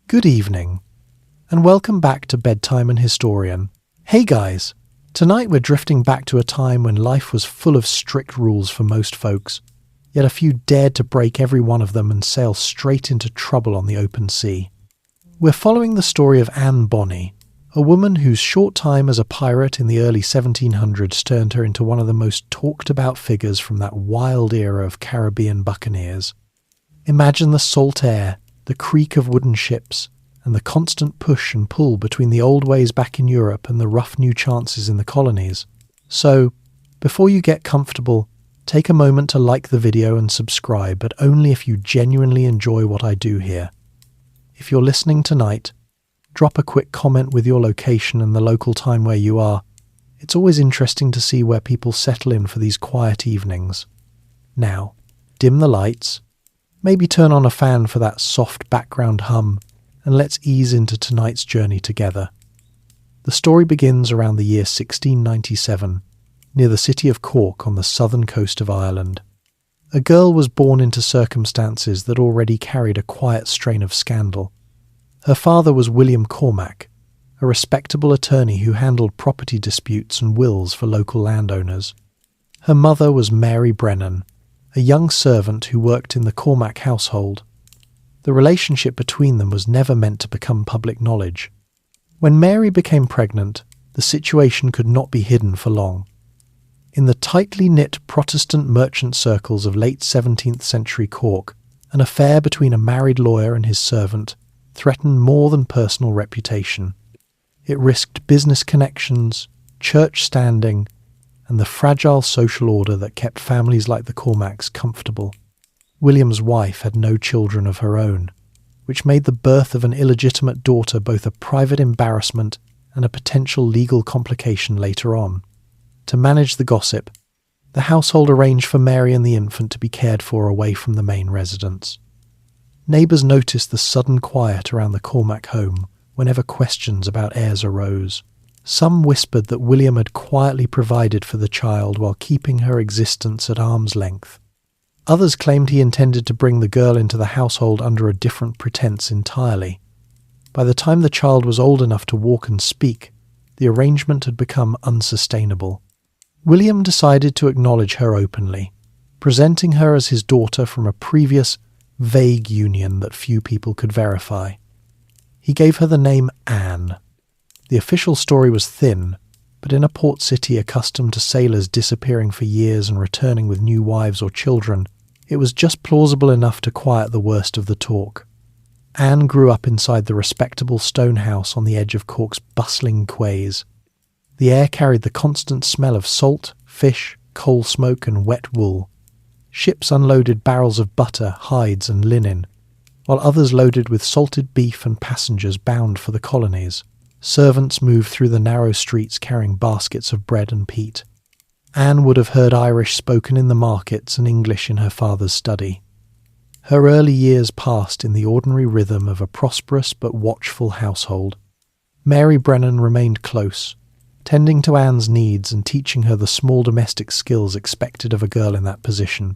Good evening, and welcome back to Bedtime and Historian. Hey guys, tonight we're drifting back to a time when life was full of strict rules for most folks, yet a few dared to break every one of them and sail straight into trouble on the open sea. We're following the story of Anne Bonny, a woman whose short time as a pirate in the early 1700s turned her into one of the most talked about figures from that wild era of Caribbean buccaneers. Imagine the salt air, the creak of wooden ships, and the constant push and pull between the old ways back in Europe and the rough new chances in the colonies. So, before you get comfortable, take a moment to like the video and subscribe, but only if you genuinely enjoy what I do here. If you're listening tonight, drop a quick comment with your location and the local time where you are. It's always interesting to see where people settle in for these quiet evenings. Now, dim the lights, maybe turn on a fan for that soft background hum, and let's ease into tonight's journey together. The story begins around the year 1697, near the city of Cork on the southern coast of Ireland. A girl was born into circumstances that already carried a quiet strain of scandal. Her father was William Cormac, a respectable attorney who handled property disputes and wills for local landowners. Her mother was Mary Brennan, a young servant who worked in the Cormac household. The relationship between them was never meant to become public knowledge. When Mary became pregnant, the situation could not be hidden for long. In the tightly knit Protestant merchant circles of late 17th century Cork, an affair between a married lawyer and his servant threatened more than personal reputation. It risked business connections, church standing, and the fragile social order that kept families like the Cormacs comfortable. William's wife had no children of her own, which made the birth of an illegitimate daughter both a private embarrassment and a potential legal complication later on. To manage the gossip, the household arranged for Mary and the infant to be cared for away from the main residence. Neighbours noticed the sudden quiet around the Cormac home whenever questions about heirs arose. Some whispered that William had quietly provided for the child while keeping her existence at arm's length. Others claimed he intended to bring the girl into the household under a different pretense entirely. By the time the child was old enough to walk and speak, the arrangement had become unsustainable. William decided to acknowledge her openly, presenting her as his daughter from a previous, vague union that few people could verify. He gave her the name Anne. The official story was thin, but in a port city accustomed to sailors disappearing for years and returning with new wives or children, it was just plausible enough to quiet the worst of the talk. Anne grew up inside the respectable stone house on the edge of Cork's bustling quays. The air carried the constant smell of salt, fish, coal smoke and wet wool. Ships unloaded barrels of butter, hides and linen, while others loaded with salted beef and passengers bound for the colonies. Servants moved through the narrow streets carrying baskets of bread and peat. Anne would have heard Irish spoken in the markets and English in her father's study. Her early years passed in the ordinary rhythm of a prosperous but watchful household. Mary Brennan remained close, tending to Anne's needs and teaching her the small domestic skills expected of a girl in that position: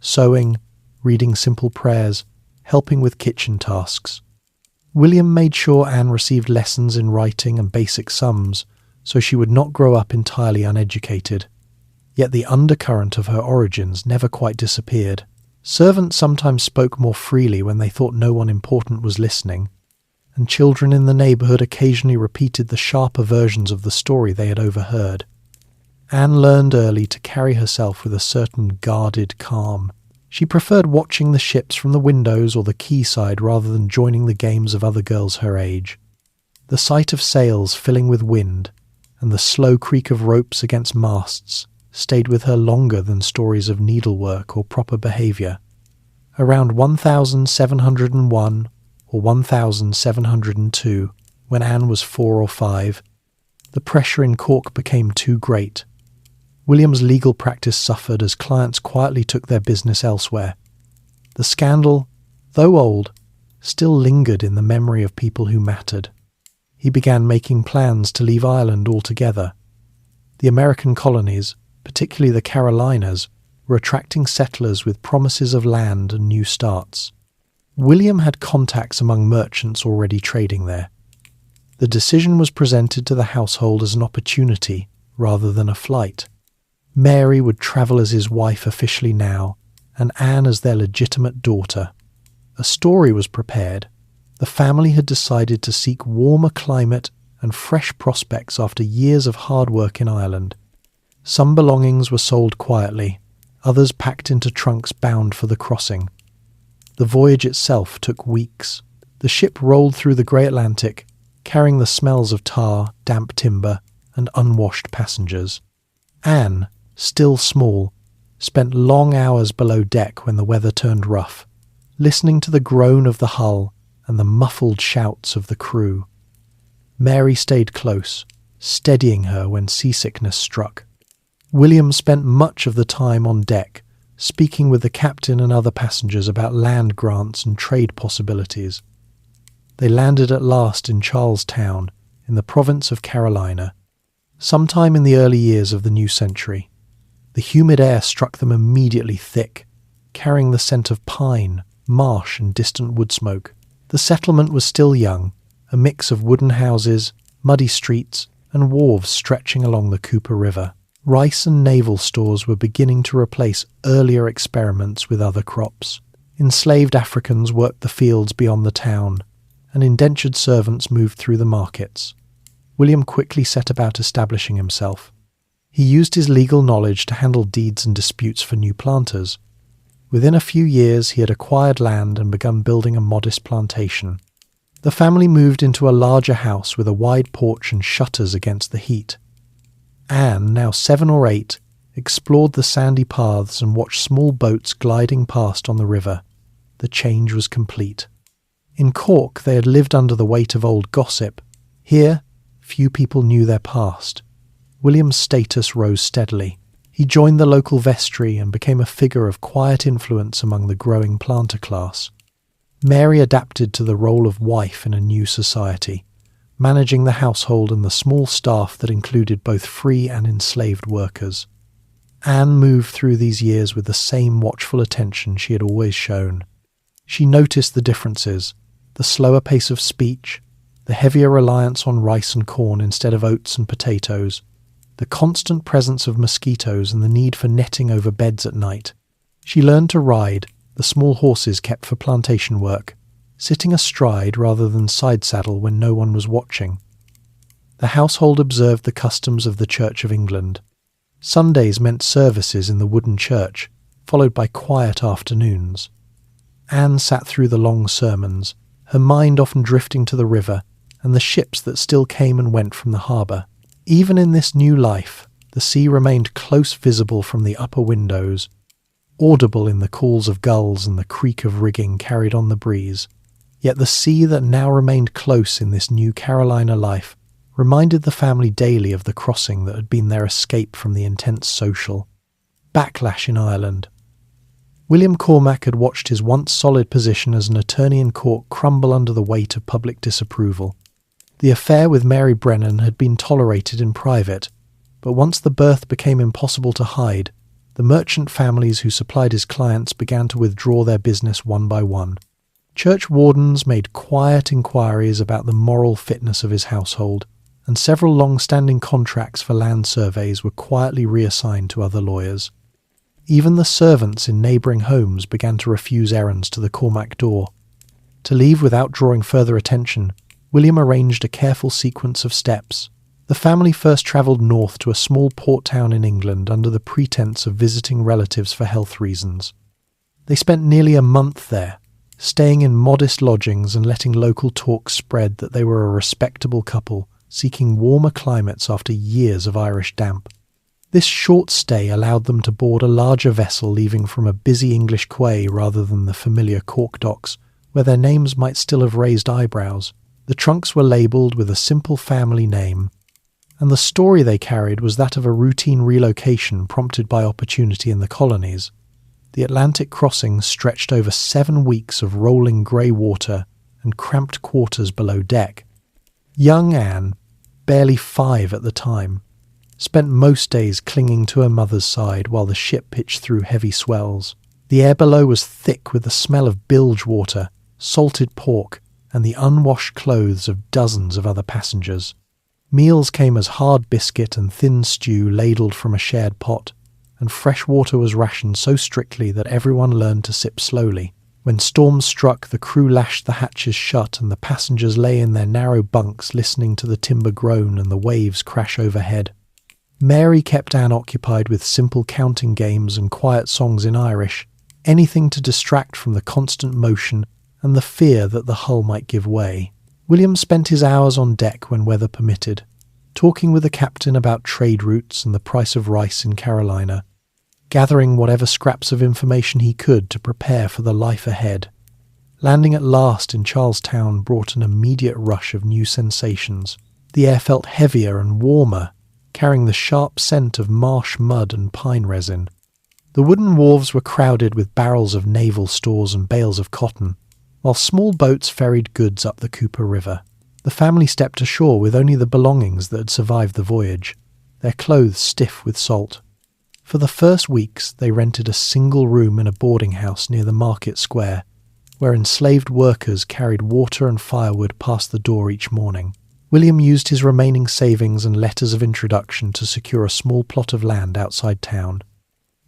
sewing, reading simple prayers, helping with kitchen tasks. William made sure Anne received lessons in writing and basic sums, so she would not grow up entirely uneducated. Yet the undercurrent of her origins never quite disappeared. Servants sometimes spoke more freely when they thought no one important was listening, and children in the neighbourhood occasionally repeated the sharper versions of the story they had overheard. Anne learned early to carry herself with a certain guarded calm. She preferred watching the ships from the windows or the quayside rather than joining the games of other girls her age. The sight of sails filling with wind and the slow creak of ropes against masts stayed with her longer than stories of needlework or proper behaviour. Around 1701 or 1702, when Anne was 4 or 5, the pressure in Cork became too great. William's legal practice suffered as clients quietly took their business elsewhere. The scandal, though old, still lingered in the memory of people who mattered. He began making plans to leave Ireland altogether. The American colonies, particularly the Carolinas, were attracting settlers with promises of land and new starts. William had contacts among merchants already trading there. The decision was presented to the household as an opportunity rather than a flight. Mary would travel as his wife officially now, and Anne as their legitimate daughter. A story was prepared. The family had decided to seek warmer climate and fresh prospects after years of hard work in Ireland. Some belongings were sold quietly, others packed into trunks bound for the crossing. The voyage itself took weeks. The ship rolled through the grey Atlantic, carrying the smells of tar, damp timber, and unwashed passengers. Anne, still small, spent long hours below deck when the weather turned rough, listening to the groan of the hull and the muffled shouts of the crew. Mary stayed close, steadying her when seasickness struck. William spent much of the time on deck, speaking with the captain and other passengers about land grants and trade possibilities. They landed at last in Charlestown, in the province of Carolina, sometime in the early years of the new century. The humid air struck them immediately thick, carrying the scent of pine, marsh, and distant wood smoke. The settlement was still young, a mix of wooden houses, muddy streets, and wharves stretching along the Cooper River. Rice and naval stores were beginning to replace earlier experiments with other crops. Enslaved Africans worked the fields beyond the town, and indentured servants moved through the markets. William quickly set about establishing himself. He used his legal knowledge to handle deeds and disputes for new planters. Within a few years he had acquired land and begun building a modest plantation. The family moved into a larger house with a wide porch and shutters against the heat. Anne, now 7 or 8, explored the sandy paths and watched small boats gliding past on the river. The change was complete. In Cork they had lived under the weight of old gossip. Here, few people knew their past. William's status rose steadily. He joined the local vestry and became a figure of quiet influence among the growing planter class. Mary adapted to the role of wife in a new society, managing the household and the small staff that included both free and enslaved workers. Anne moved through these years with the same watchful attention she had always shown. She noticed the differences, the slower pace of speech, the heavier reliance on rice and corn instead of oats and potatoes, the constant presence of mosquitoes and the need for netting over beds at night. She learned to ride, the small horses kept for plantation work, sitting astride rather than side saddle when no one was watching. The household observed the customs of the Church of England. Sundays meant services in the wooden church, followed by quiet afternoons. Anne sat through the long sermons, her mind often drifting to the river and the ships that still came and went from the harbour. Even in this new life, the sea remained close visible from the upper windows, audible in the calls of gulls and the creak of rigging carried on the breeze. Yet the sea that now remained close in this new Carolina life reminded the family daily of the crossing that had been their escape from the intense social backlash in Ireland. William Cormac had watched his once solid position as an attorney in court crumble under the weight of public disapproval. The affair with Mary Brennan had been tolerated in private, but once the birth became impossible to hide, the merchant families who supplied his clients began to withdraw their business one by one. Church wardens made quiet inquiries about the moral fitness of his household, and several long-standing contracts for land surveys were quietly reassigned to other lawyers. Even the servants in neighbouring homes began to refuse errands to the Cormac door. To leave without drawing further attention, William arranged a careful sequence of steps. The family first travelled north to a small port town in England under the pretence of visiting relatives for health reasons. They spent nearly a month there, staying in modest lodgings and letting local talk spread that they were a respectable couple seeking warmer climates after years of Irish damp. This short stay allowed them to board a larger vessel leaving from a busy English quay rather than the familiar Cork docks, where their names might still have raised eyebrows. The trunks were labelled with a simple family name, and the story they carried was that of a routine relocation prompted by opportunity in the colonies. The Atlantic crossing stretched over 7 weeks of rolling grey water and cramped quarters below deck. Young Anne, barely 5 at the time, spent most days clinging to her mother's side while the ship pitched through heavy swells. The air below was thick with the smell of bilge water, salted pork, and the unwashed clothes of dozens of other passengers. Meals came as hard biscuit and thin stew ladled from a shared pot, and fresh water was rationed so strictly that everyone learned to sip slowly. When storms struck, the crew lashed the hatches shut and the passengers lay in their narrow bunks listening to the timber groan and the waves crash overhead. Mary kept Anne occupied with simple counting games and quiet songs in Irish, anything to distract from the constant motion and the fear that the hull might give way. William spent his hours on deck when weather permitted, talking with the captain about trade routes and the price of rice in Carolina, gathering whatever scraps of information he could to prepare for the life ahead. Landing at last in Charlestown brought an immediate rush of new sensations. The air felt heavier and warmer, carrying the sharp scent of marsh mud and pine resin. The wooden wharves were crowded with barrels of naval stores and bales of cotton, while small boats ferried goods up the Cooper River. The family stepped ashore with only the belongings that had survived the voyage, their clothes stiff with salt. For the first weeks, they rented a single room in a boarding house near the market square, where enslaved workers carried water and firewood past the door each morning. William used his remaining savings and letters of introduction to secure a small plot of land outside town.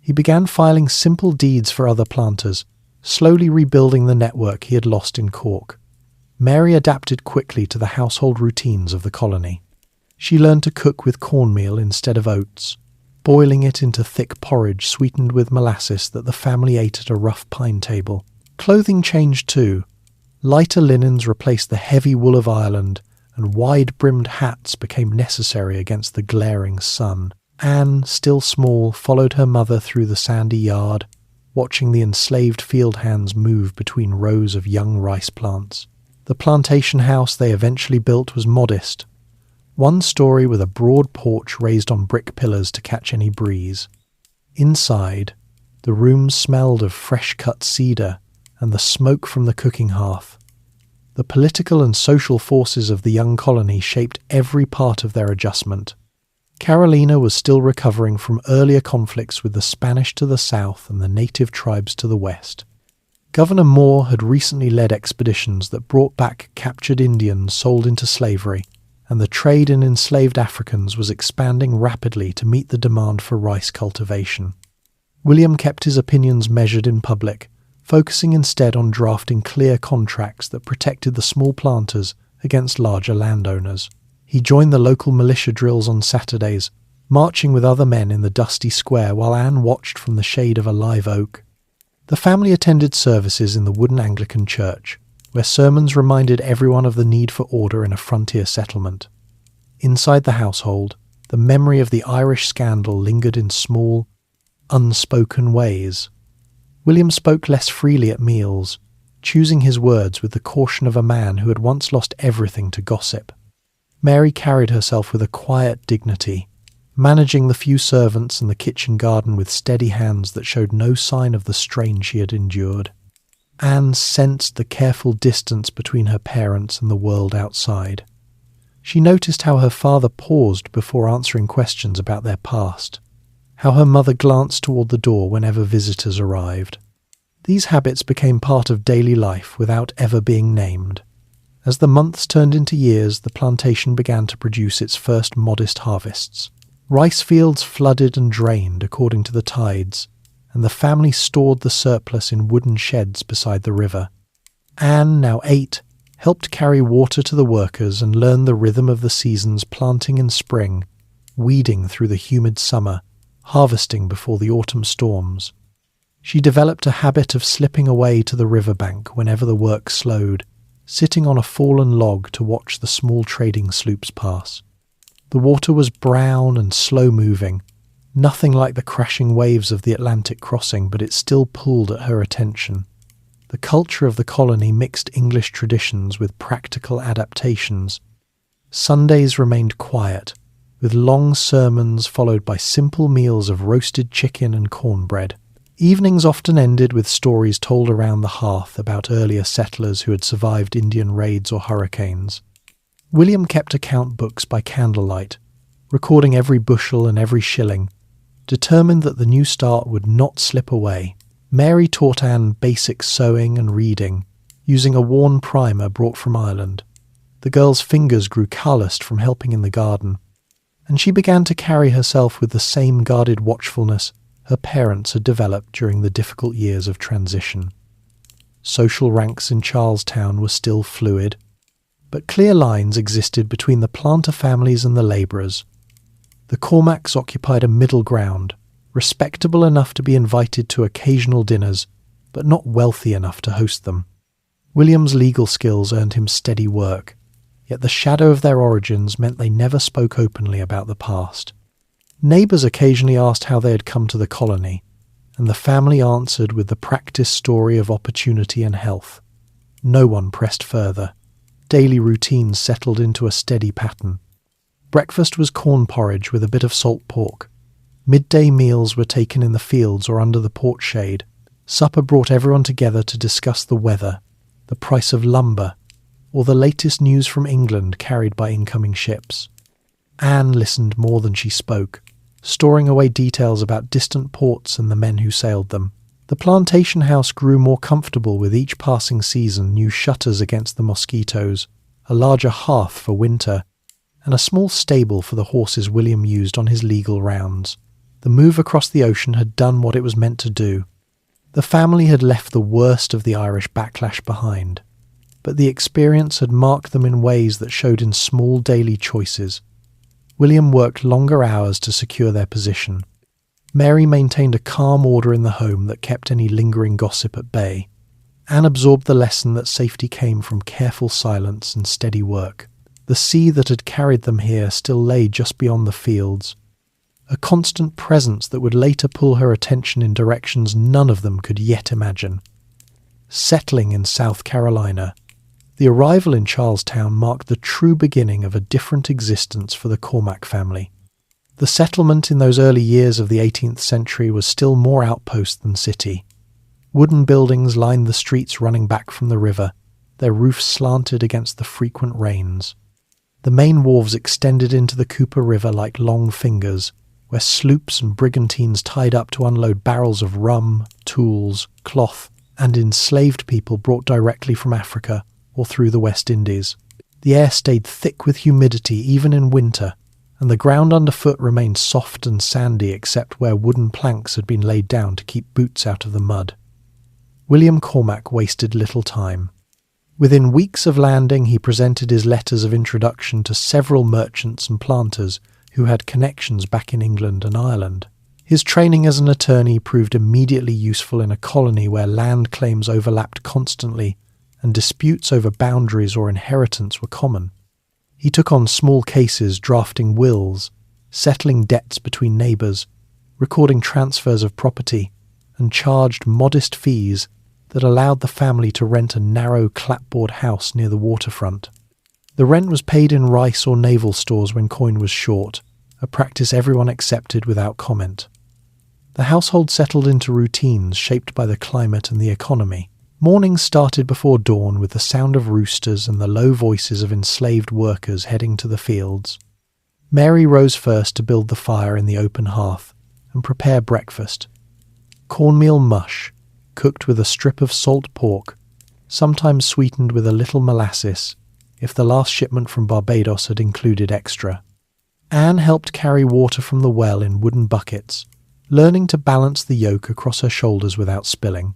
He began filing simple deeds for other planters, slowly rebuilding the network he had lost in Cork. Mary adapted quickly to the household routines of the colony. She learned to cook with cornmeal instead of oats, boiling it into thick porridge sweetened with molasses that the family ate at a rough pine table. Clothing changed too. Lighter linens replaced the heavy wool of Ireland, and wide-brimmed hats became necessary against the glaring sun. Anne, still small, followed her mother through the sandy yard, watching the enslaved field hands move between rows of young rice plants. The plantation house they eventually built was modest, one story with a broad porch raised on brick pillars to catch any breeze. Inside, the rooms smelled of fresh-cut cedar and the smoke from the cooking hearth. The political and social forces of the young colony shaped every part of their adjustment. Carolina was still recovering from earlier conflicts with the Spanish to the south and the native tribes to the west. Governor Moore had recently led expeditions that brought back captured Indians sold into slavery, and the trade in enslaved Africans was expanding rapidly to meet the demand for rice cultivation. William kept his opinions measured in public, focusing instead on drafting clear contracts that protected the small planters against larger landowners. He joined the local militia drills on Saturdays, marching with other men in the dusty square while Anne watched from the shade of a live oak. The family attended services in the wooden Anglican church, where sermons reminded everyone of the need for order in a frontier settlement. Inside the household, the memory of the Irish scandal lingered in small, unspoken ways. William spoke less freely at meals, choosing his words with the caution of a man who had once lost everything to gossip. Mary carried herself with a quiet dignity, managing the few servants and the kitchen garden with steady hands that showed no sign of the strain she had endured. Anne sensed the careful distance between her parents and the world outside. She noticed how her father paused before answering questions about their past, how her mother glanced toward the door whenever visitors arrived. These habits became part of daily life without ever being named. As the months turned into years, the plantation began to produce its first modest harvests. Rice fields flooded and drained according to the tides, and the family stored the surplus in wooden sheds beside the river. Anne, now 8, helped carry water to the workers and learned the rhythm of the seasons, planting in spring, weeding through the humid summer, harvesting before the autumn storms. She developed a habit of slipping away to the riverbank whenever the work slowed, sitting on a fallen log to watch the small trading sloops pass. The water was brown and slow-moving, nothing like the crashing waves of the Atlantic crossing, but it still pulled at her attention. The culture of the colony mixed English traditions with practical adaptations. Sundays remained quiet, with long sermons followed by simple meals of roasted chicken and cornbread. Evenings often ended with stories told around the hearth about earlier settlers who had survived Indian raids or hurricanes. William kept account books by candlelight, recording every bushel and every shilling, determined that the new start would not slip away. Mary taught Anne basic sewing and reading, using a worn primer brought from Ireland. The girl's fingers grew calloused from helping in the garden, and she began to carry herself with the same guarded watchfulness her parents had developed during the difficult years of transition. Social ranks in Charlestown were still fluid, but clear lines existed between the planter families and the labourers. The Cormacs occupied a middle ground, respectable enough to be invited to occasional dinners, but not wealthy enough to host them. William's legal skills earned him steady work, yet the shadow of their origins meant they never spoke openly about the past. Neighbours occasionally asked how they had come to the colony, and the family answered with the practice story of opportunity and health. No one pressed further. Daily routines settled into a steady pattern. Breakfast was corn porridge with a bit of salt pork. Midday meals were taken in the fields or under the porch shade. Supper brought everyone together to discuss the weather, the price of lumber, or the latest news from England carried by incoming ships. Anne listened more than she spoke, storing away details about distant ports and the men who sailed them. The plantation house grew more comfortable with each passing season, new shutters against the mosquitoes, a larger hearth for winter, and a small stable for the horses William used on his legal rounds. The move across the ocean had done what it was meant to do. The family had left the worst of the Irish backlash behind, but the experience had marked them in ways that showed in small daily choices. William worked longer hours to secure their position. Mary maintained a calm order in the home that kept any lingering gossip at bay. Anne absorbed the lesson that safety came from careful silence and steady work. The sea that had carried them here still lay just beyond the fields, a constant presence that would later pull her attention in directions none of them could yet imagine. Settling in South Carolina, the arrival in Charlestown marked the true beginning of a different existence for the Cormac family. The settlement in those early years of the 18th century was still more outpost than city. Wooden buildings lined the streets running back from the river, their roofs slanted against the frequent rains. The main wharves extended into the Cooper River like long fingers, where sloops and brigantines tied up to unload barrels of rum, tools, cloth, and enslaved people brought directly from Africa or through the West Indies. The air stayed thick with humidity even in winter, and the ground underfoot remained soft and sandy except where wooden planks had been laid down to keep boots out of the mud. William Cormac wasted little time. Within weeks of landing, he presented his letters of introduction to several merchants and planters who had connections back in England and Ireland. His training as an attorney proved immediately useful in a colony where land claims overlapped constantly and disputes over boundaries or inheritance were common. He took on small cases drafting wills, settling debts between neighbours, recording transfers of property, and charged modest fees that allowed the family to rent a narrow clapboard house near the waterfront. The rent was paid in rice or naval stores when coin was short, a practice everyone accepted without comment. The household settled into routines shaped by the climate and the economy. Mornings started before dawn with the sound of roosters and the low voices of enslaved workers heading to the fields. Mary rose first to build the fire in the open hearth and prepare breakfast. Cornmeal mush, cooked with a strip of salt pork, sometimes sweetened with a little molasses, if the last shipment from Barbados had included extra. Anne helped carry water from the well in wooden buckets, learning to balance the yoke across her shoulders without spilling.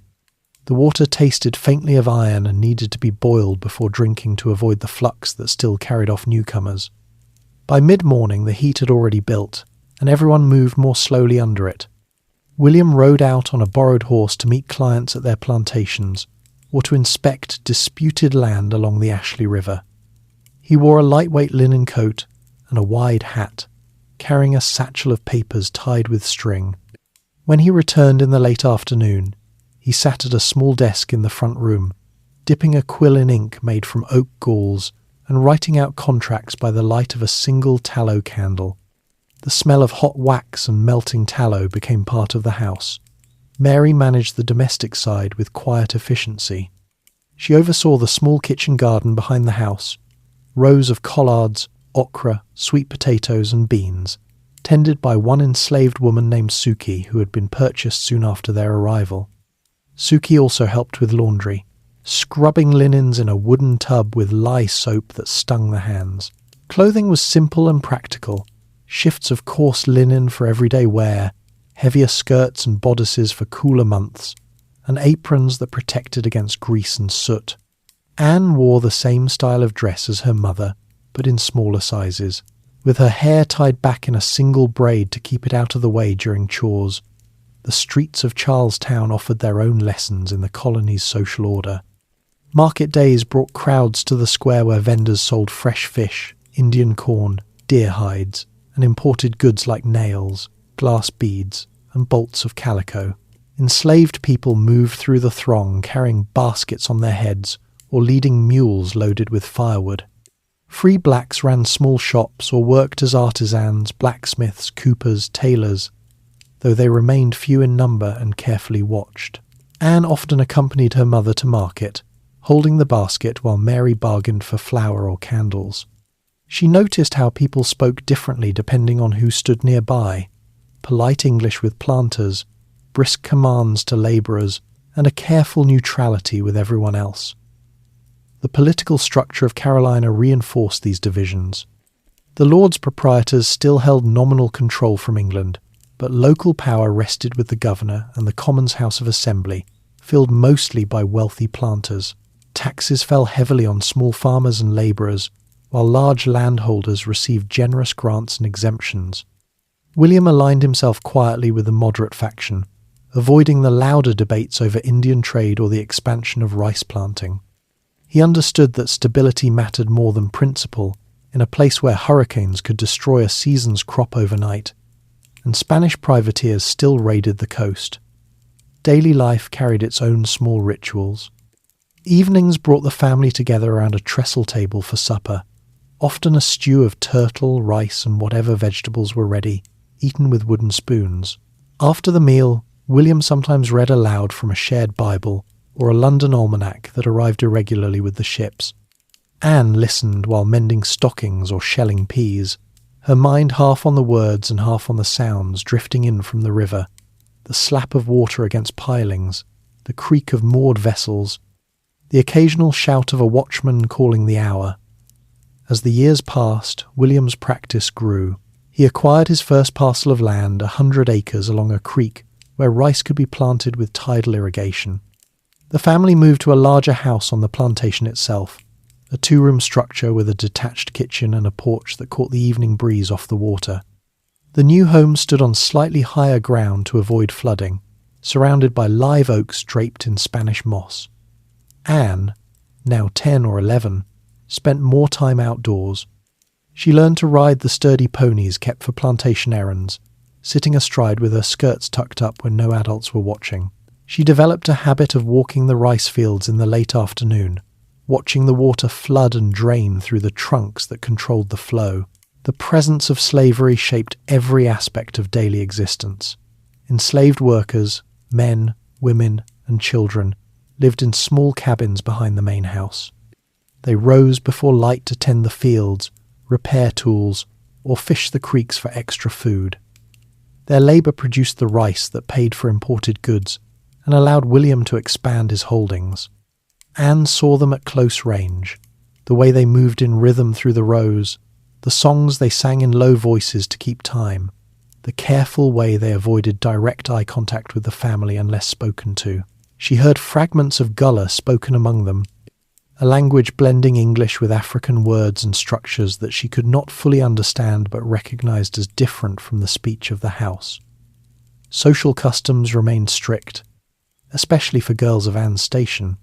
The water tasted faintly of iron and needed to be boiled before drinking to avoid the flux that still carried off newcomers. By mid-morning the heat had already built, and everyone moved more slowly under it. William rode out on a borrowed horse to meet clients at their plantations, or to inspect disputed land along the Ashley River. He wore a lightweight linen coat and a wide hat, carrying a satchel of papers tied with string. When he returned in the late afternoon, he sat at a small desk in the front room, dipping a quill in ink made from oak galls and writing out contracts by the light of a single tallow candle. The smell of hot wax and melting tallow became part of the house. Mary managed the domestic side with quiet efficiency. She oversaw the small kitchen garden behind the house, rows of collards, okra, sweet potatoes and beans, tended by one enslaved woman named Suki who had been purchased soon after their arrival. Suki also helped with laundry, scrubbing linens in a wooden tub with lye soap that stung the hands. Clothing was simple and practical. Shifts of coarse linen for everyday wear, heavier skirts and bodices for cooler months, and aprons that protected against grease and soot. Anne wore the same style of dress as her mother, but in smaller sizes, with her hair tied back in a single braid to keep it out of the way during chores. The streets of Charlestown offered their own lessons in the colony's social order. Market days brought crowds to the square where vendors sold fresh fish, Indian corn, deer hides, and imported goods like nails, glass beads, and bolts of calico. Enslaved people moved through the throng carrying baskets on their heads or leading mules loaded with firewood. Free blacks ran small shops or worked as artisans, blacksmiths, coopers, tailors, though they remained few in number and carefully watched. Anne often accompanied her mother to market, holding the basket while Mary bargained for flour or candles. She noticed how people spoke differently depending on who stood nearby: polite English with planters, brisk commands to labourers, and a careful neutrality with everyone else. The political structure of Carolina reinforced these divisions. The Lords Proprietors still held nominal control from England, but local power rested with the governor and the Commons House of Assembly, filled mostly by wealthy planters. Taxes fell heavily on small farmers and labourers, while large landholders received generous grants and exemptions. William aligned himself quietly with the moderate faction, avoiding the louder debates over Indian trade or the expansion of rice planting. He understood that stability mattered more than principle in a place where hurricanes could destroy a season's crop overnight, and Spanish privateers still raided the coast. Daily life carried its own small rituals. Evenings brought the family together around a trestle table for supper, often a stew of turtle, rice, and whatever vegetables were ready, eaten with wooden spoons. After the meal, William sometimes read aloud from a shared Bible or a London almanac that arrived irregularly with the ships. Anne listened while mending stockings or shelling peas, her mind half on the words and half on the sounds drifting in from the river, the slap of water against pilings, the creak of moored vessels, the occasional shout of a watchman calling the hour. As the years passed, William's practice grew. He acquired his first parcel of land, 100 acres along a creek, where rice could be planted with tidal irrigation. The family moved to a larger house on the plantation itself, a 2-room structure with a detached kitchen and a porch that caught the evening breeze off the water. The new home stood on slightly higher ground to avoid flooding, surrounded by live oaks draped in Spanish moss. Anne, now 10 or 11, spent more time outdoors. She learned to ride the sturdy ponies kept for plantation errands, sitting astride with her skirts tucked up when no adults were watching. She developed a habit of walking the rice fields in the late afternoon, watching the water flood and drain through the trunks that controlled the flow. The presence of slavery shaped every aspect of daily existence. Enslaved workers, men, women, and children, lived in small cabins behind the main house. They rose before light to tend the fields, repair tools, or fish the creeks for extra food. Their labour produced the rice that paid for imported goods and allowed William to expand his holdings. Anne saw them at close range, the way they moved in rhythm through the rows, the songs they sang in low voices to keep time, the careful way they avoided direct eye contact with the family unless spoken to. She heard fragments of Gullah spoken among them, a language blending English with African words and structures that she could not fully understand but recognized as different from the speech of the house. Social customs remained strict, especially for girls of Anne's station.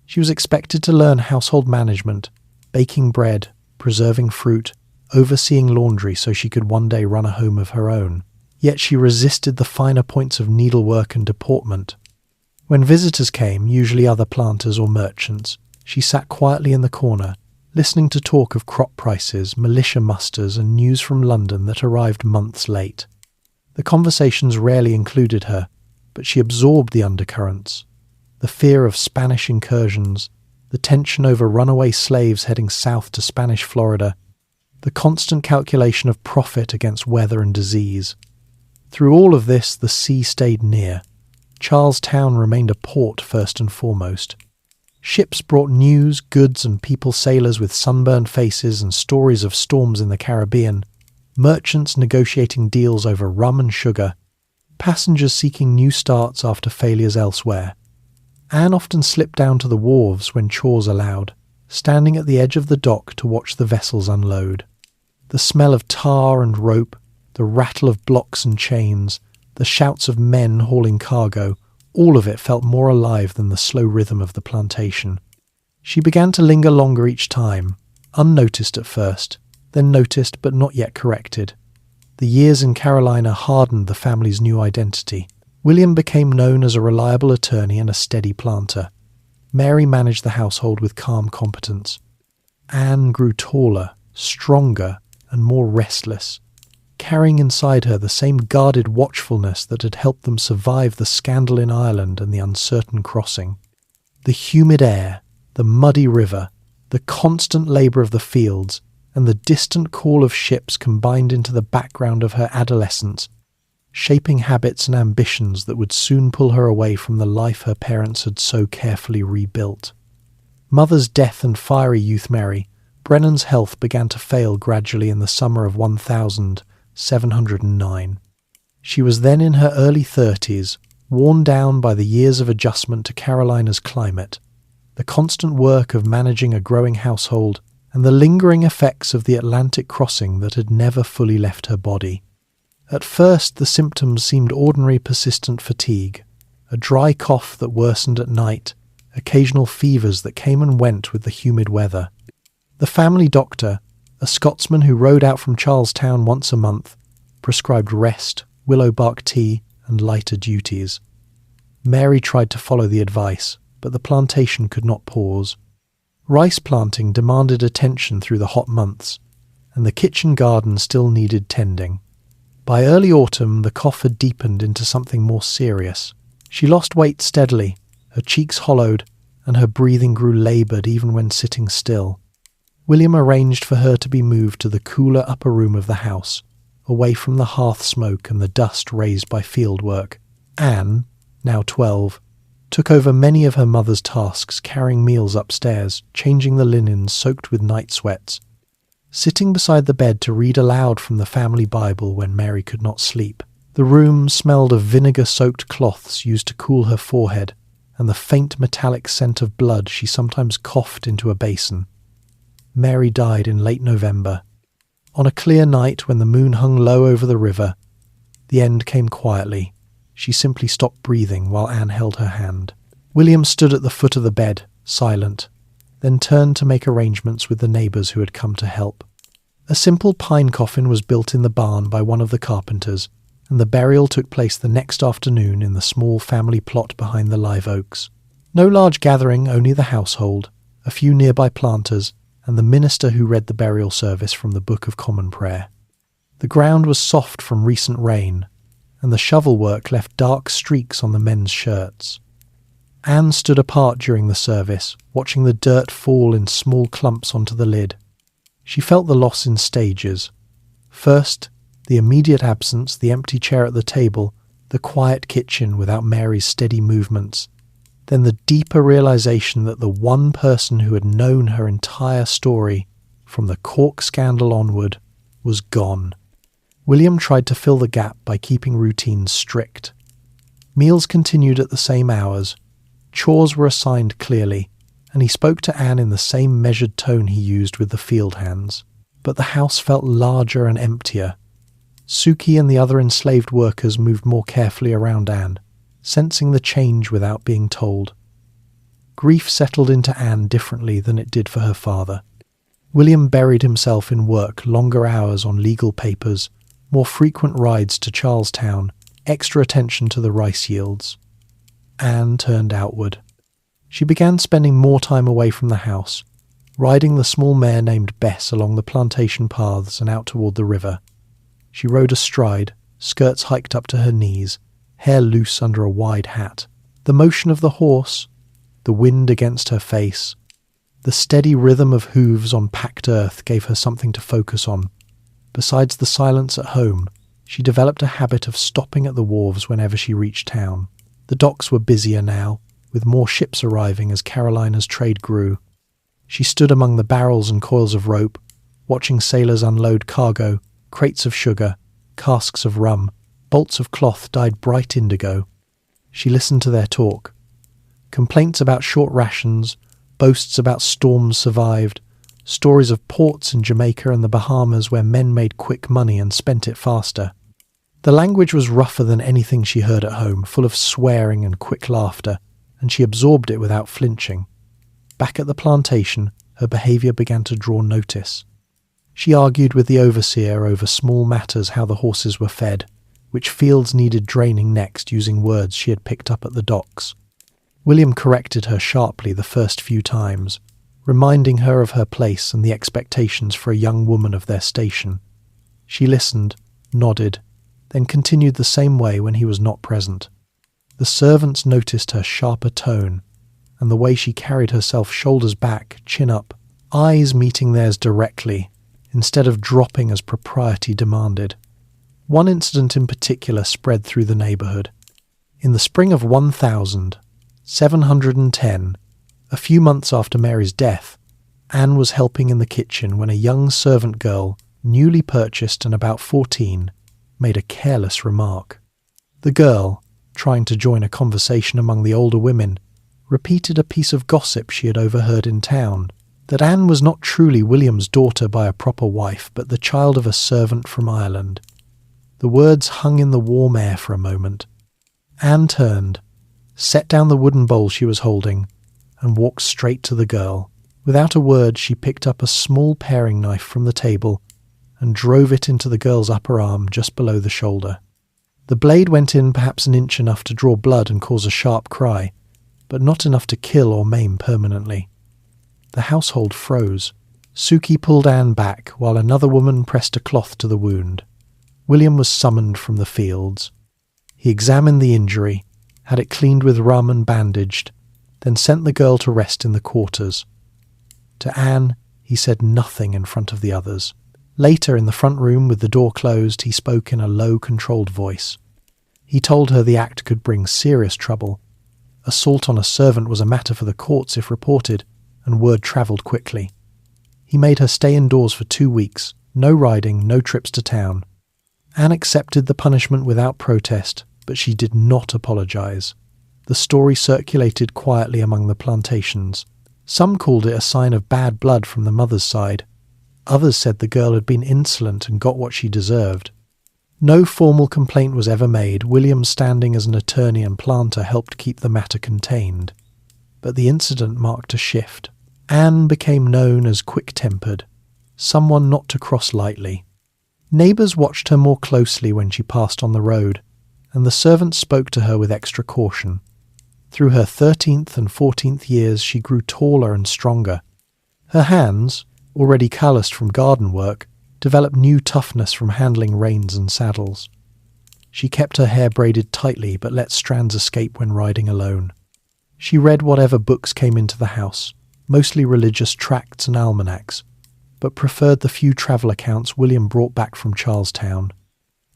She was expected to learn household management, baking bread, preserving fruit, overseeing laundry so she could one day run a home of her own. Yet she resisted the finer points of needlework and deportment. When visitors came, usually other planters or merchants, she sat quietly in the corner, listening to talk of crop prices, militia musters, and news from London that arrived months late. The conversations rarely included her, but she absorbed the undercurrents. The fear of Spanish incursions, the tension over runaway slaves heading south to Spanish Florida, the constant calculation of profit against weather and disease. Through all of this, the sea stayed near. Charlestown remained a port first and foremost. Ships brought news, goods and people, sailors with sunburned faces and stories of storms in the Caribbean, merchants negotiating deals over rum and sugar, passengers seeking new starts after failures elsewhere. Anne often slipped down to the wharves when chores allowed, standing at the edge of the dock to watch the vessels unload. The smell of tar and rope, the rattle of blocks and chains, the shouts of men hauling cargo, all of it felt more alive than the slow rhythm of the plantation. She began to linger longer each time, unnoticed at first, then noticed but not yet corrected. The years in Carolina hardened the family's new identity. William became known as a reliable attorney and a steady planter. Mary managed the household with calm competence. Anne grew taller, stronger, and more restless, carrying inside her the same guarded watchfulness that had helped them survive the scandal in Ireland and the uncertain crossing. The humid air, the muddy river, the constant labour of the fields, and the distant call of ships combined into the background of her adolescence, shaping habits and ambitions that would soon pull her away from the life her parents had so carefully rebuilt. Mother's death and fiery youth Mary, Brennan's health began to fail gradually in the summer of 1709. She was then in her early 30s, worn down by the years of adjustment to Carolina's climate, the constant work of managing a growing household, and the lingering effects of the Atlantic crossing that had never fully left her body. At first the symptoms seemed ordinary persistent fatigue, a dry cough that worsened at night, occasional fevers that came and went with the humid weather. The family doctor, a Scotsman who rode out from Charlestown once a month, prescribed rest, willow bark tea, and lighter duties. Mary tried to follow the advice, but the plantation could not pause. Rice planting demanded attention through the hot months, and the kitchen garden still needed tending. By early autumn, the cough had deepened into something more serious. She lost weight steadily, her cheeks hollowed, and her breathing grew laboured even when sitting still. William arranged for her to be moved to the cooler upper room of the house, away from the hearth smoke and the dust raised by field work. Anne, now 12, took over many of her mother's tasks, carrying meals upstairs, changing the linens soaked with night sweats, sitting beside the bed to read aloud from the family Bible when Mary could not sleep. The room smelled of vinegar-soaked cloths used to cool her forehead, and the faint metallic scent of blood she sometimes coughed into a basin. Mary died in late November. On a clear night when the moon hung low over the river, the end came quietly. She simply stopped breathing while Anne held her hand. William stood at the foot of the bed, silent, then turned to make arrangements with the neighbours who had come to help. A simple pine coffin was built in the barn by one of the carpenters, and the burial took place the next afternoon in the small family plot behind the live oaks. No large gathering, only the household, a few nearby planters, and the minister who read the burial service from the Book of Common Prayer. The ground was soft from recent rain, and the shovel work left dark streaks on the men's shirts. Anne stood apart during the service, watching the dirt fall in small clumps onto the lid. She felt the loss in stages. First, the immediate absence, the empty chair at the table, the quiet kitchen without Mary's steady movements. Then the deeper realization that the one person who had known her entire story, from the Cork scandal onward, was gone. William tried to fill the gap by keeping routines strict. Meals continued at the same hours, chores were assigned clearly, and he spoke to Anne in the same measured tone he used with the field hands. But the house felt larger and emptier. Suki and the other enslaved workers moved more carefully around Anne, sensing the change without being told. Grief settled into Anne differently than it did for her father. William buried himself in work, longer hours on legal papers, more frequent rides to Charlestown, extra attention to the rice yields. Anne turned outward. She began spending more time away from the house, riding the small mare named Bess along the plantation paths and out toward the river. She rode astride, skirts hiked up to her knees, hair loose under a wide hat. The motion of the horse, the wind against her face, the steady rhythm of hooves on packed earth gave her something to focus on. Besides the silence at home, she developed a habit of stopping at the wharves whenever she reached town. The docks were busier now, with more ships arriving as Carolina's trade grew. She stood among the barrels and coils of rope, watching sailors unload cargo, crates of sugar, casks of rum, bolts of cloth dyed bright indigo. She listened to their talk. Complaints about short rations, boasts about storms survived, stories of ports in Jamaica and the Bahamas where men made quick money and spent it faster. The language was rougher than anything she heard at home, full of swearing and quick laughter, and she absorbed it without flinching. Back at the plantation, her behaviour began to draw notice. She argued with the overseer over small matters, how the horses were fed, which fields needed draining next, using words she had picked up at the docks. William corrected her sharply the first few times, reminding her of her place and the expectations for a young woman of their station. She listened, nodded, then continued the same way when he was not present. The servants noticed her sharper tone, and the way she carried herself, shoulders back, chin up, eyes meeting theirs directly, instead of dropping as propriety demanded. One incident in particular spread through the neighbourhood. In the spring of 1710, a few months after Mary's death, Anne was helping in the kitchen when a young servant girl, newly purchased and about 14, made a careless remark. The girl, trying to join a conversation among the older women, repeated a piece of gossip she had overheard in town, that Anne was not truly William's daughter by a proper wife, but the child of a servant from Ireland. The words hung in the warm air for a moment. Anne turned, set down the wooden bowl she was holding, and walked straight to the girl. Without a word, she picked up a small paring knife from the table and drove it into the girl's upper arm just below the shoulder. The blade went in perhaps an inch, enough to draw blood and cause a sharp cry, but not enough to kill or maim permanently. The household froze. Suki pulled Anne back, while another woman pressed a cloth to the wound. William was summoned from the fields. He examined the injury, had it cleaned with rum and bandaged, then sent the girl to rest in the quarters. To Anne, he said nothing in front of the others. Later, in the front room with the door closed, he spoke in a low, controlled voice. He told her the act could bring serious trouble. Assault on a servant was a matter for the courts if reported, and word travelled quickly. He made her stay indoors for 2 weeks, no riding, no trips to town. Anne accepted the punishment without protest, but she did not apologise. The story circulated quietly among the plantations. Some called it a sign of bad blood from the mother's side. Others said the girl had been insolent and got what she deserved. No formal complaint was ever made. William, standing as an attorney and planter, helped keep the matter contained. But the incident marked a shift. Anne became known as quick-tempered, someone not to cross lightly. Neighbours watched her more closely when she passed on the road, and the servants spoke to her with extra caution. Through her 13th and 14th years she grew taller and stronger. Her hands, already calloused from garden work, developed new toughness from handling reins and saddles. She kept her hair braided tightly but let strands escape when riding alone. She read whatever books came into the house, mostly religious tracts and almanacs, but preferred the few travel accounts William brought back from Charlestown.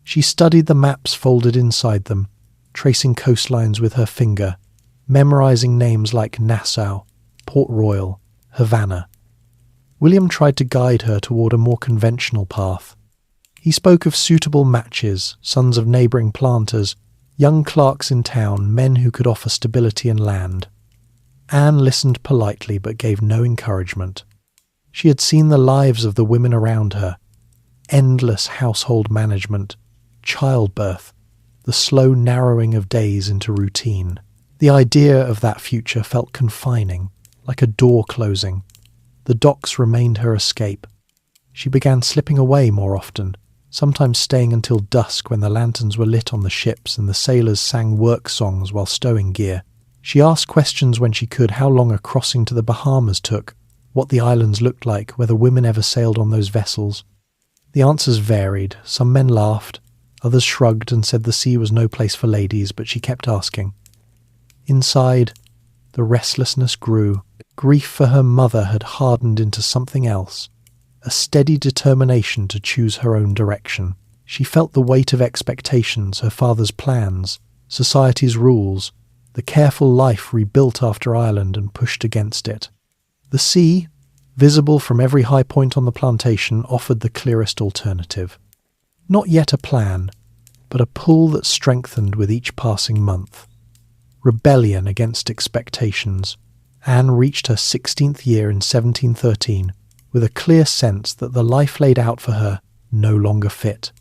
She studied the maps folded inside them, tracing coastlines with her finger, memorizing names like Nassau, Port Royal, Havana. William tried to guide her toward a more conventional path. He spoke of suitable matches, sons of neighbouring planters, young clerks in town, men who could offer stability and land. Anne listened politely but gave no encouragement. She had seen the lives of the women around her, endless household management, childbirth, the slow narrowing of days into routine. The idea of that future felt confining, like a door closing. The docks remained her escape. She began slipping away more often, sometimes staying until dusk when the lanterns were lit on the ships and the sailors sang work songs while stowing gear. She asked questions when she could: how long a crossing to the Bahamas took, what the islands looked like, whether women ever sailed on those vessels. The answers varied. Some men laughed, others shrugged and said the sea was no place for ladies, but she kept asking. Inside, the restlessness grew. Grief for her mother had hardened into something else, a steady determination to choose her own direction. She felt the weight of expectations, her father's plans, society's rules, the careful life rebuilt after Ireland and pushed against it. The sea, visible from every high point on the plantation, offered the clearest alternative. Not yet a plan, but a pull that strengthened with each passing month. Rebellion against expectations. Anne reached her 16th year in 1713 with a clear sense that the life laid out for her no longer fit.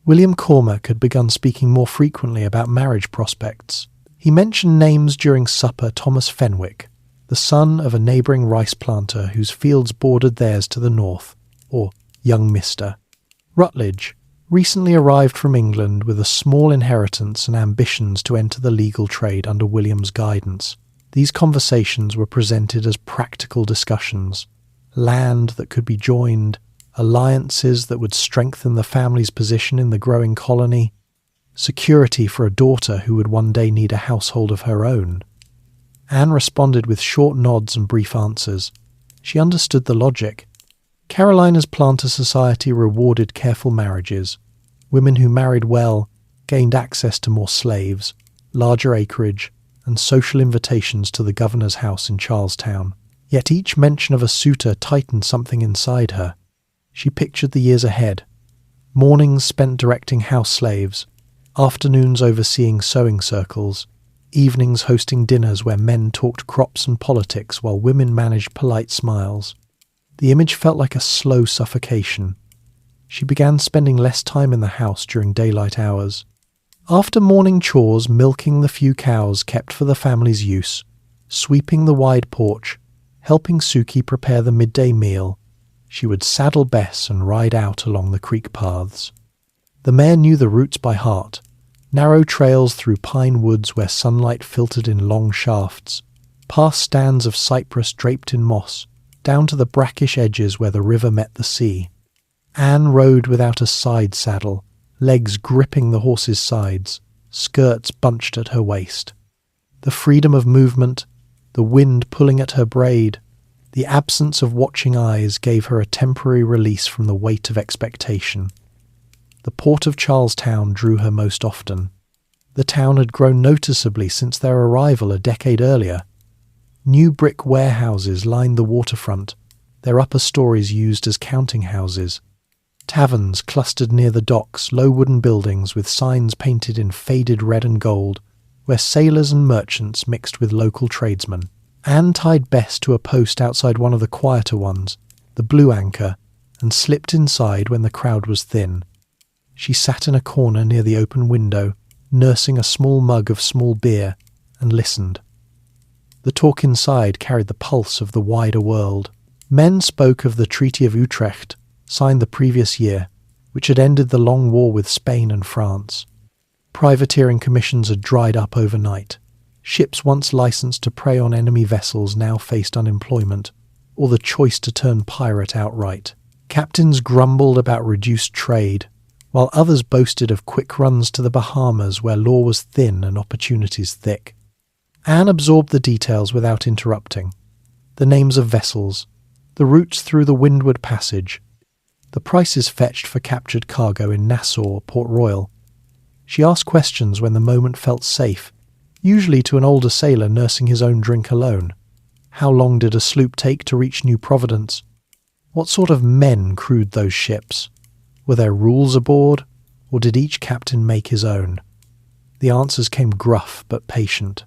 William Cormac had begun speaking more frequently about marriage prospects. He mentioned names during supper: Thomas Fenwick, the son of a neighbouring rice planter whose fields bordered theirs to the north, or young Mr. Rutledge, recently arrived from England with a small inheritance and ambitions to enter the legal trade under William's guidance. These conversations were presented as practical discussions: land that could be joined, alliances that would strengthen the family's position in the growing colony, security for a daughter who would one day need a household of her own. Anne responded with short nods and brief answers. She understood the logic. Carolina's planter society rewarded careful marriages. Women who married well gained access to more slaves, larger acreage, and social invitations to the governor's house in Charlestown. Yet each mention of a suitor tightened something inside her. She pictured the years ahead: mornings spent directing house slaves, afternoons overseeing sewing circles, evenings hosting dinners where men talked crops and politics while women managed polite smiles. The image felt like a slow suffocation. She began spending less time in the house during daylight hours. After morning chores, milking the few cows kept for the family's use, sweeping the wide porch, helping Suki prepare the midday meal, she would saddle Bess and ride out along the creek paths. The mare knew the routes by heart: narrow trails through pine woods where sunlight filtered in long shafts, past stands of cypress draped in moss, down to the brackish edges where the river met the sea. Anne rode without a side saddle, legs gripping the horse's sides, skirts bunched at her waist. The freedom of movement, the wind pulling at her braid, the absence of watching eyes gave her a temporary release from the weight of expectation. The port of Charlestown drew her most often. The town had grown noticeably since their arrival a decade earlier. New brick warehouses lined the waterfront, their upper stories used as counting houses. Taverns clustered near the docks, low wooden buildings with signs painted in faded red and gold, where sailors and merchants mixed with local tradesmen. Anne tied Bess to a post outside one of the quieter ones, the Blue Anchor, and slipped inside when the crowd was thin. She sat in a corner near the open window, nursing a small mug of small beer, and listened. The talk inside carried the pulse of the wider world. Men spoke of the Treaty of Utrecht, signed the previous year, which had ended the long war with Spain and France. Privateering commissions had dried up overnight. Ships once licensed to prey on enemy vessels now faced unemployment, or the choice to turn pirate outright. Captains grumbled about reduced trade, while others boasted of quick runs to the Bahamas where law was thin and opportunities thick. Anne absorbed the details without interrupting. The names of vessels, the routes through the Windward Passage, the prices fetched for captured cargo in Nassau or Port Royal. She asked questions when the moment felt safe, usually to an older sailor nursing his own drink alone. How long did a sloop take to reach New Providence? What sort of men crewed those ships? Were there rules aboard, or did each captain make his own? The answers came gruff but patient.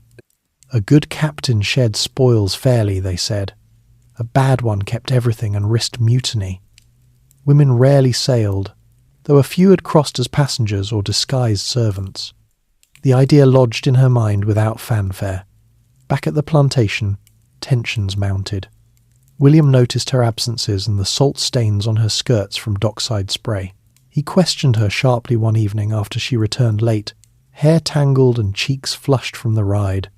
A good captain shared spoils fairly, they said. A bad one kept everything and risked mutiny. Women rarely sailed, though a few had crossed as passengers or disguised servants. The idea lodged in her mind without fanfare. Back at the plantation, tensions mounted. William noticed her absences and the salt stains on her skirts from dockside spray. He questioned her sharply one evening after she returned late, hair tangled and cheeks flushed from the ride.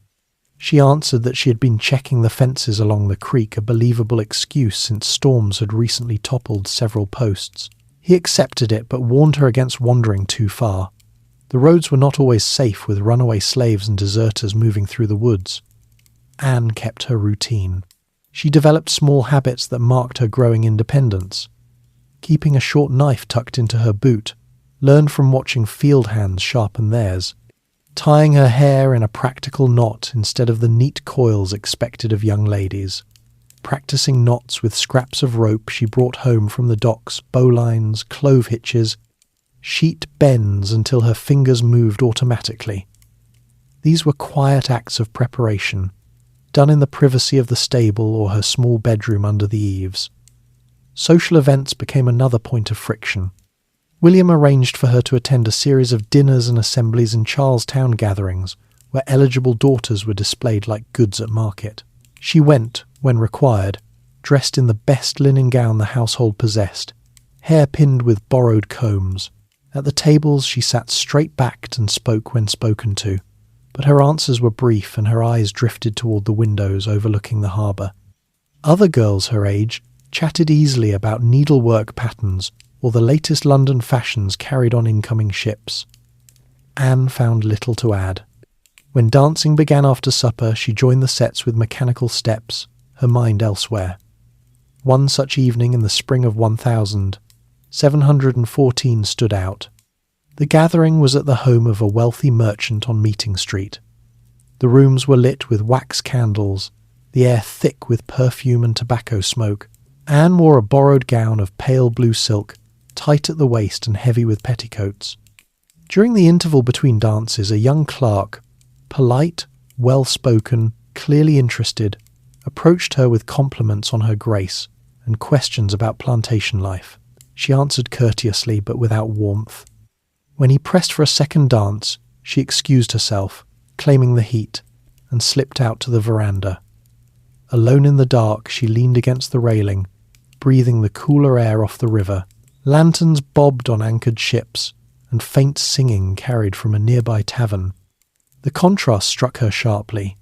She answered that she had been checking the fences along the creek, a believable excuse since storms had recently toppled several posts. He accepted it, but warned her against wandering too far. The roads were not always safe, with runaway slaves and deserters moving through the woods. Anne kept her routine. She developed small habits that marked her growing independence. Keeping a short knife tucked into her boot, learned from watching field hands sharpen theirs. tying her hair in a practical knot instead of the neat coils expected of young ladies, practicing knots with scraps of rope she brought home from the docks, bowlines, clove hitches, sheet bends until her fingers moved automatically. These were quiet acts of preparation, done in the privacy of the stable or her small bedroom under the eaves. Social events became another point of friction. William arranged for her to attend a series of dinners and assemblies in Charlestown gatherings, where eligible daughters were displayed like goods at market. She went, when required, dressed in the best linen gown the household possessed, hair pinned with borrowed combs. At the tables she sat straight-backed and spoke when spoken to, but her answers were brief and her eyes drifted toward the windows overlooking the harbour. Other girls her age chatted easily about needlework patterns or the latest London fashions carried on incoming ships. Anne found little to add. When dancing began after supper, she joined the sets with mechanical steps, her mind elsewhere. One such evening in the spring of 1714 stood out. The gathering was at the home of a wealthy merchant on Meeting Street. The rooms were lit with wax candles, the air thick with perfume and tobacco smoke. Anne wore a borrowed gown of pale blue silk, tight at the waist and heavy with petticoats. During the interval between dances, a young clerk, polite, well-spoken, clearly interested, approached her with compliments on her grace and questions about plantation life. She answered courteously but without warmth. When he pressed for a second dance, she excused herself, claiming the heat, and slipped out to the veranda. Alone in the dark, she leaned against the railing, breathing the cooler air off the river. Lanterns bobbed on anchored ships, and faint singing carried from a nearby tavern. The contrast struck her sharply.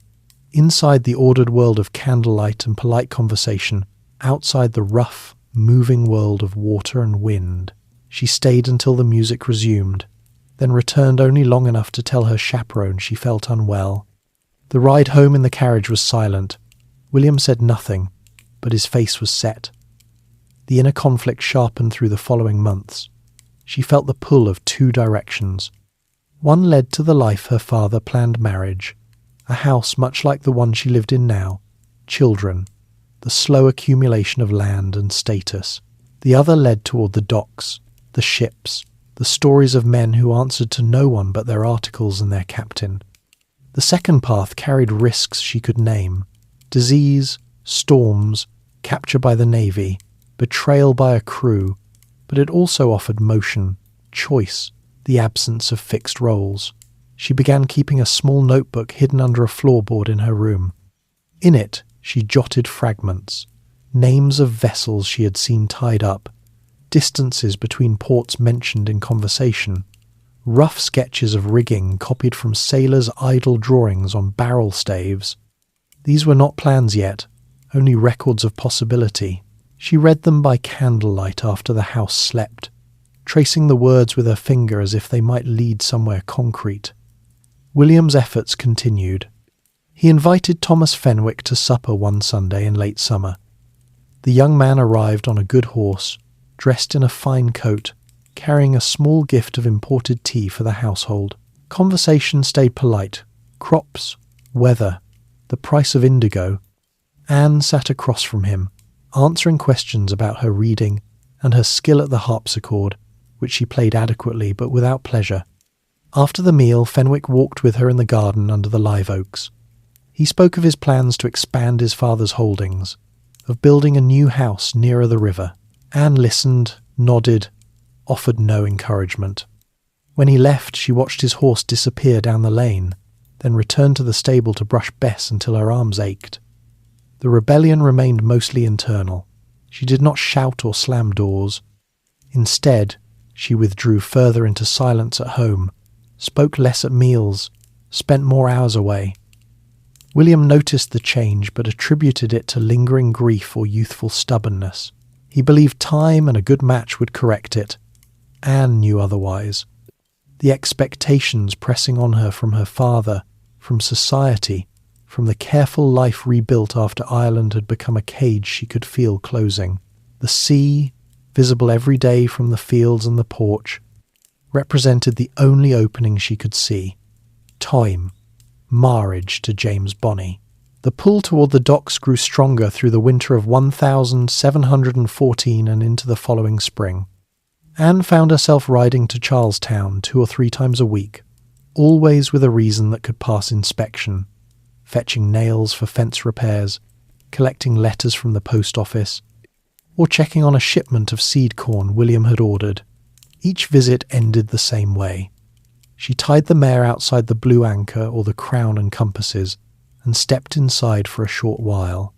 Inside the ordered world of candlelight and polite conversation, outside the rough, moving world of water and wind. She stayed until the music resumed, then returned only long enough to tell her chaperone she felt unwell. The ride home in the carriage was silent. William said nothing, but his face was set. The inner conflict sharpened through the following months. She felt the pull of two directions. One led to the life her father planned: marriage, a house much like the one she lived in now, children, the slow accumulation of land and status. The other led toward the docks, the ships, the stories of men who answered to no one but their articles and their captain. The second path carried risks she could name: disease, storms, capture by the navy, betrayal by a crew, but it also offered motion, choice, the absence of fixed roles. She began keeping a small notebook hidden under a floorboard in her room. In it, she jotted fragments, names of vessels she had seen tied up, distances between ports mentioned in conversation, rough sketches of rigging copied from sailors' idle drawings on barrel staves. These were not plans yet, only records of possibility. She read them by candlelight after the house slept, tracing the words with her finger as if they might lead somewhere concrete. William's efforts continued. He invited Thomas Fenwick to supper one Sunday in late summer. The young man arrived on a good horse, dressed in a fine coat, carrying a small gift of imported tea for the household. Conversation stayed polite. Crops, weather, the price of indigo. Anne sat across from him, answering questions about her reading and her skill at the harpsichord, which she played adequately but without pleasure. After the meal, Fenwick walked with her in the garden under the live oaks. He spoke of his plans to expand his father's holdings, of building a new house nearer the river. Anne listened, nodded, offered no encouragement. When he left, she watched his horse disappear down the lane, then returned to the stable to brush Bess until her arms ached. The rebellion remained mostly internal. She did not shout or slam doors. Instead, she withdrew further into silence at home, spoke less at meals, spent more hours away. William noticed the change but attributed it to lingering grief or youthful stubbornness. He believed time and a good match would correct it. Anne knew otherwise. The expectations pressing on her from her father, from society, from the careful life rebuilt after Ireland had become a cage she could feel closing. The sea, visible every day from the fields and the porch, represented the only opening she could see. Time, marriage to James Bonny. The pull toward the docks grew stronger through the winter of 1714 and into the following spring. Anne found herself riding to Charlestown 2 or 3 times a week, always with a reason that could pass inspection, fetching nails for fence repairs, collecting letters from the post office, or checking on a shipment of seed corn William had ordered. Each visit ended the same way. She tied the mare outside the Blue Anchor or the Crown and Compasses and stepped inside for a short while.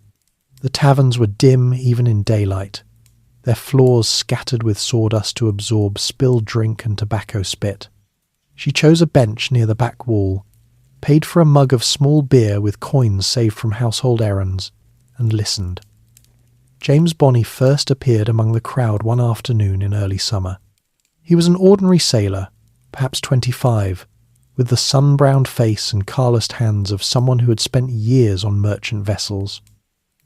The taverns were dim even in daylight, their floors scattered with sawdust to absorb spilled drink and tobacco spit. She chose a bench near the back wall, paid for a mug of small beer with coins saved from household errands, and listened. James Bonny first appeared among the crowd one afternoon in early summer. He was an ordinary sailor, perhaps 25, with the sun-browned face and calloused hands of someone who had spent years on merchant vessels.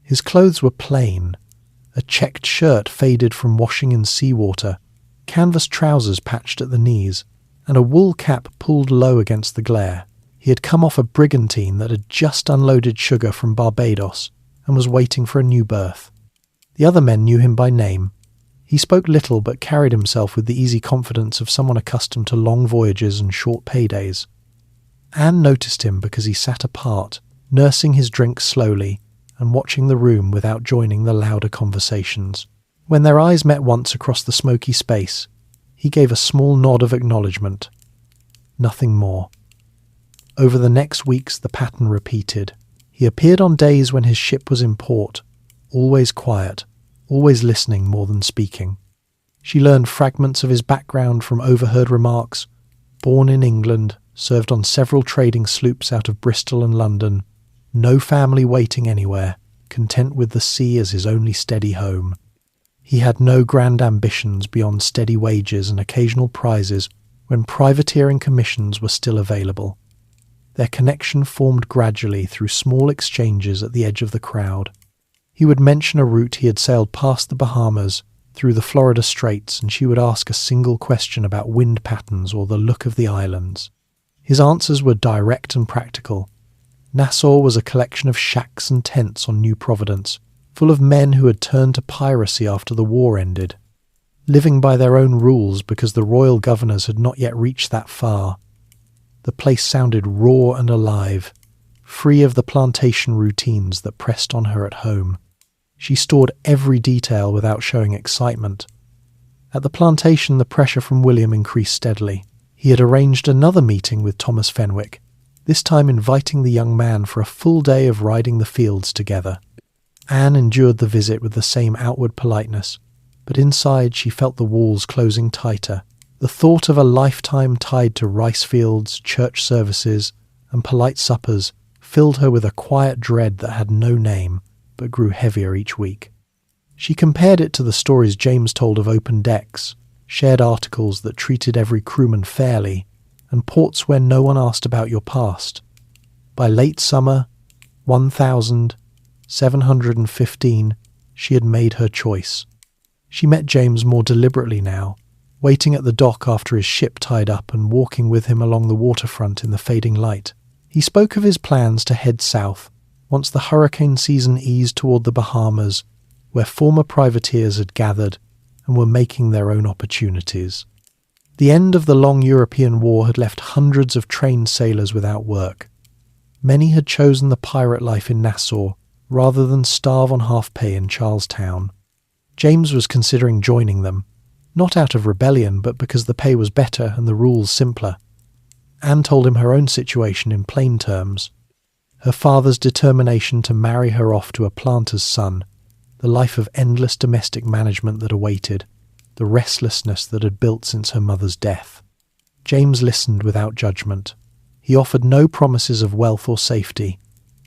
His clothes were plain, a checked shirt faded from washing in seawater, canvas trousers patched at the knees, and a wool cap pulled low against the glare. He had come off a brigantine that had just unloaded sugar from Barbados and was waiting for a new berth. The other men knew him by name. He spoke little but carried himself with the easy confidence of someone accustomed to long voyages and short paydays. Anne noticed him because he sat apart, nursing his drink slowly and watching the room without joining the louder conversations. When their eyes met once across the smoky space, he gave a small nod of acknowledgement. Nothing more. Over the next weeks the pattern repeated. He appeared on days when his ship was in port, always quiet, always listening more than speaking. She learned fragments of his background from overheard remarks. Born in England, served on several trading sloops out of Bristol and London, no family waiting anywhere, content with the sea as his only steady home. He had no grand ambitions beyond steady wages and occasional prizes when privateering commissions were still available. Their connection formed gradually through small exchanges at the edge of the crowd. He would mention a route he had sailed past the Bahamas, through the Florida Straits, and she would ask a single question about wind patterns or the look of the islands. His answers were direct and practical. Nassau was a collection of shacks and tents on New Providence, full of men who had turned to piracy after the war ended, living by their own rules because the royal governors had not yet reached that far. The place sounded raw and alive, free of the plantation routines that pressed on her at home. She stored every detail without showing excitement. At the plantation, the pressure from William increased steadily. He had arranged another meeting with Thomas Fenwick, this time inviting the young man for a full day of riding the fields together. Anne endured the visit with the same outward politeness, but inside she felt the walls closing tighter. The thought of a lifetime tied to rice fields, church services, and polite suppers filled her with a quiet dread that had no name, but grew heavier each week. She compared it to the stories James told of open decks, shared articles that treated every crewman fairly, and ports where no one asked about your past. By late summer, 1715, she had made her choice. She met James more deliberately now, waiting at the dock after his ship tied up and walking with him along the waterfront in the fading light. He spoke of his plans to head south, once the hurricane season eased toward the Bahamas, where former privateers had gathered and were making their own opportunities. The end of the long European war had left hundreds of trained sailors without work. Many had chosen the pirate life in Nassau rather than starve on half pay in Charlestown. James was considering joining them, not out of rebellion but because the pay was better and the rules simpler. Anne told him her own situation in plain terms. Her father's determination to marry her off to a planter's son, the life of endless domestic management that awaited, the restlessness that had built since her mother's death. James listened without judgment. He offered no promises of wealth or safety,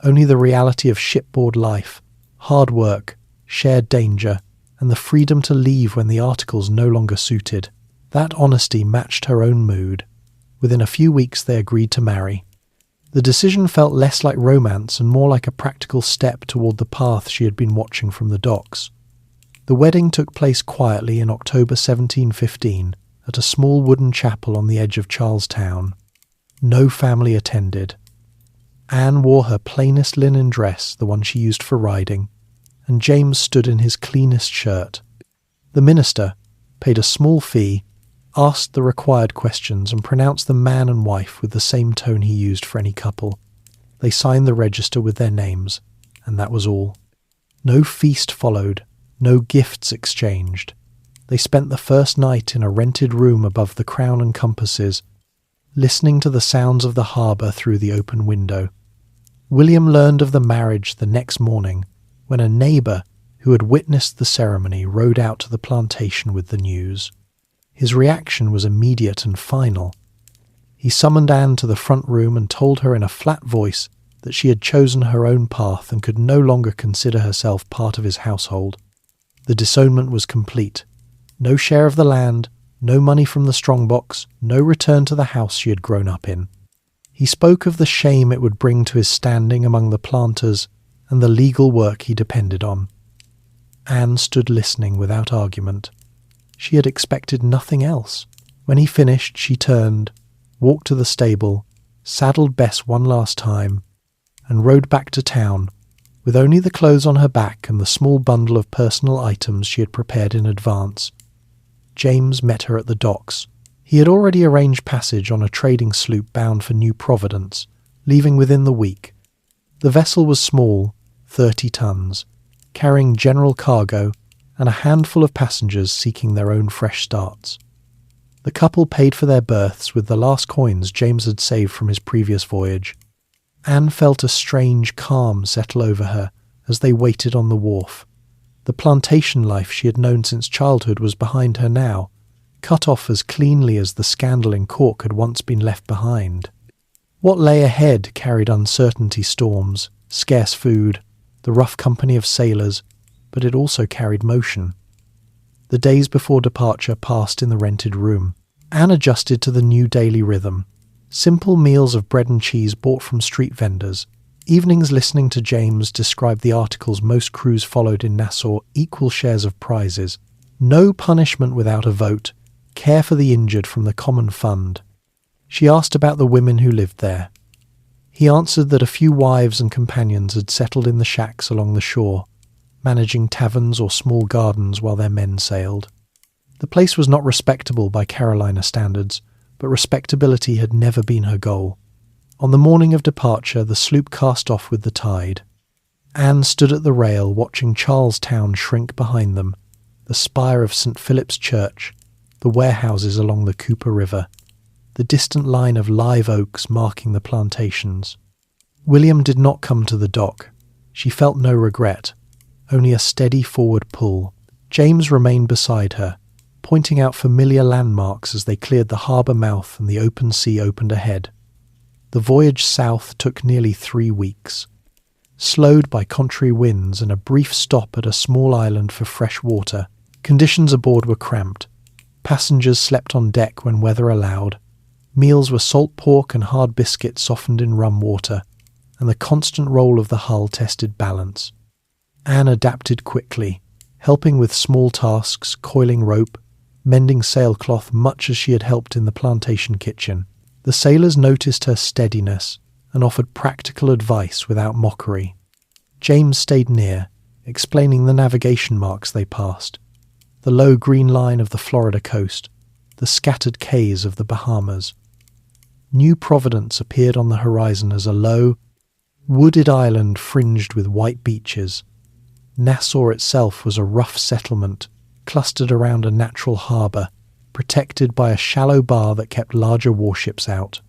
only the reality of shipboard life, hard work, shared danger, and the freedom to leave when the articles no longer suited. That honesty matched her own mood. Within a few weeks they agreed to marry. The decision felt less like romance and more like a practical step toward the path she had been watching from the docks. The wedding took place quietly in October 1715 at a small wooden chapel on the edge of Charlestown. No family attended. Anne wore her plainest linen dress, the one she used for riding, and James stood in his cleanest shirt. The minister, paid a small fee, asked the required questions and pronounced them man and wife with the same tone he used for any couple. They signed the register with their names, and that was all. No feast followed, no gifts exchanged. They spent the first night in a rented room above the Crown and Compasses, listening to the sounds of the harbour through the open window. William learned of the marriage the next morning, when a neighbour who had witnessed the ceremony rode out to the plantation with the news. His reaction was immediate and final. He summoned Anne to the front room and told her in a flat voice that she had chosen her own path and could no longer consider herself part of his household. The disownment was complete. No share of the land, no money from the strongbox, no return to the house she had grown up in. He spoke of the shame it would bring to his standing among the planters and the legal work he depended on. Anne stood listening without argument. She had expected nothing else. When he finished, she turned, walked to the stable, saddled Bess one last time, and rode back to town, with only the clothes on her back and the small bundle of personal items she had prepared in advance. James met her at the docks. He had already arranged passage on a trading sloop bound for New Providence, leaving within the week. The vessel was small, 30 tons, carrying general cargo and a handful of passengers seeking their own fresh starts. The couple paid for their berths with the last coins James had saved from his previous voyage. Anne felt a strange calm settle over her as they waited on the wharf. The plantation life she had known since childhood was behind her now, cut off as cleanly as the scandal in Cork had once been left behind. What lay ahead carried uncertainty storms, scarce food, the rough company of sailors, but it also carried motion. The days before departure passed in the rented room. Anne adjusted to the new daily rhythm. Simple meals of bread and cheese bought from street vendors. Evenings listening to James describe the articles most crews followed in Nassau, equal shares of prizes. No punishment without a vote. Care for the injured from the common fund. She asked about the women who lived there. He answered that a few wives and companions had settled in the shacks along the shore, managing taverns or small gardens while their men sailed. The place was not respectable by Carolina standards, but respectability had never been her goal. On the morning of departure, the sloop cast off with the tide. Anne stood at the rail watching Charlestown shrink behind them, the spire of St. Philip's Church, the warehouses along the Cooper River, the distant line of live oaks marking the plantations. William did not come to the dock. She felt no regret, only a steady forward pull. James remained beside her, pointing out familiar landmarks as they cleared the harbour mouth and the open sea opened ahead. The voyage south took nearly 3 weeks. Slowed by contrary winds and a brief stop at a small island for fresh water, conditions aboard were cramped. Passengers slept on deck when weather allowed. Meals were salt pork and hard biscuit softened in rum water, and the constant roll of the hull tested balance. Anne adapted quickly, helping with small tasks, coiling rope, mending sailcloth much as she had helped in the plantation kitchen. The sailors noticed her steadiness and offered practical advice without mockery. James stayed near, explaining the navigation marks they passed, the low green line of the Florida coast, the scattered cays of the Bahamas. New Providence appeared on the horizon as a low, wooded island fringed with white beaches. Nassau itself was a rough settlement, clustered around a natural harbour, protected by a shallow bar that kept larger warships out.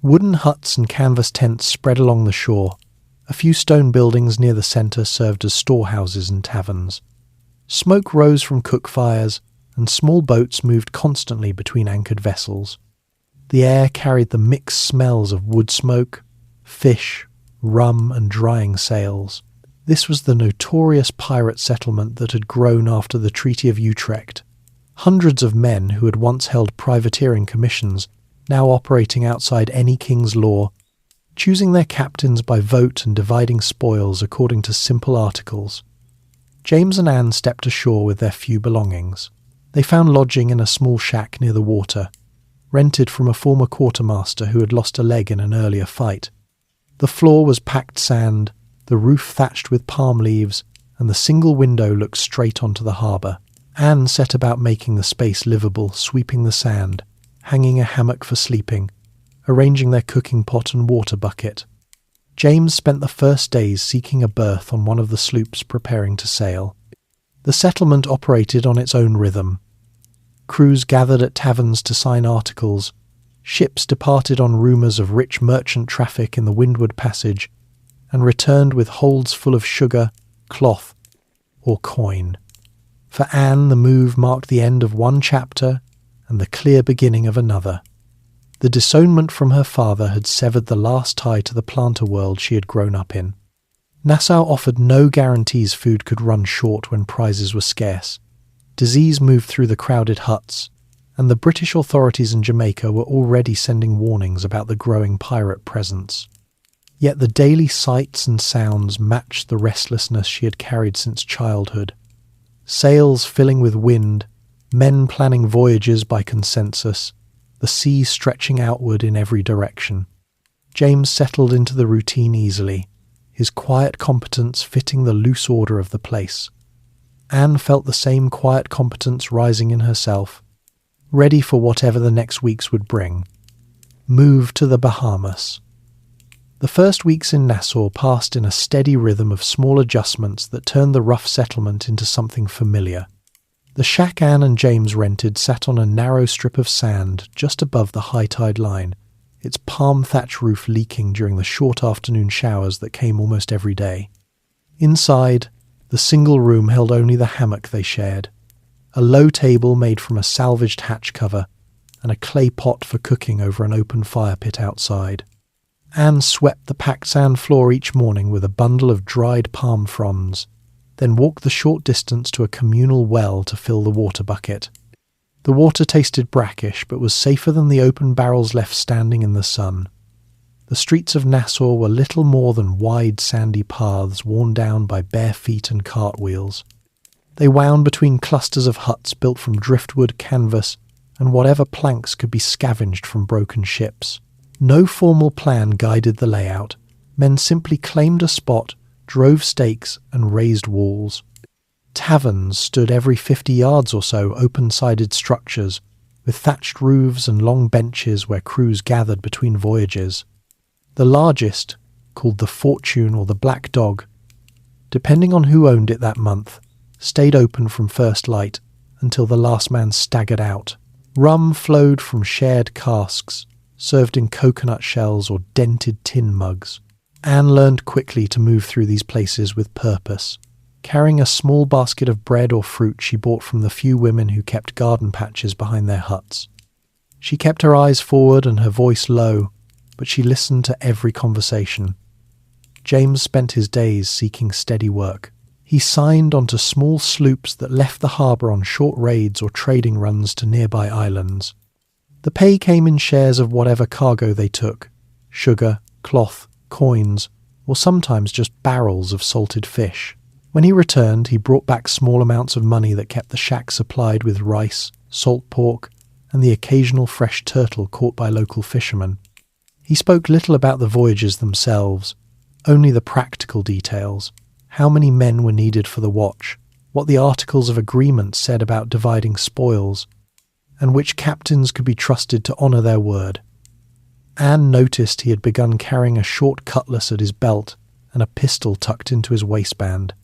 Wooden huts and canvas tents spread along the shore. A few stone buildings near the centre served as storehouses and taverns. Smoke rose from cook fires, and small boats moved constantly between anchored vessels. The air carried the mixed smells of wood smoke, fish, rum, and drying sails. This was the notorious pirate settlement that had grown after the Treaty of Utrecht. Hundreds of men who had once held privateering commissions, now operating outside any king's law, choosing their captains by vote and dividing spoils according to simple articles. James and Anne stepped ashore with their few belongings. They found lodging in a small shack near the water. rented from a former quartermaster who had lost a leg in an earlier fight. The floor was packed sand, the roof thatched with palm leaves, and the single window looked straight onto the harbour. Anne set about making the space livable, sweeping the sand, hanging a hammock for sleeping, arranging their cooking pot and water bucket. James spent the first days seeking a berth on one of the sloops preparing to sail. The settlement operated on its own rhythm. Crews gathered at taverns to sign articles. Ships departed on rumours of rich merchant traffic in the Windward Passage and returned with holds full of sugar, cloth, or coin. For Anne, the move marked the end of one chapter and the clear beginning of another. The disownment from her father had severed the last tie to the planter world she had grown up in. Nassau offered no guarantees food could run short when prizes were scarce. Disease moved through the crowded huts, and the British authorities in Jamaica were already sending warnings about the growing pirate presence. Yet the daily sights and sounds matched the restlessness she had carried since childhood. Sails filling with wind, men planning voyages by consensus, the sea stretching outward in every direction. James settled into the routine easily, his quiet competence fitting the loose order of the place. Anne felt the same quiet competence rising in herself, ready for whatever the next weeks would bring. Move to the Bahamas. The first weeks in Nassau passed in a steady rhythm of small adjustments that turned the rough settlement into something familiar. The shack Anne and James rented sat on a narrow strip of sand just above the high tide line, its palm thatch roof leaking during the short afternoon showers that came almost every day. Inside, the single room held only the hammock they shared, a low table made from a salvaged hatch cover, and a clay pot for cooking over an open fire pit outside. Anne swept the packed sand floor each morning with a bundle of dried palm fronds, then walked the short distance to a communal well to fill the water bucket. The water tasted brackish, but was safer than the open barrels left standing in the sun. The streets of Nassau were little more than wide sandy paths worn down by bare feet and cartwheels. They wound between clusters of huts built from driftwood, canvas, and whatever planks could be scavenged from broken ships. No formal plan guided the layout. Men simply claimed a spot, drove stakes, and raised walls. Taverns stood every 50 yards or so, open-sided structures, with thatched roofs and long benches where crews gathered between voyages. The largest, called the Fortune or the Black Dog, depending on who owned it that month, stayed open from first light until the last man staggered out. Rum flowed from shared casks, served in coconut shells or dented tin mugs. Anne learned quickly to move through these places with purpose, carrying a small basket of bread or fruit she bought from the few women who kept garden patches behind their huts. She kept her eyes forward and her voice low, but she listened to every conversation. James spent his days seeking steady work. He signed onto small sloops that left the harbour on short raids or trading runs to nearby islands. The pay came in shares of whatever cargo they took: sugar, cloth, coins, or sometimes just barrels of salted fish. When he returned, he brought back small amounts of money that kept the shack supplied with rice, salt pork, and the occasional fresh turtle caught by local fishermen. He spoke little about the voyages themselves, only the practical details: how many men were needed for the watch, what the articles of agreement said about dividing spoils, and which captains could be trusted to honour their word. Anne noticed he had begun carrying a short cutlass at his belt and a pistol tucked into his waistband,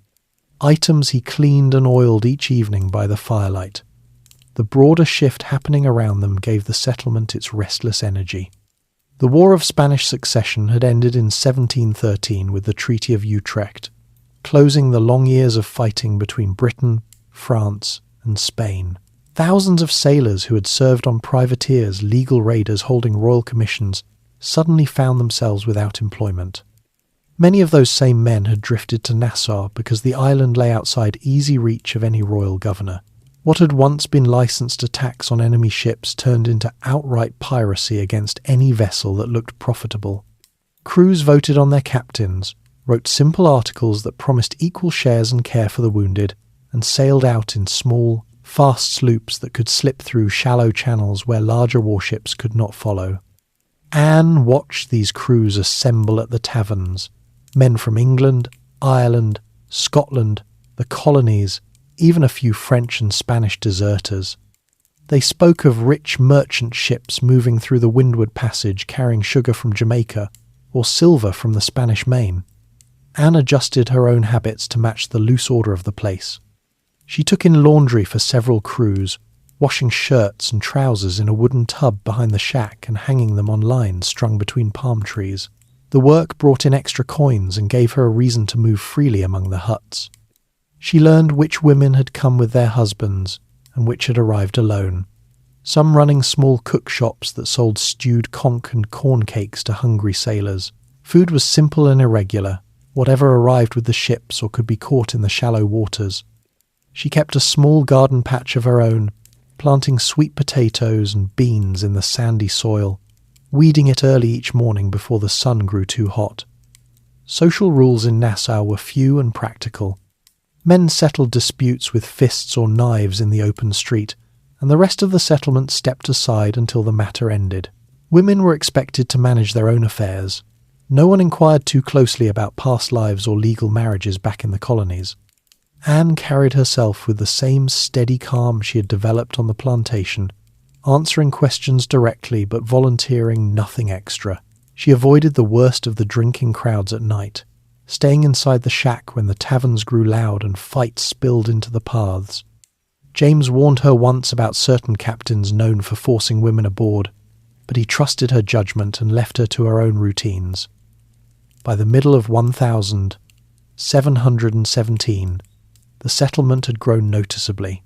items he cleaned and oiled each evening by the firelight. The broader shift happening around them gave the settlement its restless energy. The War of Spanish Succession had ended in 1713 with the Treaty of Utrecht, closing the long years of fighting between Britain, France, and Spain. Thousands of sailors who had served on privateers, legal raiders holding royal commissions, suddenly found themselves without employment. Many of those same men had drifted to Nassau because the island lay outside easy reach of any royal governor. What had once been licensed attacks on enemy ships turned into outright piracy against any vessel that looked profitable. Crews voted on their captains, wrote simple articles that promised equal shares and care for the wounded, and sailed out in small, fast sloops that could slip through shallow channels where larger warships could not follow. Anne watched these crews assemble at the taverns, men from England, Ireland, Scotland, the colonies, even a few French and Spanish deserters. They spoke of rich merchant ships moving through the Windward Passage carrying sugar from Jamaica or silver from the Spanish Main. Anne adjusted her own habits to match the loose order of the place. She took in laundry for several crews, washing shirts and trousers in a wooden tub behind the shack and hanging them on lines strung between palm trees. The work brought in extra coins and gave her a reason to move freely among the huts. She learned which women had come with their husbands and which had arrived alone, some running small cook shops that sold stewed conch and corn cakes to hungry sailors. Food was simple and irregular, whatever arrived with the ships or could be caught in the shallow waters. She kept a small garden patch of her own, planting sweet potatoes and beans in the sandy soil, weeding it early each morning before the sun grew too hot. Social rules in Nassau were few and practical. Men settled disputes with fists or knives in the open street, and the rest of the settlement stepped aside until the matter ended. Women were expected to manage their own affairs. No one inquired too closely about past lives or legal marriages back in the colonies. Anne carried herself with the same steady calm she had developed on the plantation, answering questions directly but volunteering nothing extra. She avoided the worst of the drinking crowds at night, staying inside the shack when the taverns grew loud and fights spilled into the paths. James warned her once about certain captains known for forcing women aboard, but he trusted her judgment and left her to her own routines. By the middle of 1717, the settlement had grown noticeably.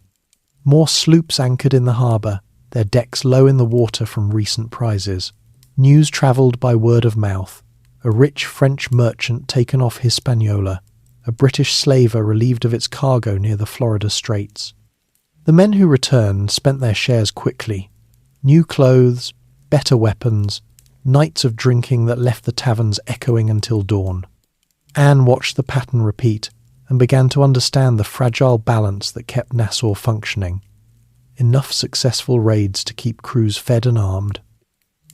More sloops anchored in the harbour, their decks low in the water from recent prizes. News travelled by word of mouth. A rich French merchant taken off Hispaniola, a British slaver relieved of its cargo near the Florida Straits. The men who returned spent their shares quickly. New clothes, better weapons, nights of drinking that left the taverns echoing until dawn. Anne watched the pattern repeat and began to understand the fragile balance that kept Nassau functioning. Enough successful raids to keep crews fed and armed,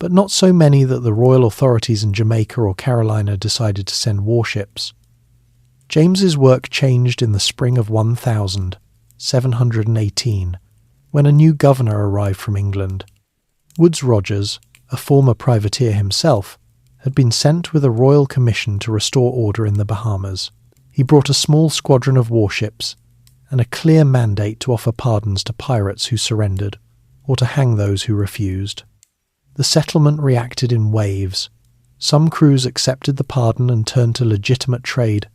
but not so many that the royal authorities in Jamaica or Carolina decided to send warships. James's work changed in the spring of 1718, when a new governor arrived from England. Woodes Rogers, a former privateer himself, had been sent with a royal commission to restore order in the Bahamas. He brought a small squadron of warships and a clear mandate to offer pardons to pirates who surrendered, or to hang those who refused. The settlement reacted in waves. Some crews accepted the pardon and turned to legitimate trade,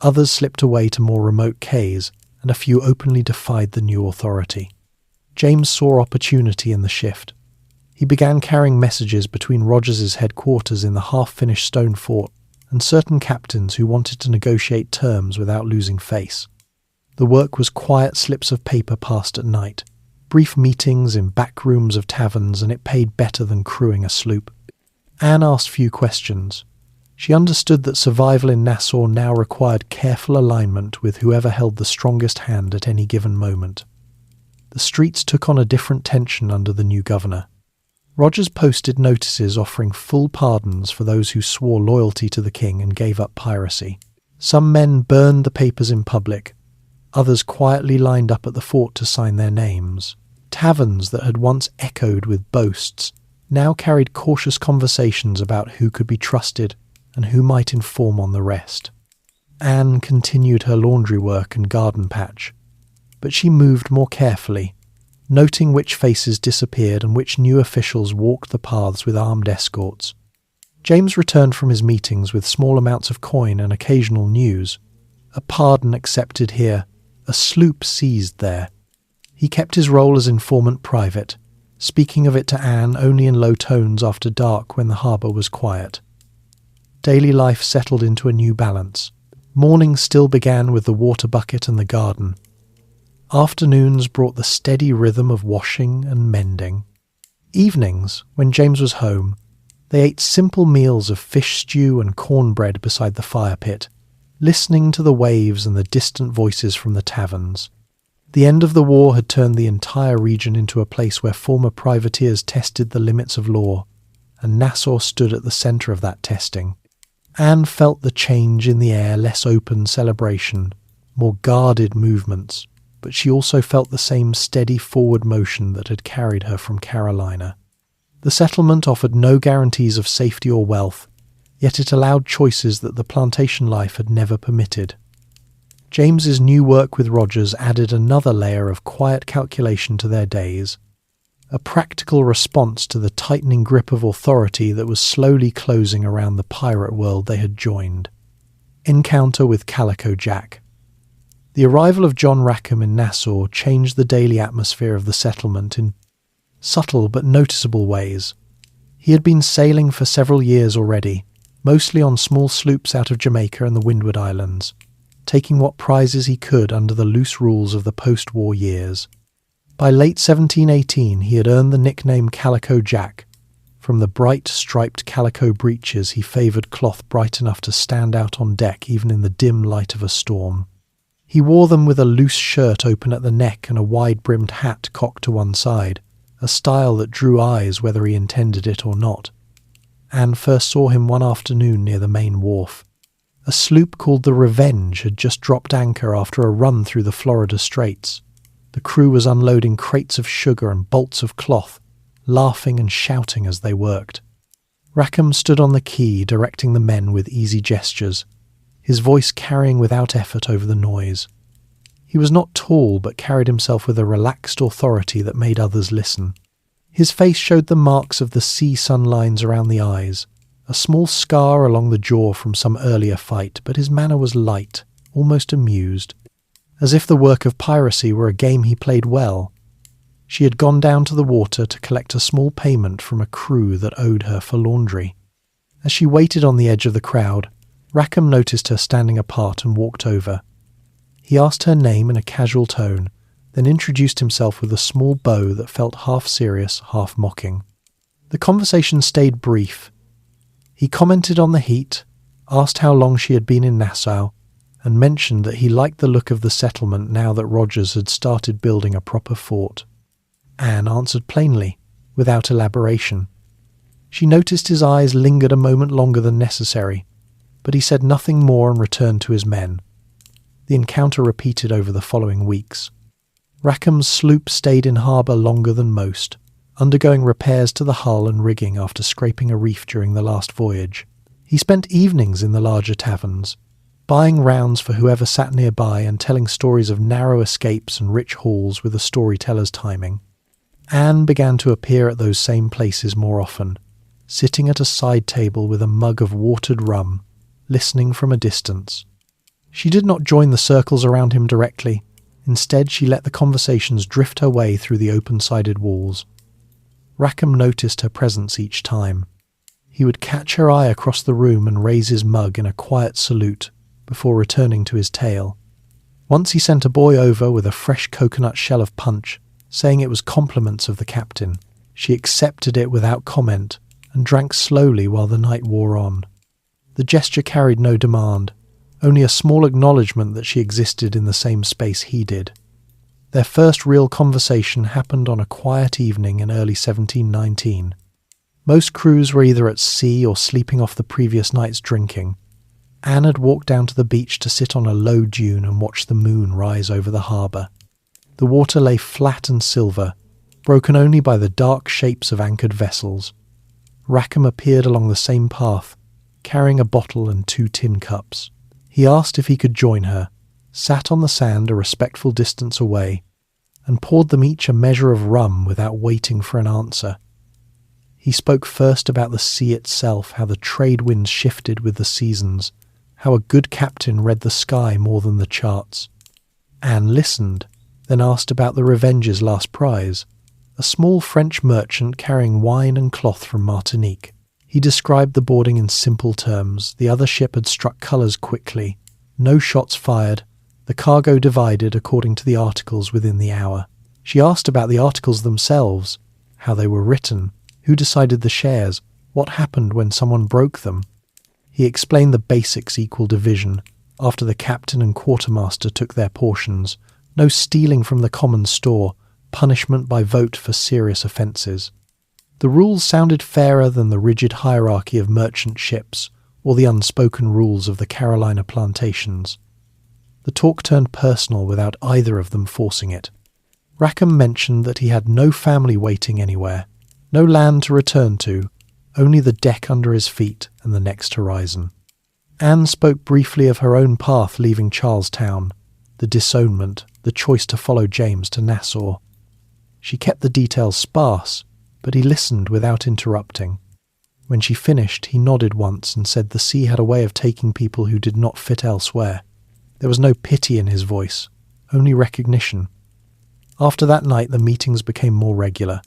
others slipped away to more remote cays, and a few openly defied the new authority. James saw opportunity in the shift. He began carrying messages between Rogers's headquarters in the half-finished stone fort and certain captains who wanted to negotiate terms without losing face. The work was quiet slips of paper passed at night, brief meetings in back rooms of taverns, and it paid better than crewing a sloop. Anne asked few questions. She understood that survival in Nassau now required careful alignment with whoever held the strongest hand at any given moment. The streets took on a different tension under the new governor. Rogers posted notices offering full pardons for those who swore loyalty to the king and gave up piracy. Some men burned the papers in public. Others quietly lined up at the fort to sign their names. Taverns that had once echoed with boasts now carried cautious conversations about who could be trusted and who might inform on the rest. Anne continued her laundry work and garden patch, but she moved more carefully, noting which faces disappeared and which new officials walked the paths with armed escorts. James returned from his meetings with small amounts of coin and occasional news. A pardon accepted here, a sloop seized there. He kept his role as informant private, speaking of it to Anne only in low tones after dark when the harbour was quiet. Daily life settled into a new balance. Mornings still began with the water bucket and the garden. Afternoons brought the steady rhythm of washing and mending. Evenings, when James was home, they ate simple meals of fish stew and cornbread beside the fire pit, listening to the waves and the distant voices from the taverns. The end of the war had turned the entire region into a place where former privateers tested the limits of law, and Nassau stood at the centre of that testing. Anne felt the change in the air, less open celebration, more guarded movements, but she also felt the same steady forward motion that had carried her from Carolina. The settlement offered no guarantees of safety or wealth, yet it allowed choices that the plantation life had never permitted. James's new work with Rogers added another layer of quiet calculation to their days, a practical response to the tightening grip of authority that was slowly closing around the pirate world they had joined. Encounter with Calico Jack. The arrival of John Rackham in Nassau changed the daily atmosphere of the settlement in subtle but noticeable ways. He had been sailing for several years already, mostly on small sloops out of Jamaica and the Windward Islands, taking what prizes he could under the loose rules of the post-war years. By late 1718 he had earned the nickname Calico Jack, from the bright striped calico breeches he favoured cloth bright enough to stand out on deck even in the dim light of a storm. He wore them with a loose shirt open at the neck and a wide-brimmed hat cocked to one side, a style that drew eyes whether he intended it or not. Anne first saw him one afternoon near the main wharf. A sloop called the Revenge had just dropped anchor after a run through the Florida Straits. The crew was unloading crates of sugar and bolts of cloth, laughing and shouting as they worked. Rackham stood on the quay directing the men with easy gestures, his voice carrying without effort over the noise. He was not tall but carried himself with a relaxed authority that made others listen. His face showed the marks of the sea sun lines around the eyes, a small scar along the jaw from some earlier fight, but his manner was light, almost amused, as if the work of piracy were a game he played well. She had gone down to the water to collect a small payment from a crew that owed her for laundry. As she waited on the edge of the crowd, Rackham noticed her standing apart and walked over. He asked her name in a casual tone, then introduced himself with a small bow that felt half serious, half mocking. The conversation stayed brief. He commented on the heat, asked how long she had been in Nassau, and mentioned that he liked the look of the settlement now that Rogers had started building a proper fort. Anne answered plainly, without elaboration. She noticed his eyes lingered a moment longer than necessary, but he said nothing more and returned to his men. The encounter repeated over the following weeks. Rackham's sloop stayed in harbour longer than most, undergoing repairs to the hull and rigging after scraping a reef during the last voyage. He spent evenings in the larger taverns, buying rounds for whoever sat nearby and telling stories of narrow escapes and rich hauls with a storyteller's timing. Anne began to appear at those same places more often, sitting at a side table with a mug of watered rum, listening from a distance. She did not join the circles around him directly. Instead, she let the conversations drift her way through the open-sided walls. Rackham noticed her presence each time. He would catch her eye across the room and raise his mug in a quiet salute before returning to his tale. Once he sent a boy over with a fresh coconut shell of punch, saying it was compliments of the captain. She accepted it without comment and drank slowly while the night wore on. The gesture carried no demand, only a small acknowledgement that she existed in the same space he did. Their first real conversation happened on a quiet evening in early 1719. Most crews were either at sea or sleeping off the previous night's drinking. Anne had walked down to the beach to sit on a low dune and watch the moon rise over the harbour. The water lay flat and silver, broken only by the dark shapes of anchored vessels. Rackham appeared along the same path, carrying a bottle and 2 tin cups. He asked if he could join her, sat on the sand a respectful distance away, and poured them each a measure of rum without waiting for an answer. He spoke first about the sea itself, how the trade winds shifted with the seasons, how a good captain read the sky more than the charts. Anne listened, then asked about the Revenge's last prize, a small French merchant carrying wine and cloth from Martinique. He described the boarding in simple terms. The other ship had struck colours quickly, no shots fired, the cargo divided according to the articles within the hour. She asked about the articles themselves, how they were written, who decided the shares, what happened when someone broke them. He explained the basics equal division, after the captain and quartermaster took their portions, No stealing from the common store, punishment by vote for serious offences. The rules sounded fairer than the rigid hierarchy of merchant ships or the unspoken rules of the Carolina plantations. The talk turned personal without either of them forcing it. Rackham mentioned that he had no family waiting anywhere, no land to return to, only the deck under his feet and the next horizon. Anne spoke briefly of her own path leaving Charlestown, the disownment, the choice to follow James to Nassau. She kept the details sparse, but he listened without interrupting. When she finished, he nodded once and said the sea had a way of taking people who did not fit elsewhere. There was no pity in his voice, only recognition. After that night, the meetings became more regular.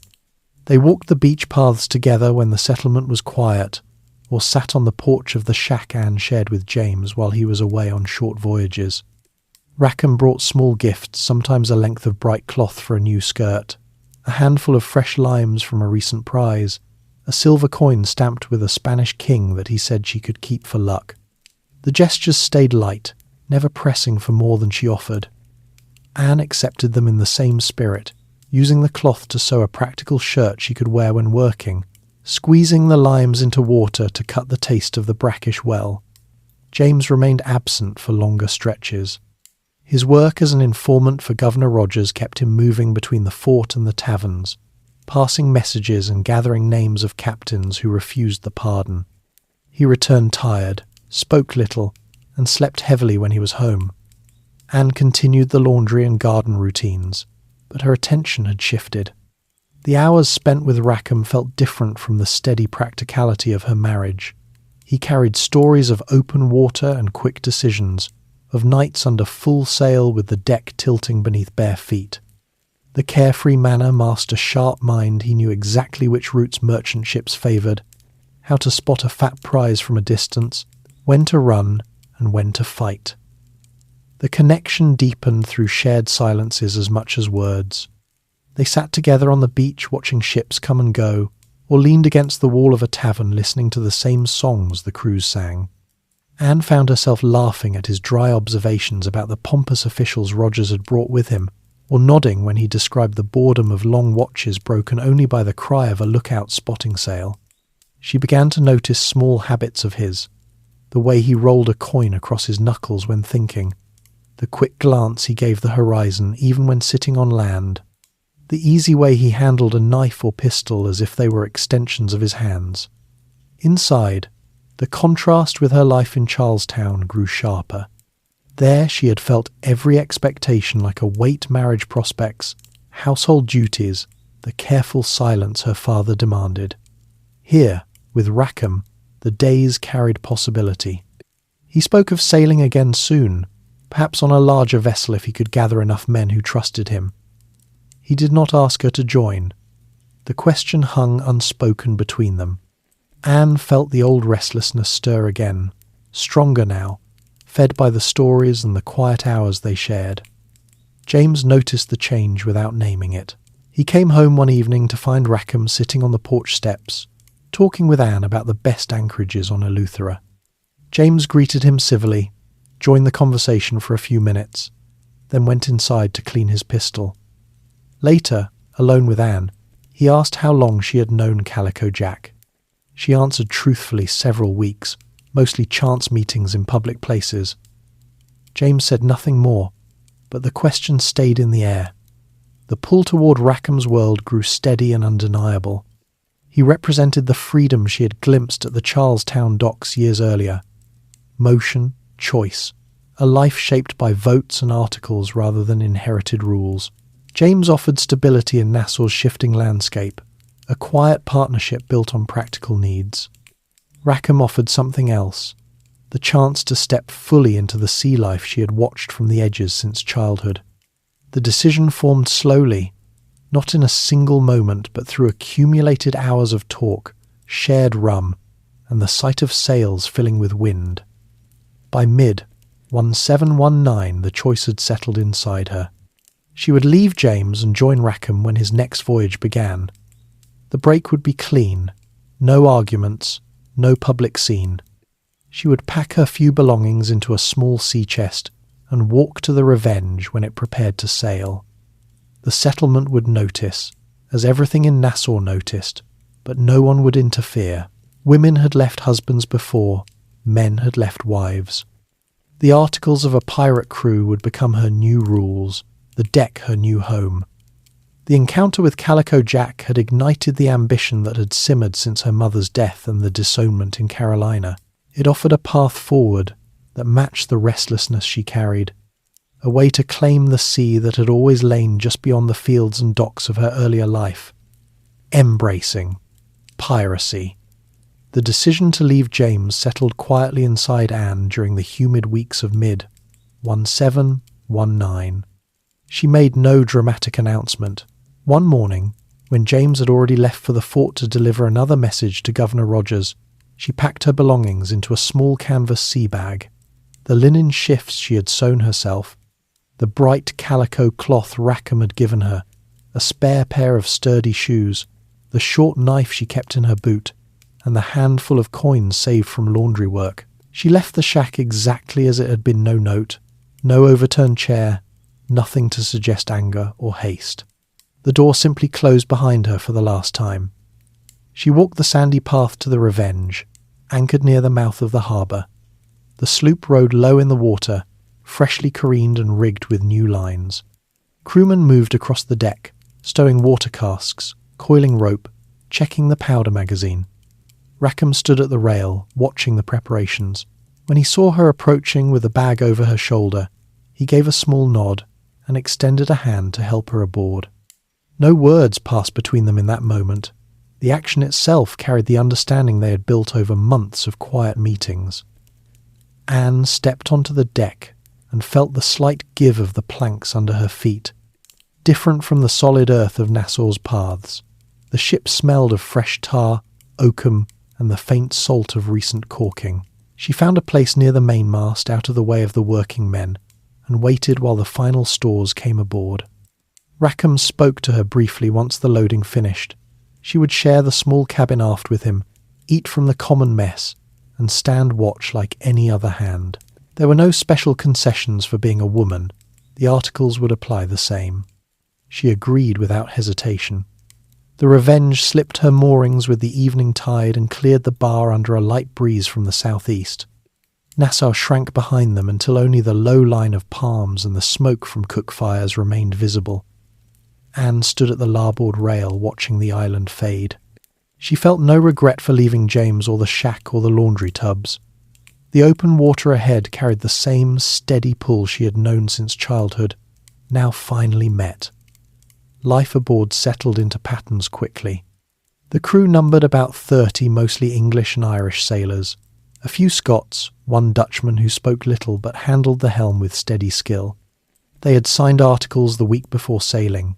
They walked the beach paths together when the settlement was quiet, or sat on the porch of the shack Anne shared with James while he was away on short voyages. Rackham brought small gifts, sometimes a length of bright cloth for a new skirt, a handful of fresh limes from a recent prize, a silver coin stamped with a Spanish king that he said she could keep for luck. The gestures stayed light, never pressing for more than she offered. Anne accepted them in the same spirit, using the cloth to sew a practical shirt she could wear when working, squeezing the limes into water to cut the taste of the brackish well. James remained absent for longer stretches. His work as an informant for Governor Rogers kept him moving between the fort and the taverns, passing messages and gathering names of captains who refused the pardon. He returned tired, spoke little, and slept heavily when he was home. Anne continued the laundry and garden routines, but her attention had shifted. The hours spent with Rackham felt different from the steady practicality of her marriage. He carried stories of open water and quick decisions, of nights under full sail with the deck tilting beneath bare feet. The carefree manner masked a sharp mind. He knew exactly which routes merchant ships favoured, how to spot a fat prize from a distance, when to run and when to fight. The connection deepened through shared silences as much as words. They sat together on the beach watching ships come and go, or leaned against the wall of a tavern listening to the same songs the crews sang. Anne found herself laughing at his dry observations about the pompous officials Rogers had brought with him, or nodding when he described the boredom of long watches broken only by the cry of a lookout spotting sail. She began to notice small habits of his, the way he rolled a coin across his knuckles when thinking, the quick glance he gave the horizon even when sitting on land, the easy way he handled a knife or pistol as if they were extensions of his hands. Inside, the contrast with her life in Charlestown grew sharper. There she had felt every expectation like a weight: marriage prospects, household duties, the careful silence her father demanded. Here, with Rackham, the days carried possibility. He spoke of sailing again soon, perhaps on a larger vessel if he could gather enough men who trusted him. He did not ask her to join. The question hung unspoken between them. Anne felt the old restlessness stir again, stronger now, fed by the stories and the quiet hours they shared. James noticed the change without naming it. He came home one evening to find Rackham sitting on the porch steps, talking with Anne about the best anchorages on Eleuthera. James greeted him civilly, joined the conversation for a few minutes, then went inside to clean his pistol. Later, alone with Anne, he asked how long she had known Calico Jack. She answered truthfully several weeks, mostly chance meetings in public places. James said nothing more, but the question stayed in the air. The pull toward Rackham's world grew steady and undeniable. He represented the freedom she had glimpsed at the Charlestown docks years earlier. Motion, choice, a life shaped by votes and articles rather than inherited rules. James offered stability in Nassau's shifting landscape, a quiet partnership built on practical needs. Rackham offered something else, the chance to step fully into the sea life she had watched from the edges since childhood. The decision formed slowly, not in a single moment, but through accumulated hours of talk, shared rum, and the sight of sails filling with wind. By mid-1719, the choice had settled inside her. She would leave James and join Rackham when his next voyage began. The break would be clean, no arguments, no public scene. She would pack her few belongings into a small sea chest, and walk to the Revenge when it prepared to sail. The settlement would notice, as everything in Nassau noticed, but no one would interfere. Women had left husbands before, men had left wives. The articles of a pirate crew would become her new rules, the deck her new home. The encounter with Calico Jack had ignited the ambition that had simmered since her mother's death and the disownment in Carolina. It offered a path forward that matched the restlessness she carried, a way to claim the sea that had always lain just beyond the fields and docks of her earlier life. Embracing. Piracy. The decision to leave James settled quietly inside Anne during the humid weeks of mid-1719. She made no dramatic announcement. One morning, when James had already left for the fort to deliver another message to Governor Rogers, she packed her belongings into a small canvas sea bag. The linen shifts she had sewn herself, the bright calico cloth Rackham had given her, a spare pair of sturdy shoes, the short knife she kept in her boot, and the handful of coins saved from laundry work. She left the shack exactly as it had been. No note, no overturned chair, nothing to suggest anger or haste. The door simply closed behind her for the last time. She walked the sandy path to the Revenge, anchored near the mouth of the harbour. The sloop rode low in the water, freshly careened and rigged with new lines. Crewmen moved across the deck, stowing water casks, coiling rope, checking the powder magazine. Rackham stood at the rail, watching the preparations. When he saw her approaching with a bag over her shoulder, he gave a small nod and extended a hand to help her aboard. No words passed between them in that moment. The action itself carried the understanding they had built over months of quiet meetings. Anne stepped onto the deck and felt the slight give of the planks under her feet. Different from the solid earth of Nassau's paths, the ship smelled of fresh tar, oakum, and the faint salt of recent caulking. She found a place near the mainmast out of the way of the working men and waited while the final stores came aboard. Rackham spoke to her briefly once the loading finished. She would share the small cabin aft with him, eat from the common mess, and stand watch like any other hand. There were no special concessions for being a woman. The articles would apply the same. She agreed without hesitation. The Revenge slipped her moorings with the evening tide and cleared the bar under a light breeze from the southeast. Nassau shrank behind them until only the low line of palms and the smoke from cook fires remained visible. Anne stood at the larboard rail watching the island fade. She felt no regret for leaving James or the shack or the laundry tubs. The open water ahead carried the same steady pull she had known since childhood, now finally met. Life aboard settled into patterns quickly. The crew numbered about 30 mostly English and Irish sailors, a few Scots, one Dutchman who spoke little but handled the helm with steady skill. They had signed articles the week before sailing.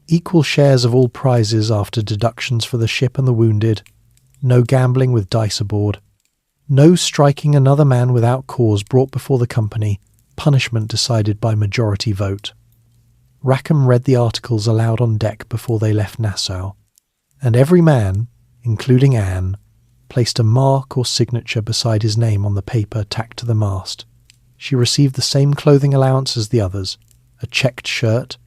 Equal shares of all prizes after deductions for the ship and the wounded, no gambling with dice aboard, no striking another man without cause brought before the company, punishment decided by majority vote. Rackham read the articles aloud on deck before they left Nassau, and every man, including Anne, placed a mark or signature beside his name on the paper tacked to the mast. She received the same clothing allowance as the others, a checked shirt,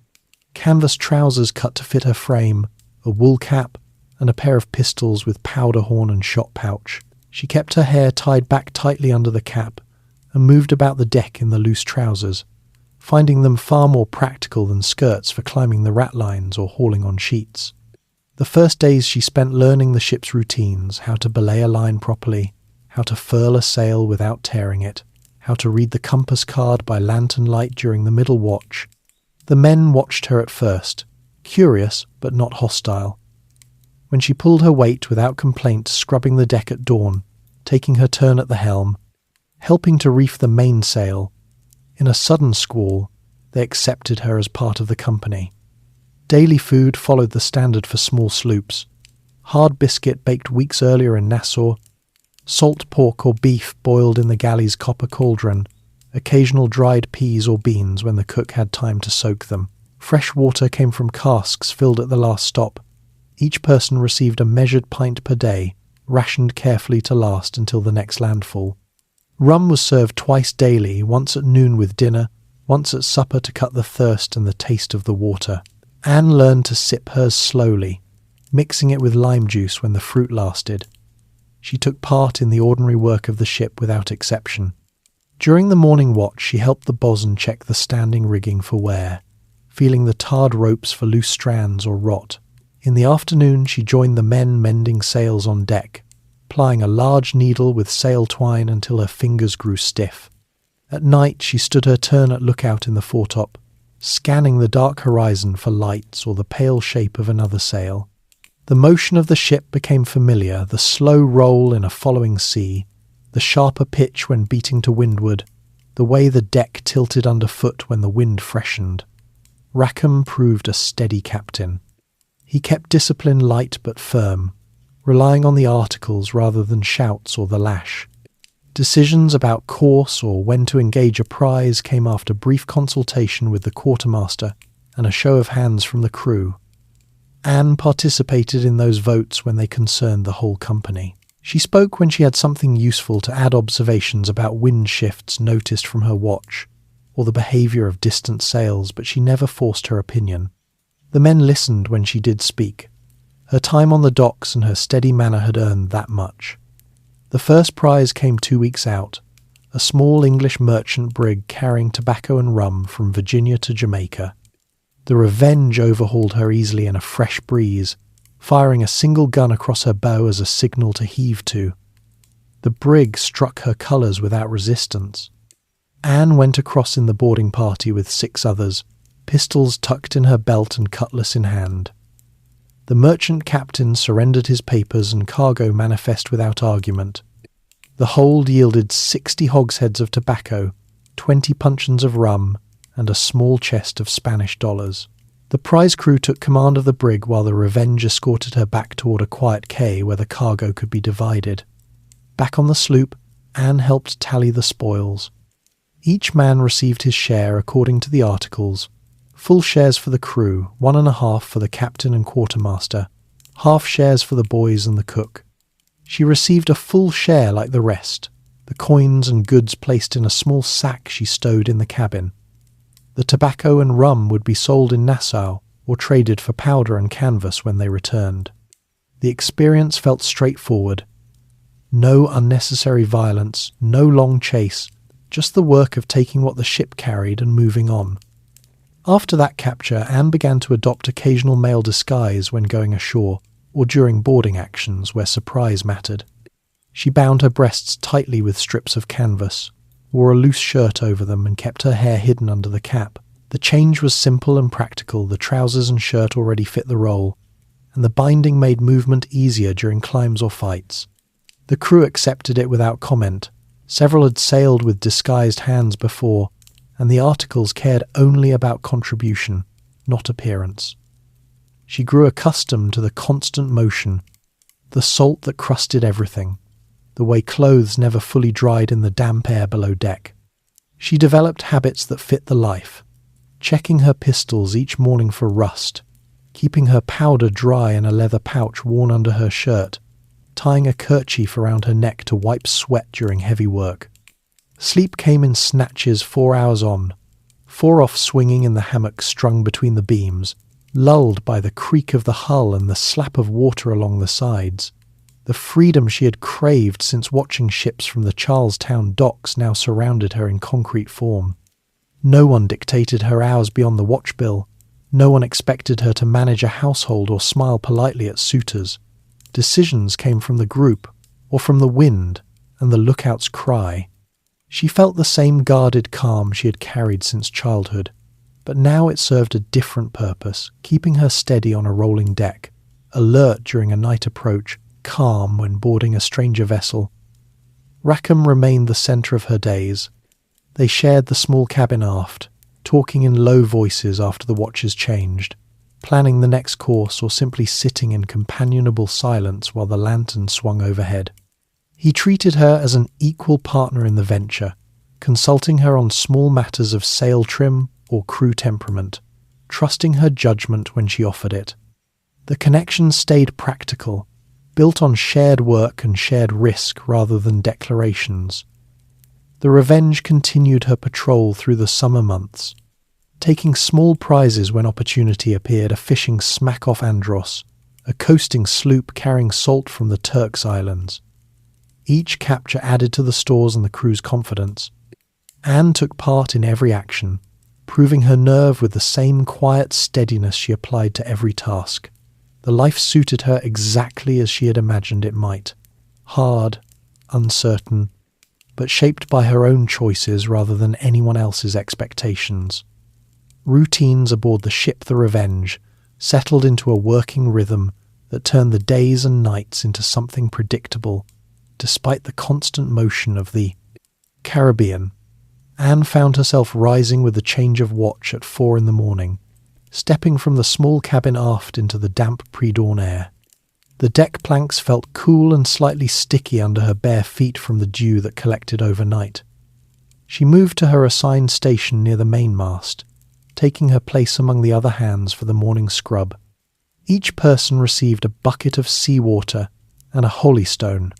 canvas trousers cut to fit her frame, a wool cap, and a pair of pistols with powder horn and shot pouch. She kept her hair tied back tightly under the cap and moved about the deck in the loose trousers, finding them far more practical than skirts for climbing the ratlines or hauling on sheets. The first days she spent learning the ship's routines, how to belay a line properly, how to furl a sail without tearing it, how to read the compass card by lantern light during the middle watch. The men watched her at first, curious but not hostile. When she pulled her weight without complaint, scrubbing the deck at dawn, taking her turn at the helm, helping to reef the mainsail, in a sudden squall, they accepted her as part of the company. Daily food followed the standard for small sloops. Hard biscuit baked weeks earlier in Nassau, salt pork or beef boiled in the galley's copper cauldron, occasional dried peas or beans when the cook had time to soak them. Fresh water came from casks filled at the last stop. Each person received a measured pint per day, rationed carefully to last until the next landfall. Rum was served twice daily, once at noon with dinner, once at supper to cut the thirst and the taste of the water. Anne learned to sip hers slowly, mixing it with lime juice when the fruit lasted. She took part in the ordinary work of the ship without exception. During the morning watch, she helped the bosun check the standing rigging for wear, feeling the tarred ropes for loose strands or rot. In the afternoon, she joined the men mending sails on deck, plying a large needle with sail twine until her fingers grew stiff. At night, she stood her turn at lookout in the foretop, scanning the dark horizon for lights or the pale shape of another sail. The motion of the ship became familiar, the slow roll in a following sea, the sharper pitch when beating to windward, the way the deck tilted underfoot when the wind freshened. Rackham proved a steady captain. He kept discipline light but firm, relying on the articles rather than shouts or the lash. Decisions about course or when to engage a prize came after brief consultation with the quartermaster and a show of hands from the crew. Anne participated in those votes when they concerned the whole company. She spoke when she had something useful to add observations about wind shifts noticed from her watch, or the behaviour of distant sails, but she never forced her opinion. The men listened when she did speak. Her time on the docks and her steady manner had earned that much. The first prize came 2 weeks out, a small English merchant brig carrying tobacco and rum from Virginia to Jamaica. The Revenge overhauled her easily in a fresh breeze, firing a single gun across her bow as a signal to heave to. The brig struck her colours without resistance. Anne went across in the boarding party with 6 others, pistols tucked in her belt and cutlass in hand. The merchant captain surrendered his papers and cargo manifest without argument. The hold yielded 60 hogsheads of tobacco, 20 puncheons of rum, and a small chest of Spanish dollars. The prize crew took command of the brig while the Revenge escorted her back toward a quiet quay where the cargo could be divided. Back on the sloop, Anne helped tally the spoils. Each man received his share according to the articles. Full shares for the crew, 1.5 for the captain and quartermaster, half shares for the boys and the cook. She received a full share like the rest, the coins and goods placed in a small sack she stowed in the cabin. The tobacco and rum would be sold in Nassau or traded for powder and canvas when they returned. The experience felt straightforward. No unnecessary violence, no long chase, just the work of taking what the ship carried and moving on. After that capture, Anne began to adopt occasional male disguise when going ashore or during boarding actions where surprise mattered. She bound her breasts tightly with strips of canvas, wore a loose shirt over them and kept her hair hidden under the cap. The change was simple and practical, the trousers and shirt already fit the role, and the binding made movement easier during climbs or fights. The crew accepted it without comment. Several had sailed with disguised hands before, and the articles cared only about contribution, not appearance. She grew accustomed to the constant motion, the salt that crusted everything, the way clothes never fully dried in the damp air below deck. She developed habits that fit the life, checking her pistols each morning for rust, keeping her powder dry in a leather pouch worn under her shirt, tying a kerchief around her neck to wipe sweat during heavy work. Sleep came in snatches 4 hours on, 4 off swinging in the hammock strung between the beams, lulled by the creak of the hull and the slap of water along the sides. The freedom she had craved since watching ships from the Charlestown docks now surrounded her in concrete form. No one dictated her hours beyond the watch bill. No one expected her to manage a household or smile politely at suitors. Decisions came from the group, or from the wind, and the lookout's cry. She felt the same guarded calm she had carried since childhood, but now it served a different purpose, keeping her steady on a rolling deck, alert during a night approach, calm when boarding a stranger vessel. Rackham remained the centre of her days. They shared the small cabin aft, talking in low voices after the watches changed, planning the next course or simply sitting in companionable silence while the lantern swung overhead. He treated her as an equal partner in the venture, consulting her on small matters of sail trim or crew temperament, trusting her judgment when she offered it. The connection stayed practical, built on shared work and shared risk rather than declarations. The Revenge continued her patrol through the summer months, taking small prizes when opportunity appeared, a fishing smack off Andros, a coasting sloop carrying salt from the Turks Islands. Each capture added to the stores and the crew's confidence. Anne took part in every action, proving her nerve with the same quiet steadiness she applied to every task. The life suited her exactly as she had imagined it might. Hard, uncertain, but shaped by her own choices rather than anyone else's expectations. Routines aboard the ship the Revenge settled into a working rhythm that turned the days and nights into something predictable, despite the constant motion of the Caribbean. Anne found herself rising with the change of watch at 4 a.m, stepping from the small cabin aft into the damp pre-dawn air. The deck planks felt cool and slightly sticky under her bare feet from the dew that collected overnight. She moved to her assigned station near the mainmast, taking her place among the other hands for the morning scrub. Each person received a bucket of seawater and a holystone,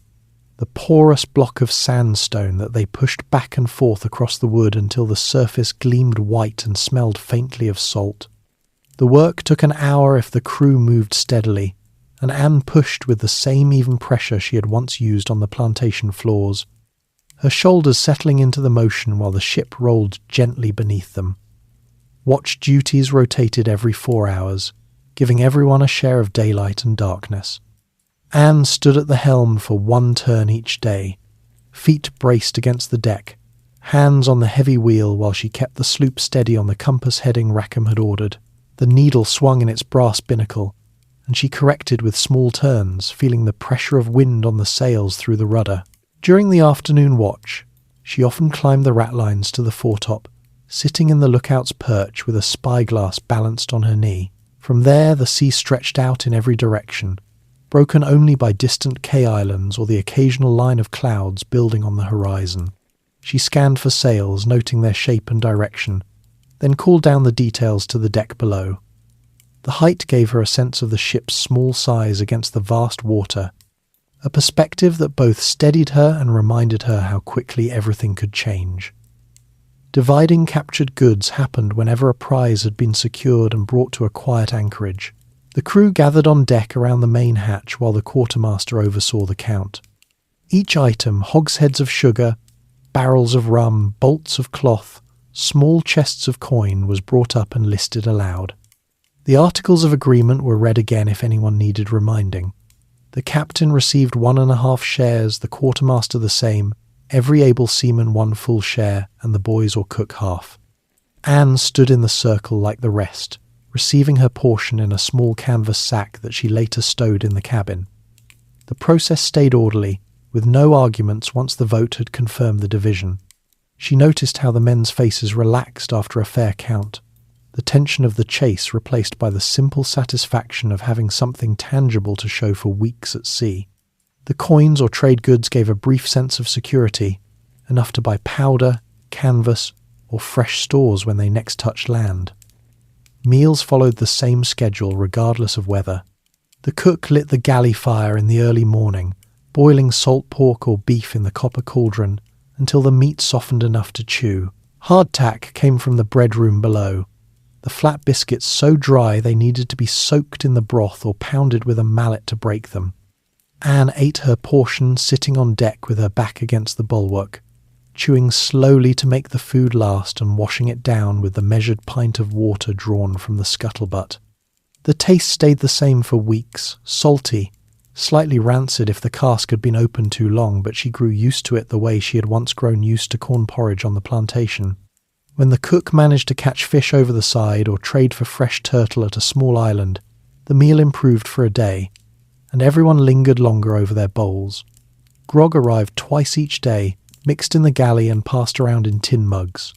the porous block of sandstone that they pushed back and forth across the wood until the surface gleamed white and smelled faintly of salt. The work took an hour if the crew moved steadily, and Anne pushed with the same even pressure she had once used on the plantation floors, her shoulders settling into the motion while the ship rolled gently beneath them. Watch duties rotated every 4 hours, giving everyone a share of daylight and darkness. Anne stood at the helm for 1 turn each day, feet braced against the deck, hands on the heavy wheel while she kept the sloop steady on the compass heading Rackham had ordered. The needle swung in its brass binnacle, and she corrected with small turns, feeling the pressure of wind on the sails through the rudder. During the afternoon watch, she often climbed the ratlines to the foretop, sitting in the lookout's perch with a spyglass balanced on her knee. From there the sea stretched out in every direction, broken only by distant Cay Islands or the occasional line of clouds building on the horizon. She scanned for sails, noting their shape and direction, then called down the details to the deck below. The height gave her a sense of the ship's small size against the vast water, a perspective that both steadied her and reminded her how quickly everything could change. Dividing captured goods happened whenever a prize had been secured and brought to a quiet anchorage. The crew gathered on deck around the main hatch while the quartermaster oversaw the count. Each item, hogsheads of sugar, barrels of rum, bolts of cloth, small chests of coin, was brought up and listed aloud. The articles of agreement were read again if anyone needed reminding. The captain received 1.5 shares, the quartermaster the same, every able seaman 1 full share, and the boys or cook half. Anne stood in the circle like the rest, receiving her portion in a small canvas sack that she later stowed in the cabin. The process stayed orderly, with no arguments once the vote had confirmed the division. She noticed how the men's faces relaxed after a fair count, the tension of the chase replaced by the simple satisfaction of having something tangible to show for weeks at sea. The coins or trade goods gave a brief sense of security, enough to buy powder, canvas, or fresh stores when they next touched land. Meals followed the same schedule regardless of weather. The cook lit the galley fire in the early morning, boiling salt pork or beef in the copper cauldron until the meat softened enough to chew. Hardtack came from the bread room below, the flat biscuits so dry they needed to be soaked in the broth or pounded with a mallet to break them. Anne ate her portion sitting on deck with her back against the bulwark, chewing slowly to make the food last and washing it down with the measured pint of water drawn from the scuttlebutt. The taste stayed the same for weeks, salty, slightly rancid if the cask had been open too long, but she grew used to it the way she had once grown used to corn porridge on the plantation. When the cook managed to catch fish over the side or trade for fresh turtle at a small island, the meal improved for a day, and everyone lingered longer over their bowls. Grog arrived twice each day, mixed in the galley and passed around in tin mugs.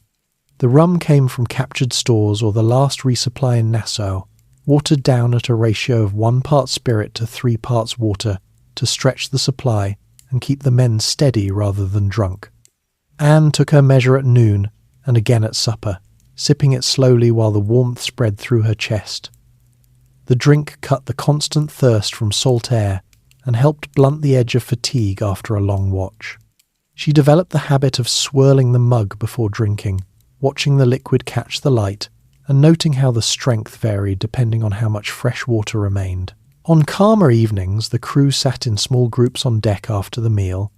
The rum came from captured stores or the last resupply in Nassau, watered down at a ratio of 1 part spirit to 3 parts water to stretch the supply and keep the men steady rather than drunk. Anne took her measure at noon and again at supper, sipping it slowly while the warmth spread through her chest. The drink cut the constant thirst from salt air and helped blunt the edge of fatigue after a long watch. She developed the habit of swirling the mug before drinking, watching the liquid catch the light, and noting how the strength varied depending on how much fresh water remained. On calmer evenings, the crew sat in small groups on deck after the meal,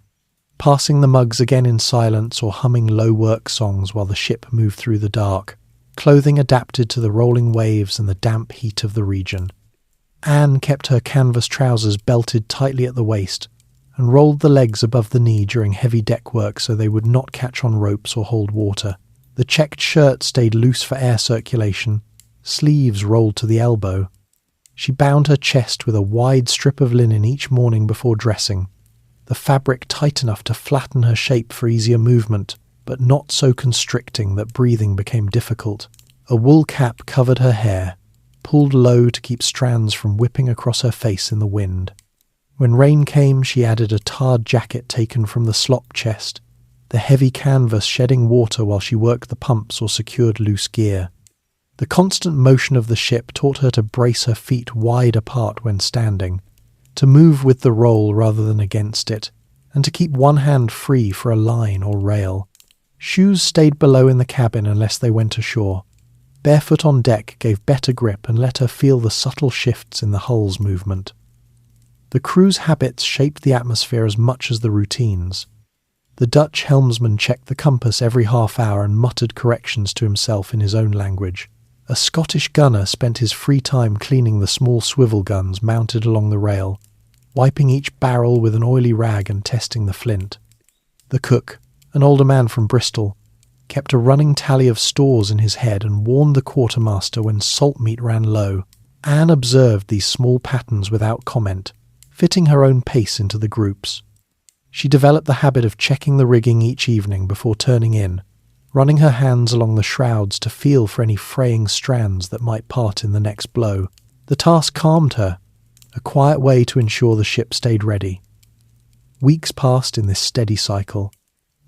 passing the mugs again in silence or humming low work songs while the ship moved through the dark, clothing adapted to the rolling waves and the damp heat of the region. Anne kept her canvas trousers belted tightly at the waist and rolled the legs above the knee during heavy deck work so they would not catch on ropes or hold water. The checked shirt stayed loose for air circulation, sleeves rolled to the elbow. She bound her chest with a wide strip of linen each morning before dressing, the fabric tight enough to flatten her shape for easier movement, but not so constricting that breathing became difficult. A wool cap covered her hair, pulled low to keep strands from whipping across her face in the wind. When rain came, she added a tarred jacket taken from the slop chest, the heavy canvas shedding water while she worked the pumps or secured loose gear. The constant motion of the ship taught her to brace her feet wide apart when standing, to move with the roll rather than against it, and to keep one hand free for a line or rail. Shoes stayed below in the cabin unless they went ashore. Barefoot on deck gave better grip and let her feel the subtle shifts in the hull's movement. The crew's habits shaped the atmosphere as much as the routines. The Dutch helmsman checked the compass every half hour and muttered corrections to himself in his own language. A Scottish gunner spent his free time cleaning the small swivel guns mounted along the rail, wiping each barrel with an oily rag and testing the flint. The cook, an older man from Bristol, kept a running tally of stores in his head and warned the quartermaster when salt meat ran low. Anne observed these small patterns without comment, fitting her own pace into the groups. She developed the habit of checking the rigging each evening before turning in, running her hands along the shrouds to feel for any fraying strands that might part in the next blow. The task calmed her, a quiet way to ensure the ship stayed ready. Weeks passed in this steady cycle.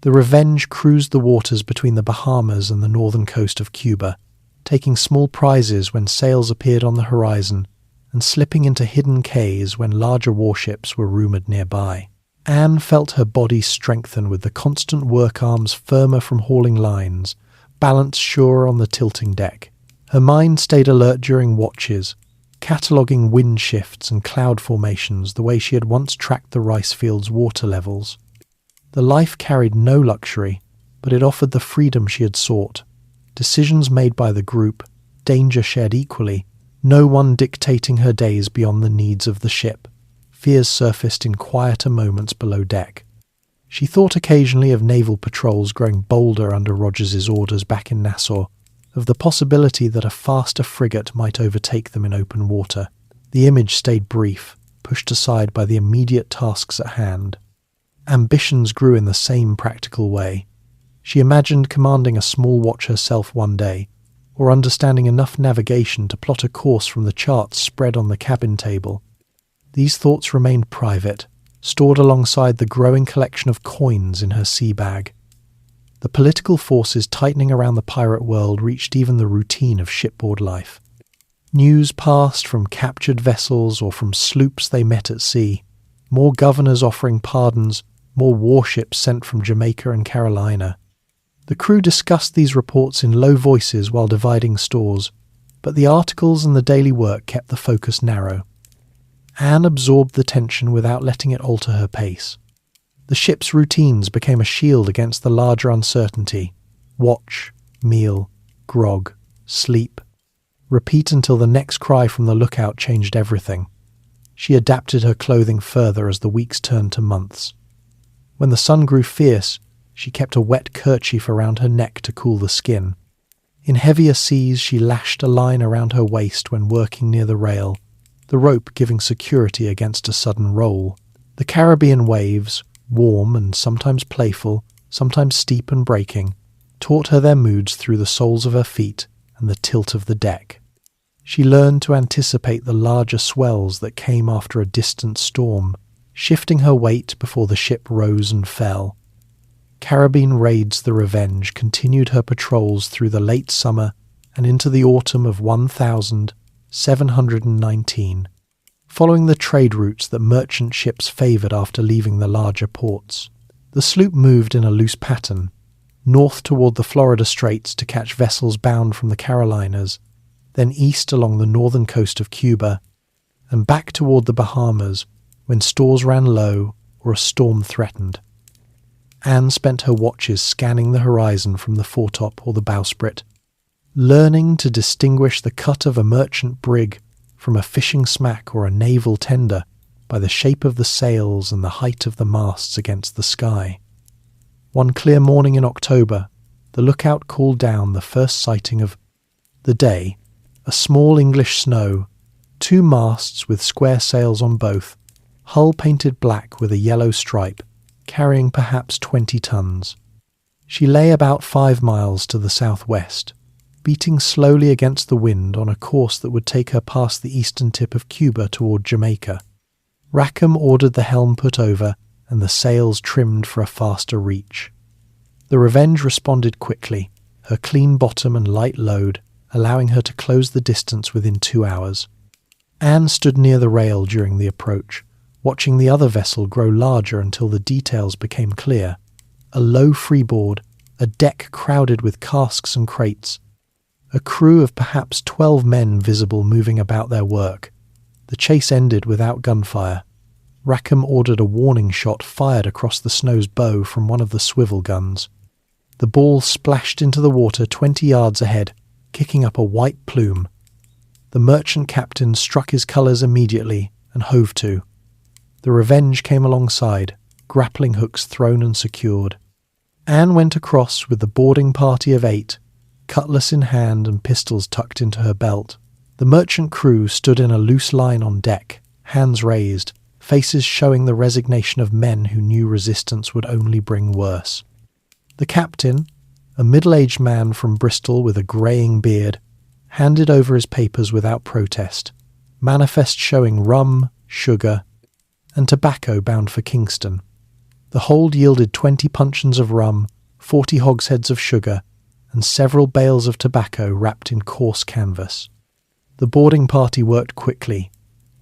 The Revenge cruised the waters between the Bahamas and the northern coast of Cuba, taking small prizes when sails appeared on the horizon and slipping into hidden cays when larger warships were rumoured nearby. Anne felt her body strengthen with the constant work arms firmer from hauling lines, balance surer on the tilting deck. Her mind stayed alert during watches, cataloguing wind shifts and cloud formations the way she had once tracked the rice fields' water levels. The life carried no luxury, but it offered the freedom she had sought. Decisions made by the group, danger shared equally, no one dictating her days beyond the needs of the ship. Fears surfaced in quieter moments below deck. She thought occasionally of naval patrols growing bolder under Rogers's orders back in Nassau, of the possibility that a faster frigate might overtake them in open water. The image stayed brief, pushed aside by the immediate tasks at hand. Ambitions grew in the same practical way. She imagined commanding a small watch herself one day, or understanding enough navigation to plot a course from the charts spread on the cabin table. These thoughts remained private, stored alongside the growing collection of coins in her sea bag. The political forces tightening around the pirate world reached even the routine of shipboard life. News passed from captured vessels or from sloops they met at sea, more governors offering pardons, more warships sent from Jamaica and Carolina. The crew discussed these reports in low voices while dividing stores, but the articles and the daily work kept the focus narrow. Anne absorbed the tension without letting it alter her pace. The ship's routines became a shield against the larger uncertainty. Watch, meal, grog, sleep. Repeat until the next cry from the lookout changed everything. She adapted her clothing further as the weeks turned to months. When the sun grew fierce, she kept a wet kerchief around her neck to cool the skin. In heavier seas, she lashed a line around her waist when working near the rail, the rope giving security against a sudden roll. The Caribbean waves, warm and sometimes playful, sometimes steep and breaking, taught her their moods through the soles of her feet and the tilt of the deck. She learned to anticipate the larger swells that came after a distant storm, shifting her weight before the ship rose and fell. Caribbean Raids the Revenge continued her patrols through the late summer and into the autumn of 1719, following the trade routes that merchant ships favoured after leaving the larger ports. The sloop moved in a loose pattern, north toward the Florida Straits to catch vessels bound from the Carolinas, then east along the northern coast of Cuba, and back toward the Bahamas when stores ran low or a storm threatened. Anne spent her watches scanning the horizon from the foretop or the bowsprit, learning to distinguish the cut of a merchant brig from a fishing smack or a naval tender by the shape of the sails and the height of the masts against the sky. One clear morning in October, the lookout called down the first sighting of the day, a small English snow, 2 masts with square sails on both, hull painted black with a yellow stripe, carrying perhaps 20 tons. She lay about 5 miles to the southwest, beating slowly against the wind on a course that would take her past the eastern tip of Cuba toward Jamaica. Rackham ordered the helm put over and the sails trimmed for a faster reach. The Revenge responded quickly, her clean bottom and light load allowing her to close the distance within 2 hours. Anne stood near the rail during the approach, watching the other vessel grow larger until the details became clear. A low freeboard, a deck crowded with casks and crates, a crew of perhaps 12 men visible moving about their work. The chase ended without gunfire. Rackham ordered a warning shot fired across the snow's bow from one of the swivel guns. The ball splashed into the water 20 yards ahead, kicking up a white plume. The merchant captain struck his colours immediately and hove to. The Revenge came alongside, grappling hooks thrown and secured. Anne went across with the boarding party of 8, cutlass in hand and pistols tucked into her belt. The merchant crew stood in a loose line on deck, hands raised, faces showing the resignation of men who knew resistance would only bring worse. The captain, a middle-aged man from Bristol with a greying beard, handed over his papers without protest, manifest showing rum, sugar, and tobacco bound for Kingston. The hold yielded 20 puncheons of rum, 40 hogsheads of sugar, and several bales of tobacco wrapped in coarse canvas. The boarding party worked quickly,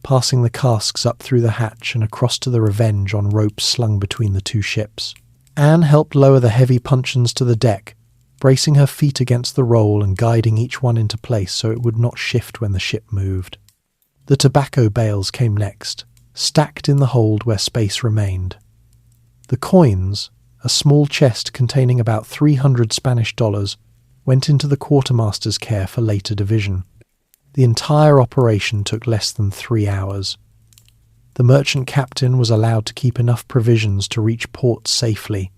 passing the casks up through the hatch and across to the Revenge on ropes slung between the 2 ships. Anne helped lower the heavy puncheons to the deck, bracing her feet against the roll and guiding each one into place so it would not shift when the ship moved. The tobacco bales came next, stacked in the hold where space remained. The coins, a small chest containing about 300 Spanish dollars, went into the quartermaster's care for later division. The entire operation took less than 3 hours. The merchant captain was allowed to keep enough provisions to reach port safely,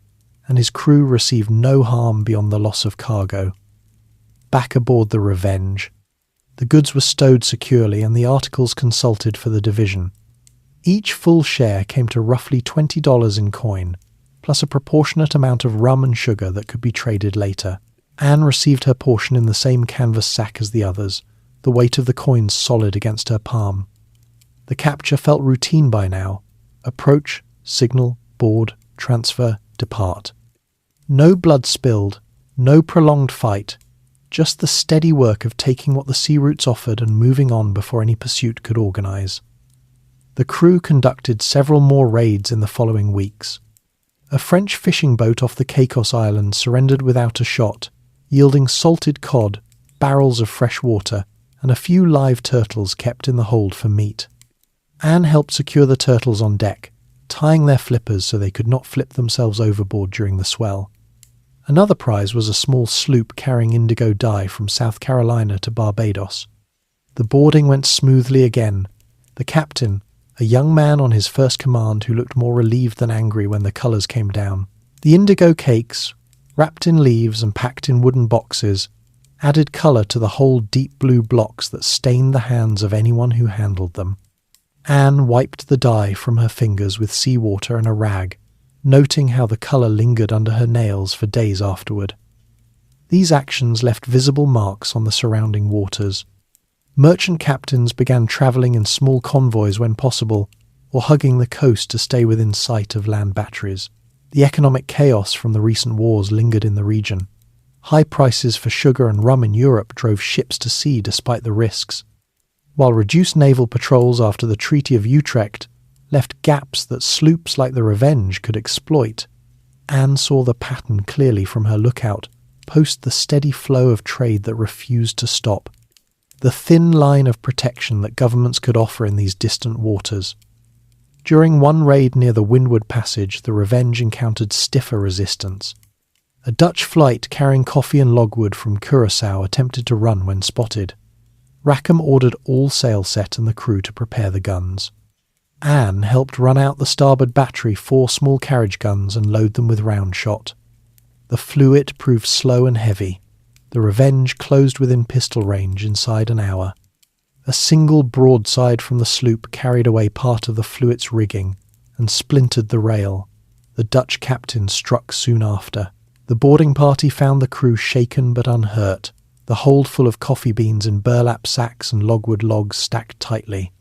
and his crew received no harm beyond the loss of cargo. Back aboard the Revenge, the goods were stowed securely and the articles consulted for the division. Each full share came to roughly $20 in coin, plus a proportionate amount of rum and sugar that could be traded later. Anne received her portion in the same canvas sack as the others, the weight of the coins solid against her palm. The capture felt routine by now. Approach, signal, board, transfer, depart. No blood spilled, no prolonged fight, just the steady work of taking what the sea routes offered and moving on before any pursuit could organise. The crew conducted several more raids in the following weeks. A French fishing boat off the Caicos Islands surrendered without a shot, yielding salted cod, barrels of fresh water, and a few live turtles kept in the hold for meat. Anne helped secure the turtles on deck, tying their flippers so they could not flip themselves overboard during the swell. Another prize was a small sloop carrying indigo dye from South Carolina to Barbados. The boarding went smoothly again. The captain, a young man on his first command who looked more relieved than angry when the colours came down. The indigo cakes, wrapped in leaves and packed in wooden boxes, added colour to the whole deep blue blocks that stained the hands of anyone who handled them. Anne wiped the dye from her fingers with seawater and a rag, noting how the colour lingered under her nails for days afterward. These actions left visible marks on the surrounding waters. Merchant captains began travelling in small convoys when possible, or hugging the coast to stay within sight of land batteries. The economic chaos from the recent wars lingered in the region. High prices for sugar and rum in Europe drove ships to sea despite the risks, while reduced naval patrols after the Treaty of Utrecht left gaps that sloops like the Revenge could exploit. Anne saw the pattern clearly from her lookout, post the steady flow of trade that refused to stop, the thin line of protection that governments could offer in these distant waters. During one raid near the Windward Passage, the Revenge encountered stiffer resistance. A Dutch flight carrying coffee and logwood from Curaçao attempted to run when spotted. Rackham ordered all sail set and the crew to prepare the guns. Anne helped run out the starboard battery 4 small carriage guns and load them with round shot. The Fluet proved slow and heavy. The Revenge closed within pistol range inside an hour. A single broadside from the sloop carried away part of the Fluet's rigging and splintered the rail. The Dutch captain struck soon after. The boarding party found the crew shaken but unhurt, the hold full of coffee beans in burlap sacks and logwood logs stacked tightly.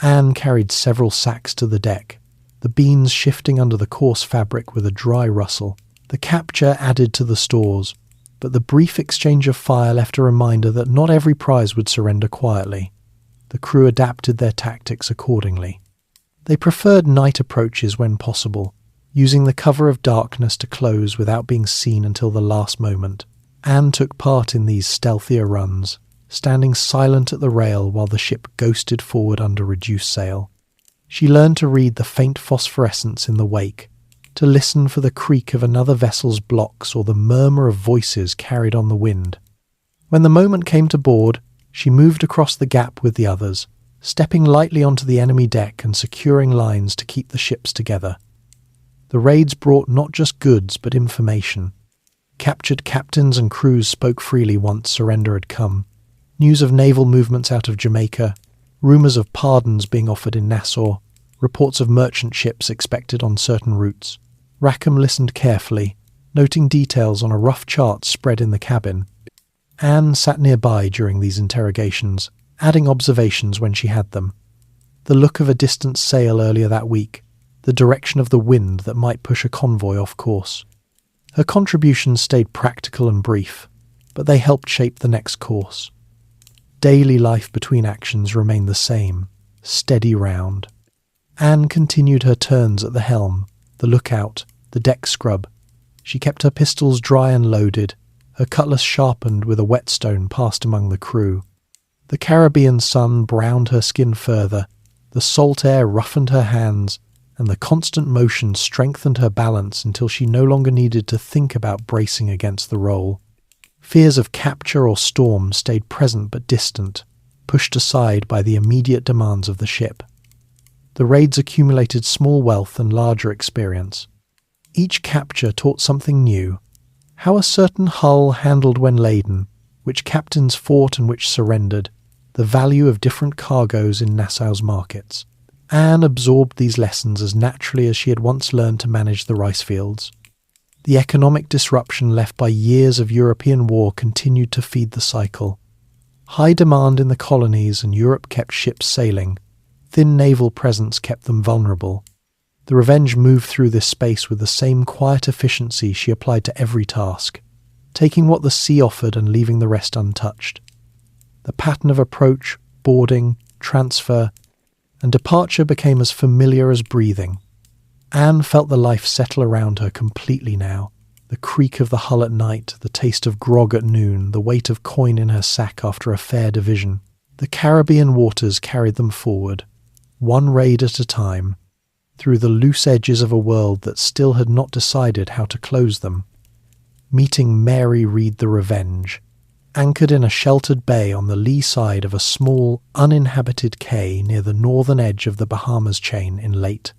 Anne carried several sacks to the deck, the beans shifting under the coarse fabric with a dry rustle. The capture added to the stores, but the brief exchange of fire left a reminder that not every prize would surrender quietly. The crew adapted their tactics accordingly. They preferred night approaches when possible, using the cover of darkness to close without being seen until the last moment. Anne took part in these stealthier runs, standing silent at the rail while the ship ghosted forward under reduced sail. She learned to read the faint phosphorescence in the wake, to listen for the creak of another vessel's blocks or the murmur of voices carried on the wind. When the moment came to board, she moved across the gap with the others, stepping lightly onto the enemy deck and securing lines to keep the ships together. The raids brought not just goods but information. Captured captains and crews spoke freely once surrender had come. News of naval movements out of Jamaica, rumours of pardons being offered in Nassau, reports of merchant ships expected on certain routes. Rackham listened carefully, noting details on a rough chart spread in the cabin. Anne sat nearby during these interrogations, adding observations when she had them. The look of a distant sail earlier that week, the direction of the wind that might push a convoy off course. Her contributions stayed practical and brief, but they helped shape the next course. Daily life between actions remained the same, steady round. Anne continued her turns at the helm, the lookout, the deck scrub. She kept her pistols dry and loaded, her cutlass sharpened with a whetstone passed among the crew. The Caribbean sun browned her skin further, the salt air roughened her hands, and the constant motion strengthened her balance until she no longer needed to think about bracing against the roll. Fears of capture or storm stayed present but distant, pushed aside by the immediate demands of the ship. The raids accumulated small wealth and larger experience. Each capture taught something new: how a certain hull handled when laden, which captains fought and which surrendered, the value of different cargoes in Nassau's markets. Anne absorbed these lessons as naturally as she had once learned to manage the rice fields. The economic disruption left by years of European war continued to feed the cycle. High demand in the colonies and Europe kept ships sailing. Thin naval presence kept them vulnerable. The Revenge moved through this space with the same quiet efficiency she applied to every task, taking what the sea offered and leaving the rest untouched. The pattern of approach, boarding, transfer, and departure became as familiar as breathing. Anne felt the life settle around her completely now. The creak of the hull at night, the taste of grog at noon, the weight of coin in her sack after a fair division. The Caribbean waters carried them forward, one raid at a time, through the loose edges of a world that still had not decided how to close them. Meeting Mary Read the Revenge, anchored in a sheltered bay on the lee side of a small, uninhabited cay near the northern edge of the Bahamas chain in late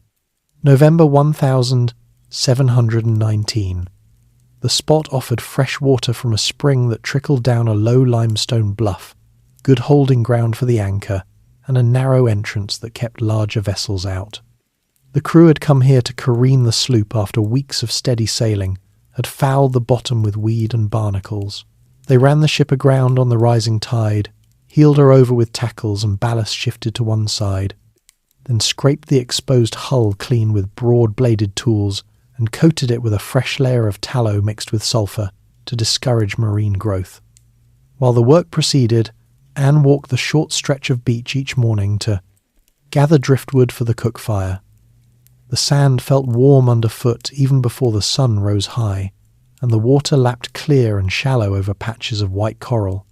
November 1719. The spot offered fresh water from a spring that trickled down a low limestone bluff, good holding ground for the anchor, and a narrow entrance that kept larger vessels out. The crew had come here to careen the sloop after weeks of steady sailing, had fouled the bottom with weed and barnacles. They ran the ship aground on the rising tide, heeled her over with tackles and ballast shifted to one side, then scraped the exposed hull clean with broad-bladed tools and coated it with a fresh layer of tallow mixed with sulphur to discourage marine growth. While the work proceeded, Anne walked the short stretch of beach each morning to gather driftwood for the cook fire, The sand felt warm underfoot even before the sun rose high, and the water lapped clear and shallow over patches of white coral.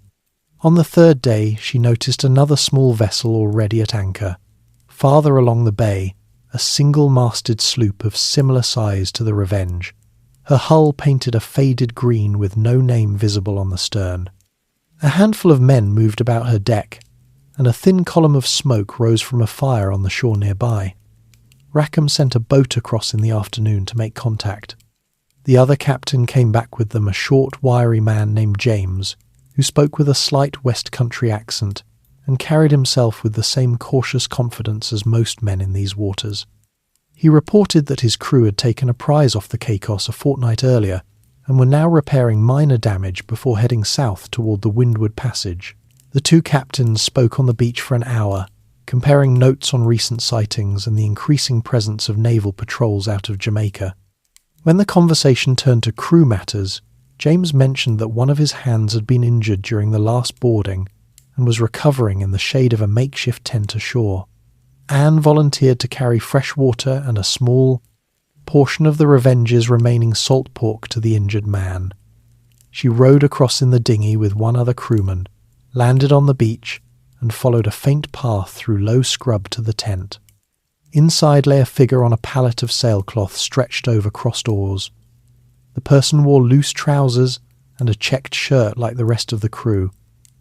On the third day, she noticed another small vessel already at anchor. Farther along the bay, a single-masted sloop of similar size to the Revenge. Her hull painted a faded green with no name visible on the stern. A handful of men moved about her deck, and a thin column of smoke rose from a fire on the shore nearby. Rackham sent a boat across in the afternoon to make contact. The other captain came back with them, a short, wiry man named James, who spoke with a slight West Country accent and carried himself with the same cautious confidence as most men in these waters. He reported that his crew had taken a prize off the Caicos a fortnight earlier and were now repairing minor damage before heading south toward the Windward Passage. The two captains spoke on the beach for an hour, comparing notes on recent sightings and the increasing presence of naval patrols out of Jamaica. When the conversation turned to crew matters, James mentioned that one of his hands had been injured during the last boarding and was recovering in the shade of a makeshift tent ashore. Anne volunteered to carry fresh water and a small portion of the Revenge's remaining salt pork to the injured man. She rowed across in the dinghy with one other crewman, landed on the beach, and followed a faint path through low scrub to the tent. Inside lay a figure on a pallet of sailcloth stretched over crossed oars. The person wore loose trousers and a checked shirt like the rest of the crew,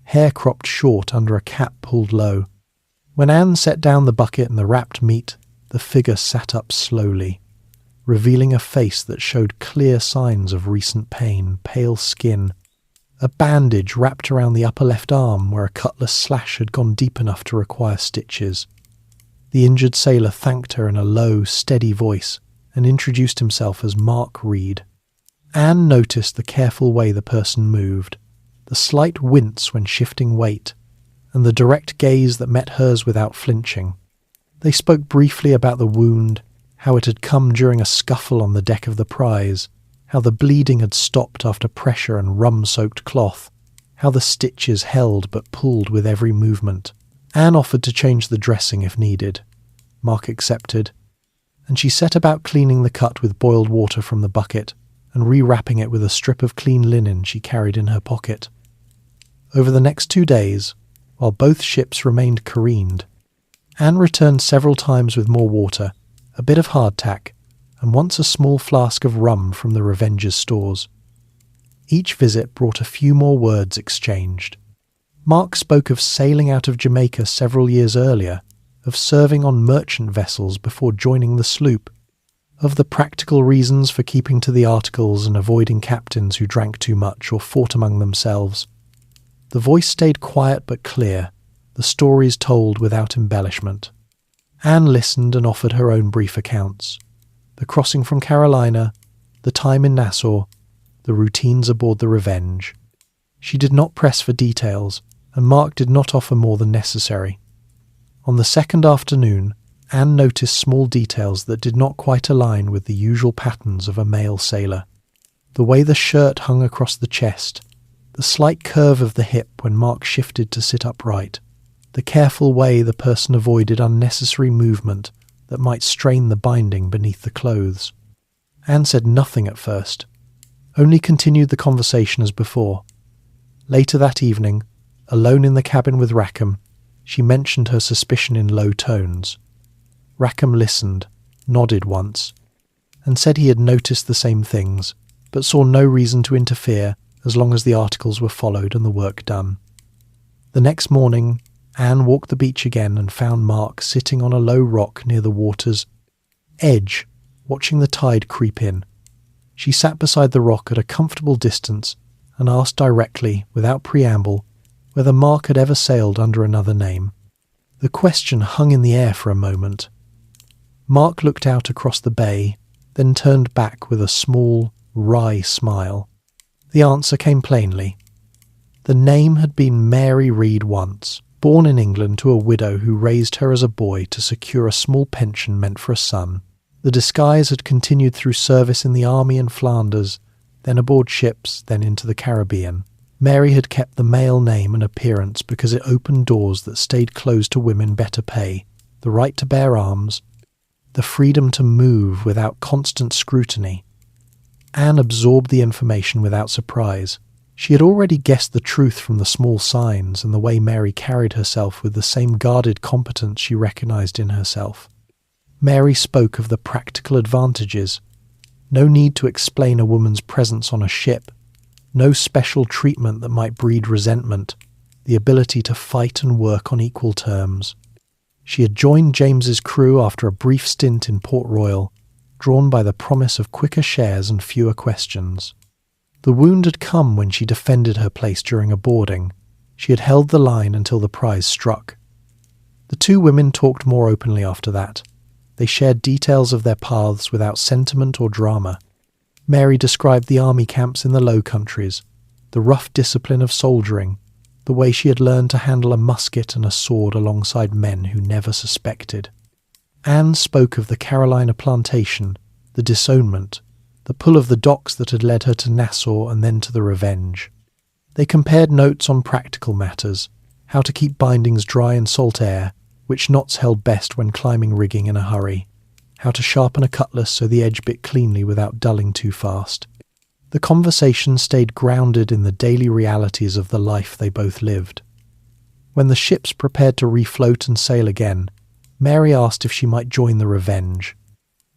hair cropped short under a cap pulled low. When Anne set down the bucket and the wrapped meat, the figure sat up slowly, revealing a face that showed clear signs of recent pain, pale skin, a bandage wrapped around the upper left arm where a cutlass slash had gone deep enough to require stitches. The injured sailor thanked her in a low, steady voice and introduced himself as Mark Reed. Anne noticed the careful way the person moved, the slight wince when shifting weight, and the direct gaze that met hers without flinching. They spoke briefly about the wound, how it had come during a scuffle on the deck of the prize, how the bleeding had stopped after pressure and rum-soaked cloth, how the stitches held but pulled with every movement. Anne offered to change the dressing if needed. Mark accepted, and she set about cleaning the cut with boiled water from the bucket and rewrapping it with a strip of clean linen she carried in her pocket. Over the next 2 days, while both ships remained careened, Anne returned several times with more water, a bit of hardtack, and once a small flask of rum from the Revenge's stores. Each visit brought a few more words exchanged. Mark spoke of sailing out of Jamaica several years earlier, of serving on merchant vessels before joining the sloop, of the practical reasons for keeping to the articles and avoiding captains who drank too much or fought among themselves. The voice stayed quiet but clear, the stories told without embellishment. Anne listened and offered her own brief accounts. The crossing from Carolina, the time in Nassau, the routines aboard the Revenge. She did not press for details, and Mark did not offer more than necessary. On the second afternoon, Anne noticed small details that did not quite align with the usual patterns of a male sailor. The way the shirt hung across the chest, the slight curve of the hip when Mark shifted to sit upright, the careful way the person avoided unnecessary movement that might strain the binding beneath the clothes. Anne said nothing at first, only continued the conversation as before. Later that evening, alone in the cabin with Rackham, she mentioned her suspicion in low tones. Rackham listened, nodded once, and said he had noticed the same things, but saw no reason to interfere as long as the articles were followed and the work done. The next morning, Anne walked the beach again and found Mark sitting on a low rock near the water's edge, watching the tide creep in. She sat beside the rock at a comfortable distance and asked directly, without preamble, whether Mark had ever sailed under another name. The question hung in the air for a moment. Mark looked out across the bay, then turned back with a small, wry smile. The answer came plainly. The name had been Mary Reed once, born in England to a widow who raised her as a boy to secure a small pension meant for a son. The disguise had continued through service in the army in Flanders, then aboard ships, then into the Caribbean. Mary had kept the male name and appearance because it opened doors that stayed closed to women better pay, the right to bear arms, the freedom to move without constant scrutiny. Anne absorbed the information without surprise. She had already guessed the truth from the small signs and the way Mary carried herself with the same guarded competence she recognized in herself. Mary spoke of the practical advantages. No need to explain a woman's presence on a ship. No special treatment that might breed resentment. The ability to fight and work on equal terms. She had joined James's crew after a brief stint in Port Royal, drawn by the promise of quicker shares and fewer questions. The wound had come when she defended her place during a boarding. She had held the line until the prize struck. The two women talked more openly after that. They shared details of their paths without sentiment or drama. Mary described the army camps in the Low Countries, the rough discipline of soldiering, the way she had learned to handle a musket and a sword alongside men who never suspected. Anne spoke of the Carolina plantation, the disownment, the pull of the docks that had led her to Nassau and then to the Revenge. They compared notes on practical matters, how to keep bindings dry in salt air, which knots held best when climbing rigging in a hurry, how to sharpen a cutlass so the edge bit cleanly without dulling too fast. The conversation stayed grounded in the daily realities of the life they both lived. When the ships prepared to refloat and sail again, Mary asked if she might join the Revenge.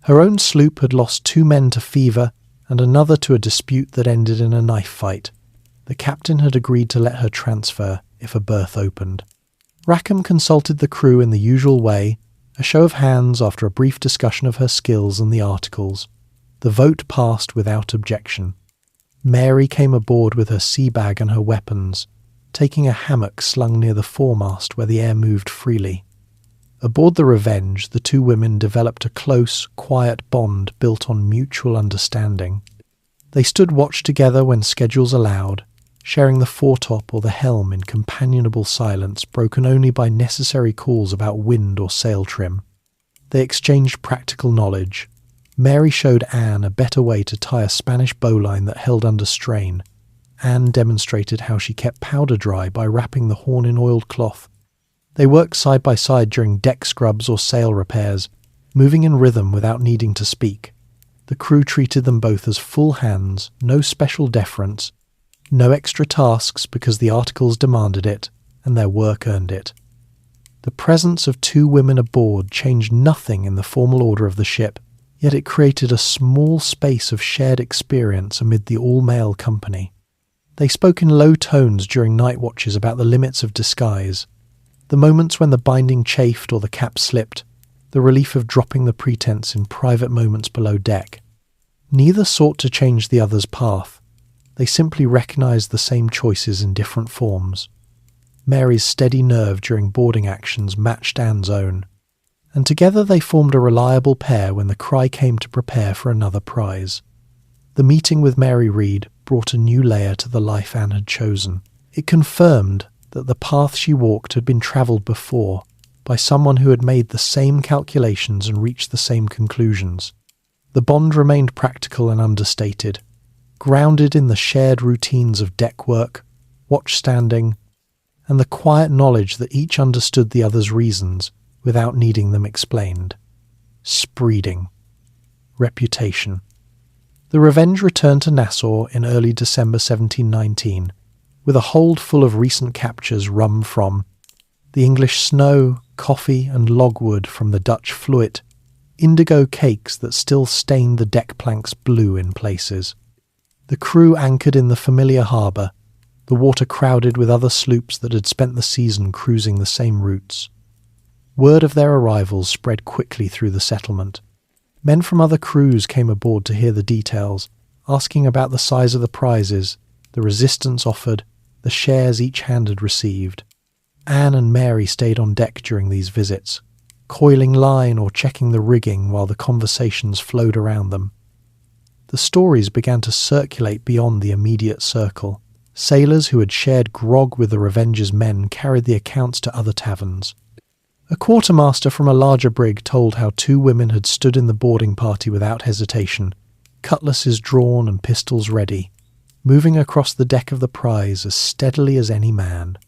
Her own sloop had lost 2 men to fever and another to a dispute that ended in a knife fight. The captain had agreed to let her transfer if a berth opened. Rackham consulted the crew in the usual way, a show of hands after a brief discussion of her skills and the articles. The vote passed without objection. Mary came aboard with her sea bag and her weapons, taking a hammock slung near the foremast where the air moved freely. Aboard the Revenge, the two women developed a close, quiet bond built on mutual understanding. They stood watch together when schedules allowed, sharing the foretop or the helm in companionable silence broken only by necessary calls about wind or sail trim. They exchanged practical knowledge. Mary showed Anne a better way to tie a Spanish bowline that held under strain. Anne demonstrated how she kept powder dry by wrapping the horn in oiled cloth. They worked side by side during deck scrubs or sail repairs, moving in rhythm without needing to speak. The crew treated them both as full hands, no special deference, no extra tasks because the articles demanded it, and their work earned it. The presence of two women aboard changed nothing in the formal order of the ship, yet it created a small space of shared experience amid the all-male company. They spoke in low tones during night watches about the limits of disguise, the moments when the binding chafed or the cap slipped, the relief of dropping the pretense in private moments below deck. Neither sought to change the other's path. They simply recognized the same choices in different forms. Mary's steady nerve during boarding actions matched Anne's own, and together they formed a reliable pair when the cry came to prepare for another prize. The meeting with Mary Read brought a new layer to the life Anne had chosen. It confirmed that the path she walked had been travelled before, by someone who had made the same calculations and reached the same conclusions. The bond remained practical and understated, grounded in the shared routines of deck work, watch standing, and the quiet knowledge that each understood the other's reasons without needing them explained. Spreading. Reputation. The Revenge returned to Nassau in early December 1719, with a hold full of recent captures rummed from the English snow, coffee and logwood from the Dutch fluit, indigo cakes that still stained the deck planks blue in places. The crew anchored in the familiar harbour, the water crowded with other sloops that had spent the season cruising the same routes. Word of their arrivals spread quickly through the settlement. Men from other crews came aboard to hear the details, asking about the size of the prizes, the resistance offered, the shares each hand had received. Anne and Mary stayed on deck during these visits, coiling line or checking the rigging while the conversations flowed around them. The stories began to circulate beyond the immediate circle. Sailors who had shared grog with the Revenge's men carried the accounts to other taverns. A quartermaster from a larger brig told how two women had stood in the boarding party without hesitation, cutlasses drawn and pistols ready, moving across the deck of the prize as steadily as any man.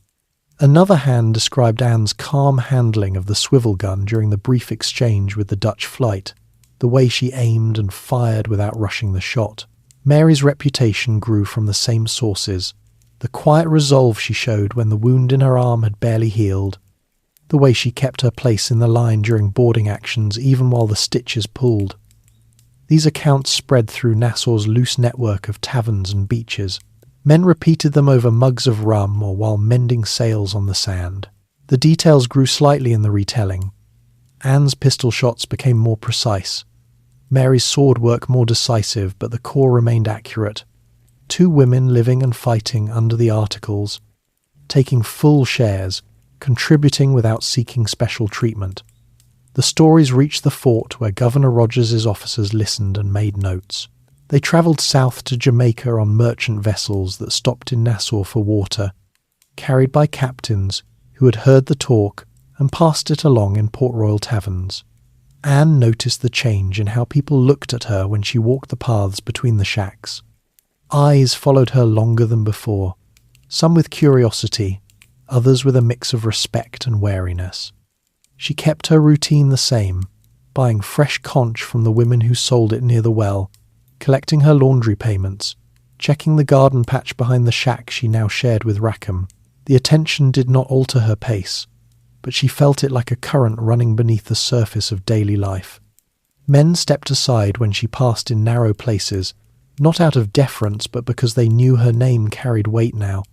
Another hand described Anne's calm handling of the swivel gun during the brief exchange with the Dutch flight, the way she aimed and fired without rushing the shot. Mary's reputation grew from the same sources: the quiet resolve she showed when the wound in her arm had barely healed, the way she kept her place in the line during boarding actions even while the stitches pulled. These accounts spread through Nassau's loose network of taverns and beaches. Men repeated them over mugs of rum or while mending sails on the sand. The details grew slightly in the retelling. Anne's pistol shots became more precise. Mary's sword work more decisive, but the core remained accurate. Two women living and fighting under the articles, taking full shares, contributing without seeking special treatment. The stories reached the fort where Governor Rogers's officers listened and made notes. They travelled south to Jamaica on merchant vessels that stopped in Nassau for water, carried by captains who had heard the talk and passed it along in Port Royal taverns. Anne noticed the change in how people looked at her when she walked the paths between the shacks. Eyes followed her longer than before, some with curiosity, others with a mix of respect and wariness. She kept her routine the same, buying fresh conch from the women who sold it near the well, collecting her laundry payments, checking the garden patch behind the shack she now shared with Rackham. The attention did not alter her pace, but she felt it like a current running beneath the surface of daily life. Men stepped aside when she passed in narrow places, not out of deference but because they knew her name carried weight now.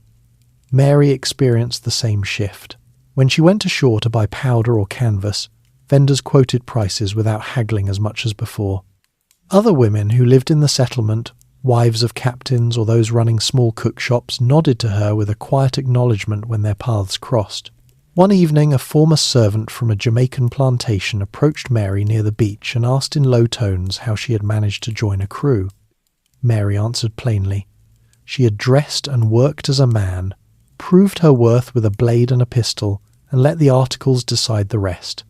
Mary experienced the same shift. When she went ashore to buy powder or canvas, vendors quoted prices without haggling as much as before. Other women who lived in the settlement, wives of captains or those running small cook shops, nodded to her with a quiet acknowledgement when their paths crossed. One evening, a former servant from a Jamaican plantation approached Mary near the beach and asked in low tones how she had managed to join a crew. Mary answered plainly. She had dressed and worked as a man, proved her worth with a blade and a pistol, and let the articles decide the rest.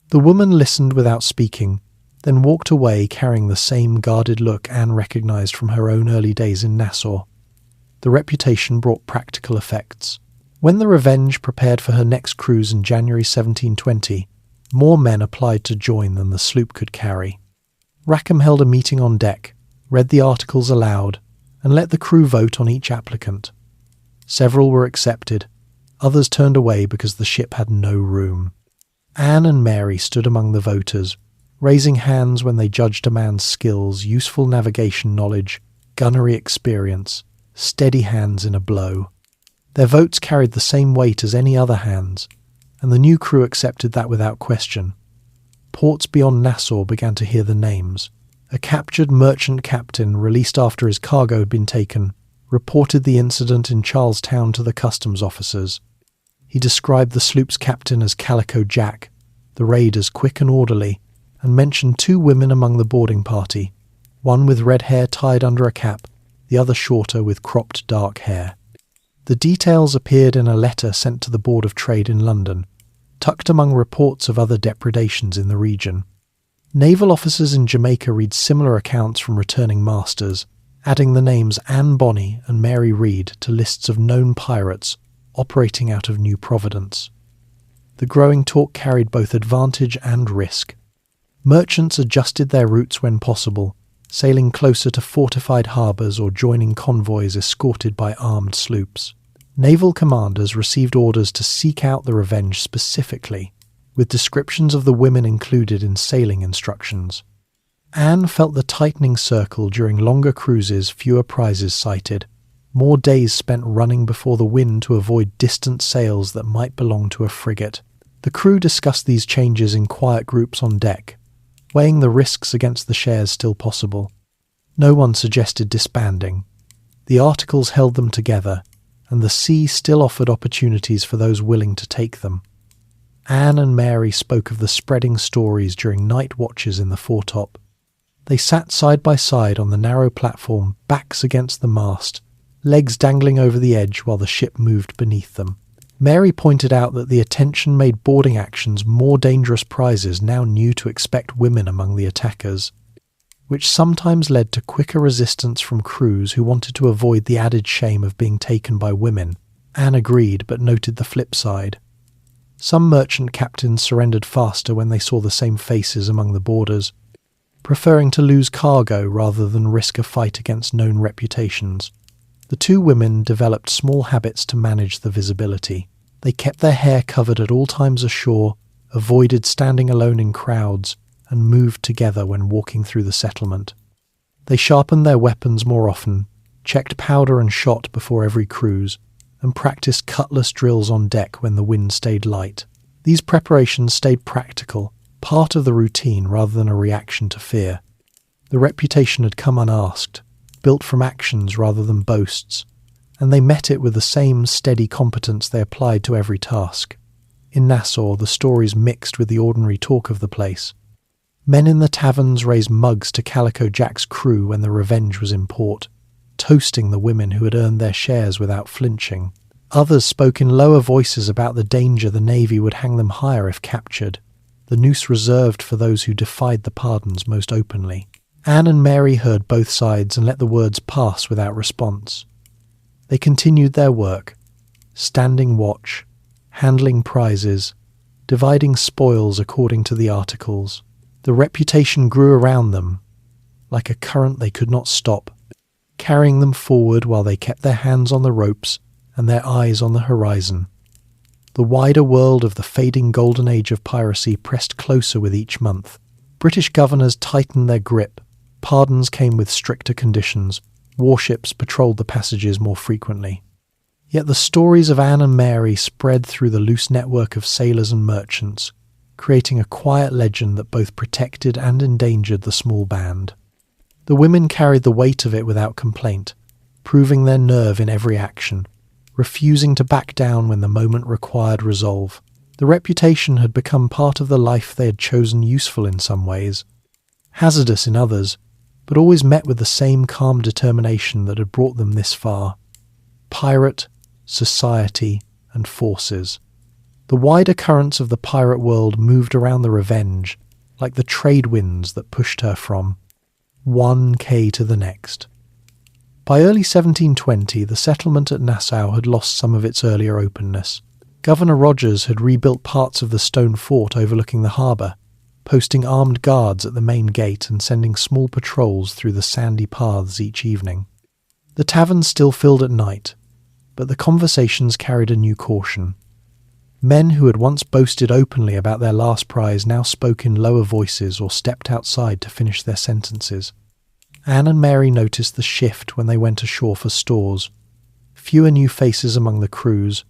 The woman listened without speaking, then walked away carrying the same guarded look Anne recognised from her own early days in Nassau. The reputation brought practical effects. When the Revenge prepared for her next cruise in January 1720, more men applied to join than the sloop could carry. Rackham held a meeting on deck, read the articles aloud, and let the crew vote on each applicant. Several were accepted, others turned away because the ship had no room. Anne and Mary stood among the voters, raising hands when they judged a man's skills, useful navigation knowledge, gunnery experience, steady hands in a blow. Their votes carried the same weight as any other hands, and the new crew accepted that without question. Ports beyond Nassau began to hear the names. A captured merchant captain, released after his cargo had been taken, reported the incident in Charlestown to the customs officers. He described the sloop's captain as Calico Jack, the raid as quick and orderly, and mentioned two women among the boarding party, one with red hair tied under a cap, the other shorter with cropped dark hair. The details appeared in a letter sent to the Board of Trade in London, tucked among reports of other depredations in the region. Naval officers in Jamaica read similar accounts from returning masters, adding the names Anne Bonny and Mary Read to lists of known pirates operating out of New Providence. The growing talk carried both advantage and risk. Merchants adjusted their routes when possible, sailing closer to fortified harbours or joining convoys escorted by armed sloops. Naval commanders received orders to seek out the Revenge specifically, with descriptions of the women included in sailing instructions. Anne felt the tightening circle during longer cruises, fewer prizes sighted, more days spent running before the wind to avoid distant sails that might belong to a frigate. The crew discussed these changes in quiet groups on deck, weighing the risks against the shares still possible. No one suggested disbanding. The articles held them together, and the sea still offered opportunities for those willing to take them. Anne and Mary spoke of the spreading stories during night watches in the foretop. They sat side by side on the narrow platform, backs against the mast, legs dangling over the edge while the ship moved beneath them. Mary pointed out that the attention made boarding actions more dangerous prizes now knew to expect women among the attackers, which sometimes led to quicker resistance from crews who wanted to avoid the added shame of being taken by women. Anne agreed, but noted the flip side. Some merchant captains surrendered faster when they saw the same faces among the boarders, preferring to lose cargo rather than risk a fight against known reputations. The two women developed small habits to manage the visibility. They kept their hair covered at all times ashore, avoided standing alone in crowds, and moved together when walking through the settlement. They sharpened their weapons more often, checked powder and shot before every cruise, and practiced cutlass drills on deck when the wind stayed light. These preparations stayed practical, part of the routine rather than a reaction to fear. The reputation had come unasked, built from actions rather than boasts, and they met it with the same steady competence they applied to every task. In Nassau, the stories mixed with the ordinary talk of the place. Men in the taverns raised mugs to Calico Jack's crew when the Revenge was in port, toasting the women who had earned their shares without flinching. Others spoke in lower voices about the danger the Navy would hang them higher if captured, the noose reserved for those who defied the pardons most openly. Anne and Mary heard both sides and let the words pass without response. They continued their work, standing watch, handling prizes, dividing spoils according to the articles. The reputation grew around them, like a current they could not stop, carrying them forward while they kept their hands on the ropes and their eyes on the horizon. The wider world of the fading Golden Age of Piracy pressed closer with each month. British governors tightened their grip, pardons came with stricter conditions, warships patrolled the passages more frequently. Yet the stories of Anne and Mary spread through the loose network of sailors and merchants, creating a quiet legend that both protected and endangered the small band. The women carried the weight of it without complaint, proving their nerve in every action, refusing to back down when the moment required resolve. The reputation had become part of the life they had chosen, useful in some ways, hazardous in others, but always met with the same calm determination that had brought them this far. Pirate, society, and forces. The wider currents of the pirate world moved around the Revenge, like the trade winds that pushed her from one quay to the next. By early 1720, the settlement at Nassau had lost some of its earlier openness. Governor Rogers had rebuilt parts of the stone fort overlooking the harbour, posting armed guards at the main gate and sending small patrols through the sandy paths each evening. The taverns still filled at night, but the conversations carried a new caution. Men who had once boasted openly about their last prize now spoke in lower voices or stepped outside to finish their sentences. Anne and Mary noticed the shift when they went ashore for stores. Fewer new faces among the crews,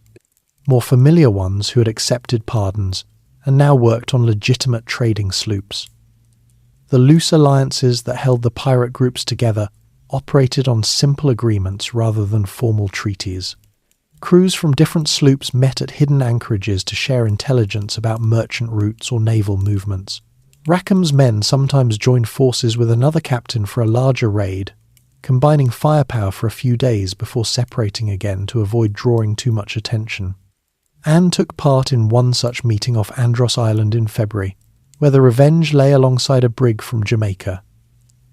more familiar ones who had accepted pardons and now worked on legitimate trading sloops. The loose alliances that held the pirate groups together operated on simple agreements rather than formal treaties. Crews from different sloops met at hidden anchorages to share intelligence about merchant routes or naval movements. Rackham's men sometimes joined forces with another captain for a larger raid, combining firepower for a few days before separating again to avoid drawing too much attention. Anne took part in one such meeting off Andros Island in February, where the Revenge lay alongside a brig from Jamaica.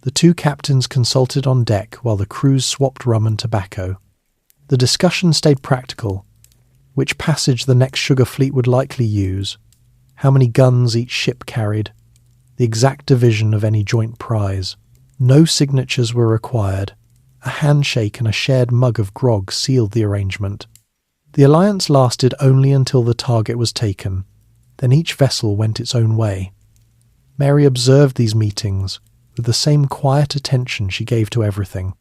The two captains consulted on deck while the crews swapped rum and tobacco. The discussion stayed practical: which passage the next sugar fleet would likely use, how many guns each ship carried, the exact division of any joint prize. No signatures were required. A handshake and a shared mug of grog sealed the arrangement. The alliance lasted only until the target was taken, then each vessel went its own way. Mary observed these meetings with the same quiet attention she gave to everything.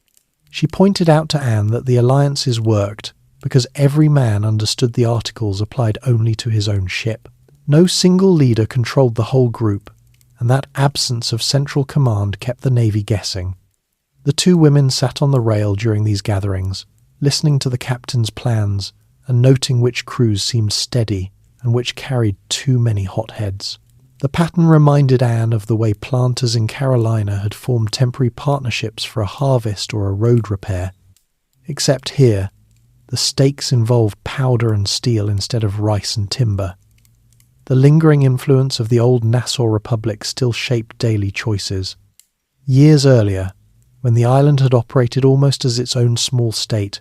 She pointed out to Anne that the alliances worked because every man understood the articles applied only to his own ship. No single leader controlled the whole group, and that absence of central command kept the Navy guessing. The two women sat on the rail during these gatherings, listening to the captain's plans and noting which crews seemed steady and which carried too many hot heads. The pattern reminded Anne of the way planters in Carolina had formed temporary partnerships for a harvest or a road repair. Except here, the stakes involved powder and steel instead of rice and timber. The lingering influence of the old Nassau Republic still shaped daily choices. Years earlier, when the island had operated almost as its own small state,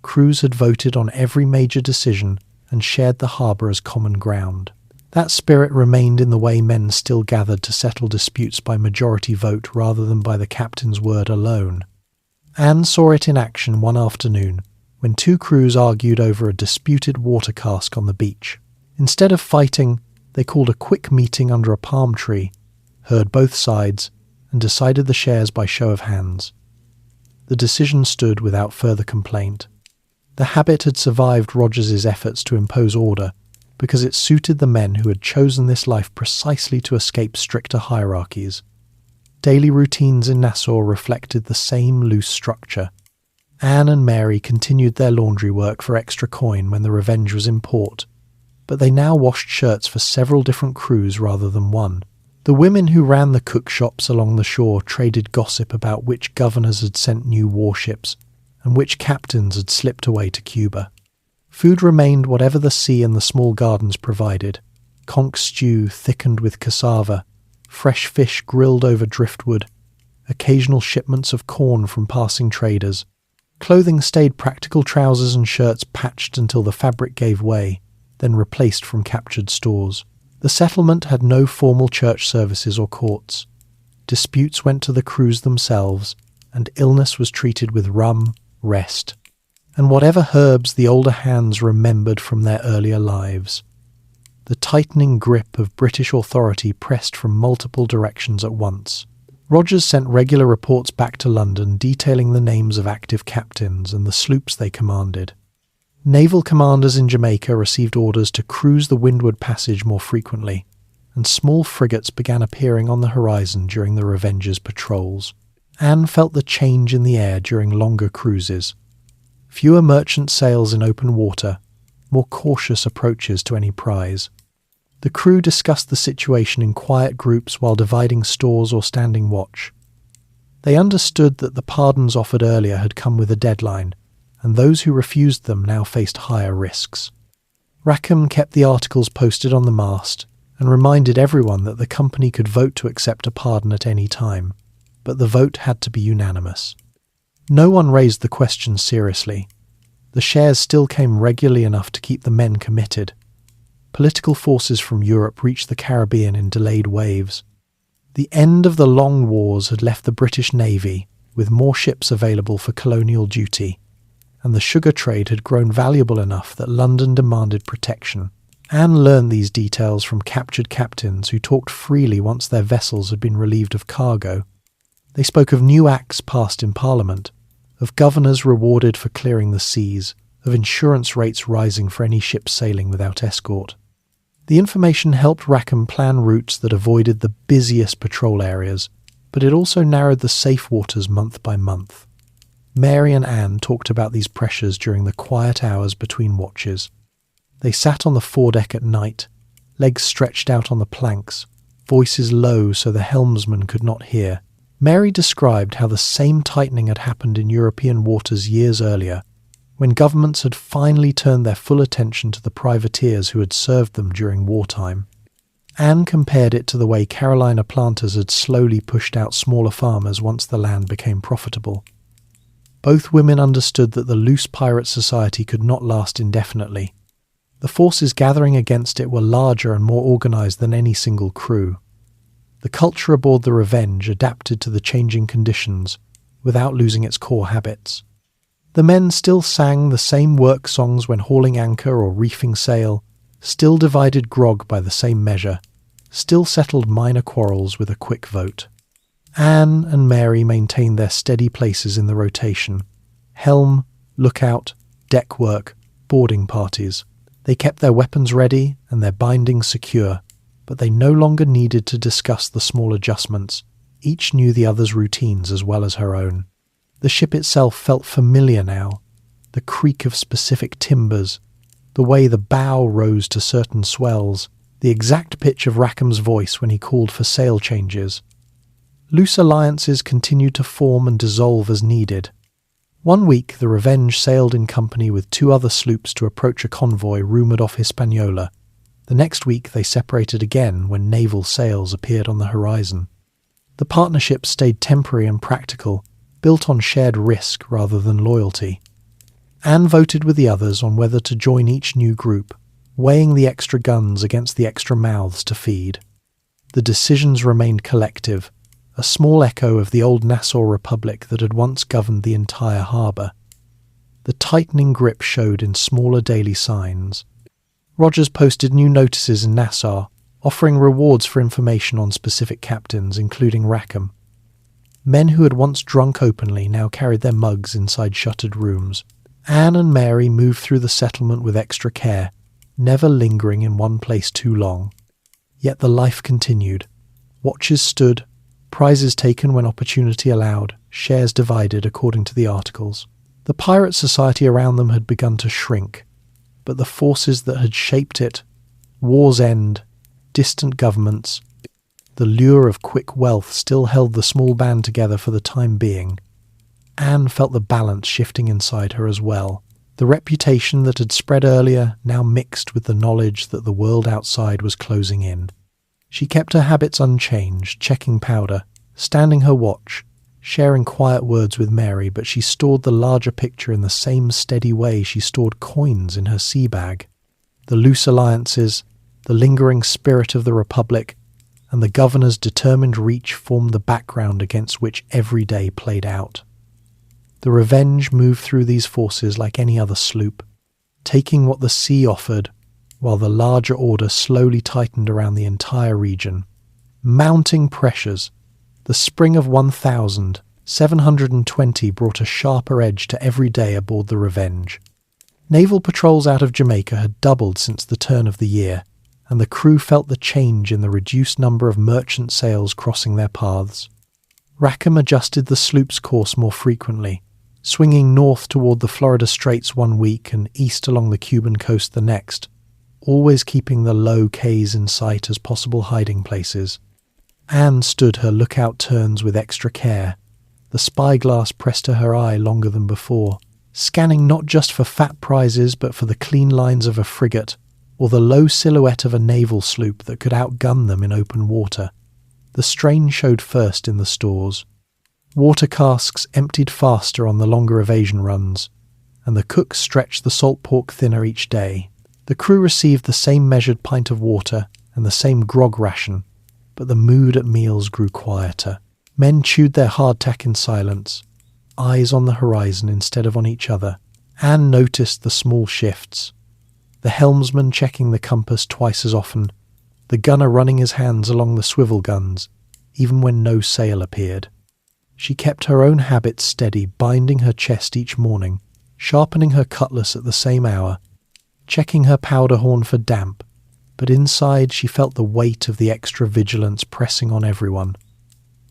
Crews had voted on every major decision and shared the harbour as common ground. That spirit remained in the way men still gathered to settle disputes by majority vote rather than by the captain's word alone. Anne saw it in action one afternoon when two crews argued over a disputed water cask on the beach. Instead of fighting, they called a quick meeting under a palm tree, heard both sides, and decided the shares by show of hands. The decision stood without further complaint. The habit had survived Rogers's efforts to impose order because it suited the men who had chosen this life precisely to escape stricter hierarchies. Daily routines in Nassau reflected the same loose structure. Anne and Mary continued their laundry work for extra coin when the Revenge was in port, but they now washed shirts for several different crews rather than one. The women who ran the cook shops along the shore traded gossip about which governors had sent new warships and which captains had slipped away to Cuba. Food remained whatever the sea and the small gardens provided: conch stew thickened with cassava, fresh fish grilled over driftwood, occasional shipments of corn from passing traders. Clothing stayed practical trousers and shirts patched until the fabric gave way, then replaced from captured stores. The settlement had no formal church services or courts. Disputes went to the crews themselves, and illness was treated with rum, rest, and whatever herbs the older hands remembered from their earlier lives. The tightening grip of British authority pressed from multiple directions at once. Rogers sent regular reports back to London detailing the names of active captains and the sloops they commanded. Naval commanders in Jamaica received orders to cruise the Windward Passage more frequently, and small frigates began appearing on the horizon during the Revenge's patrols. Anne felt the change in the air during longer cruises. Fewer merchant sails in open water, more cautious approaches to any prize. The crew discussed the situation in quiet groups while dividing stores or standing watch. They understood that the pardons offered earlier had come with a deadline, and those who refused them now faced higher risks. Rackham kept the articles posted on the mast and reminded everyone that the company could vote to accept a pardon at any time, but the vote had to be unanimous. No one raised the question seriously. The shares still came regularly enough to keep the men committed. Political forces from Europe reached the Caribbean in delayed waves. The end of the long wars had left the British Navy with more ships available for colonial duty, and the sugar trade had grown valuable enough that London demanded protection. Anne learned these details from captured captains who talked freely once their vessels had been relieved of cargo. They spoke of new acts passed in Parliament, of governors rewarded for clearing the seas, of insurance rates rising for any ship sailing without escort. The information helped Rackham plan routes that avoided the busiest patrol areas, but it also narrowed the safe waters month by month. Mary and Anne talked about these pressures during the quiet hours between watches. They sat on the foredeck at night, legs stretched out on the planks, voices low so the helmsman could not hear. Mary described how the same tightening had happened in European waters years earlier, when governments had finally turned their full attention to the privateers who had served them during wartime. Anne compared it to the way Carolina planters had slowly pushed out smaller farmers once the land became profitable. Both women understood that the loose pirate society could not last indefinitely. The forces gathering against it were larger and more organised than any single crew. The culture aboard the Revenge adapted to the changing conditions without losing its core habits. The men still sang the same work songs when hauling anchor or reefing sail, still divided grog by the same measure, still settled minor quarrels with a quick vote. Anne and Mary maintained their steady places in the rotation: helm, lookout, deck work, boarding parties. They kept their weapons ready and their bindings secure, but they no longer needed to discuss the small adjustments. Each knew the other's routines as well as her own. The ship itself felt familiar now, the creak of specific timbers, the way the bow rose to certain swells, the exact pitch of Rackham's voice when he called for sail changes. Loose alliances continued to form and dissolve as needed. One week the Revenge sailed in company with two other sloops to approach a convoy rumoured off Hispaniola. The next week they separated again when naval sails appeared on the horizon. The partnership stayed temporary and practical, built on shared risk rather than loyalty. Anne voted with the others on whether to join each new group, weighing the extra guns against the extra mouths to feed. The decisions remained collective, a small echo of the old Nassau Republic that had once governed the entire harbour. The tightening grip showed in smaller daily signs. Rogers posted new notices in Nassau, offering rewards for information on specific captains, including Rackham. Men who had once drunk openly now carried their mugs inside shuttered rooms. Anne and Mary moved through the settlement with extra care, never lingering in one place too long. Yet the life continued. Watches stood, prizes taken when opportunity allowed, shares divided according to the articles. The pirate society around them had begun to shrink, but the forces that had shaped it, war's end, distant governments, the lure of quick wealth still held the small band together for the time being. Anne felt the balance shifting inside her as well. The reputation that had spread earlier now mixed with the knowledge that the world outside was closing in. She kept her habits unchanged, checking powder, standing her watch, sharing quiet words with Mary, but she stored the larger picture in the same steady way she stored coins in her sea bag. The loose alliances, the lingering spirit of the Republic, and the governor's determined reach formed the background against which every day played out. The Revenge moved through these forces like any other sloop, taking what the sea offered, while the larger order slowly tightened around the entire region. Mounting pressures. The spring of 1720 brought a sharper edge to every day aboard the Revenge. Naval patrols out of Jamaica had doubled since the turn of the year, and the crew felt the change in the reduced number of merchant sails crossing their paths. Rackham adjusted the sloop's course more frequently, swinging north toward the Florida Straits one week and east along the Cuban coast the next, always keeping the low cays in sight as possible hiding places. Anne stood her lookout turns with extra care, the spyglass pressed to her eye longer than before, scanning not just for fat prizes but for the clean lines of a frigate or the low silhouette of a naval sloop that could outgun them in open water. The strain showed first in the stores. Water casks emptied faster on the longer evasion runs, and the cook stretched the salt pork thinner each day. The crew received the same measured pint of water and the same grog ration, but the mood at meals grew quieter. Men chewed their hardtack in silence, eyes on the horizon instead of on each other. Anne noticed the small shifts. The helmsman checking the compass twice as often, the gunner running his hands along the swivel guns, even when no sail appeared. She kept her own habits steady, binding her chest each morning, sharpening her cutlass at the same hour, checking her powder horn for damp, but inside she felt the weight of the extra vigilance pressing on everyone.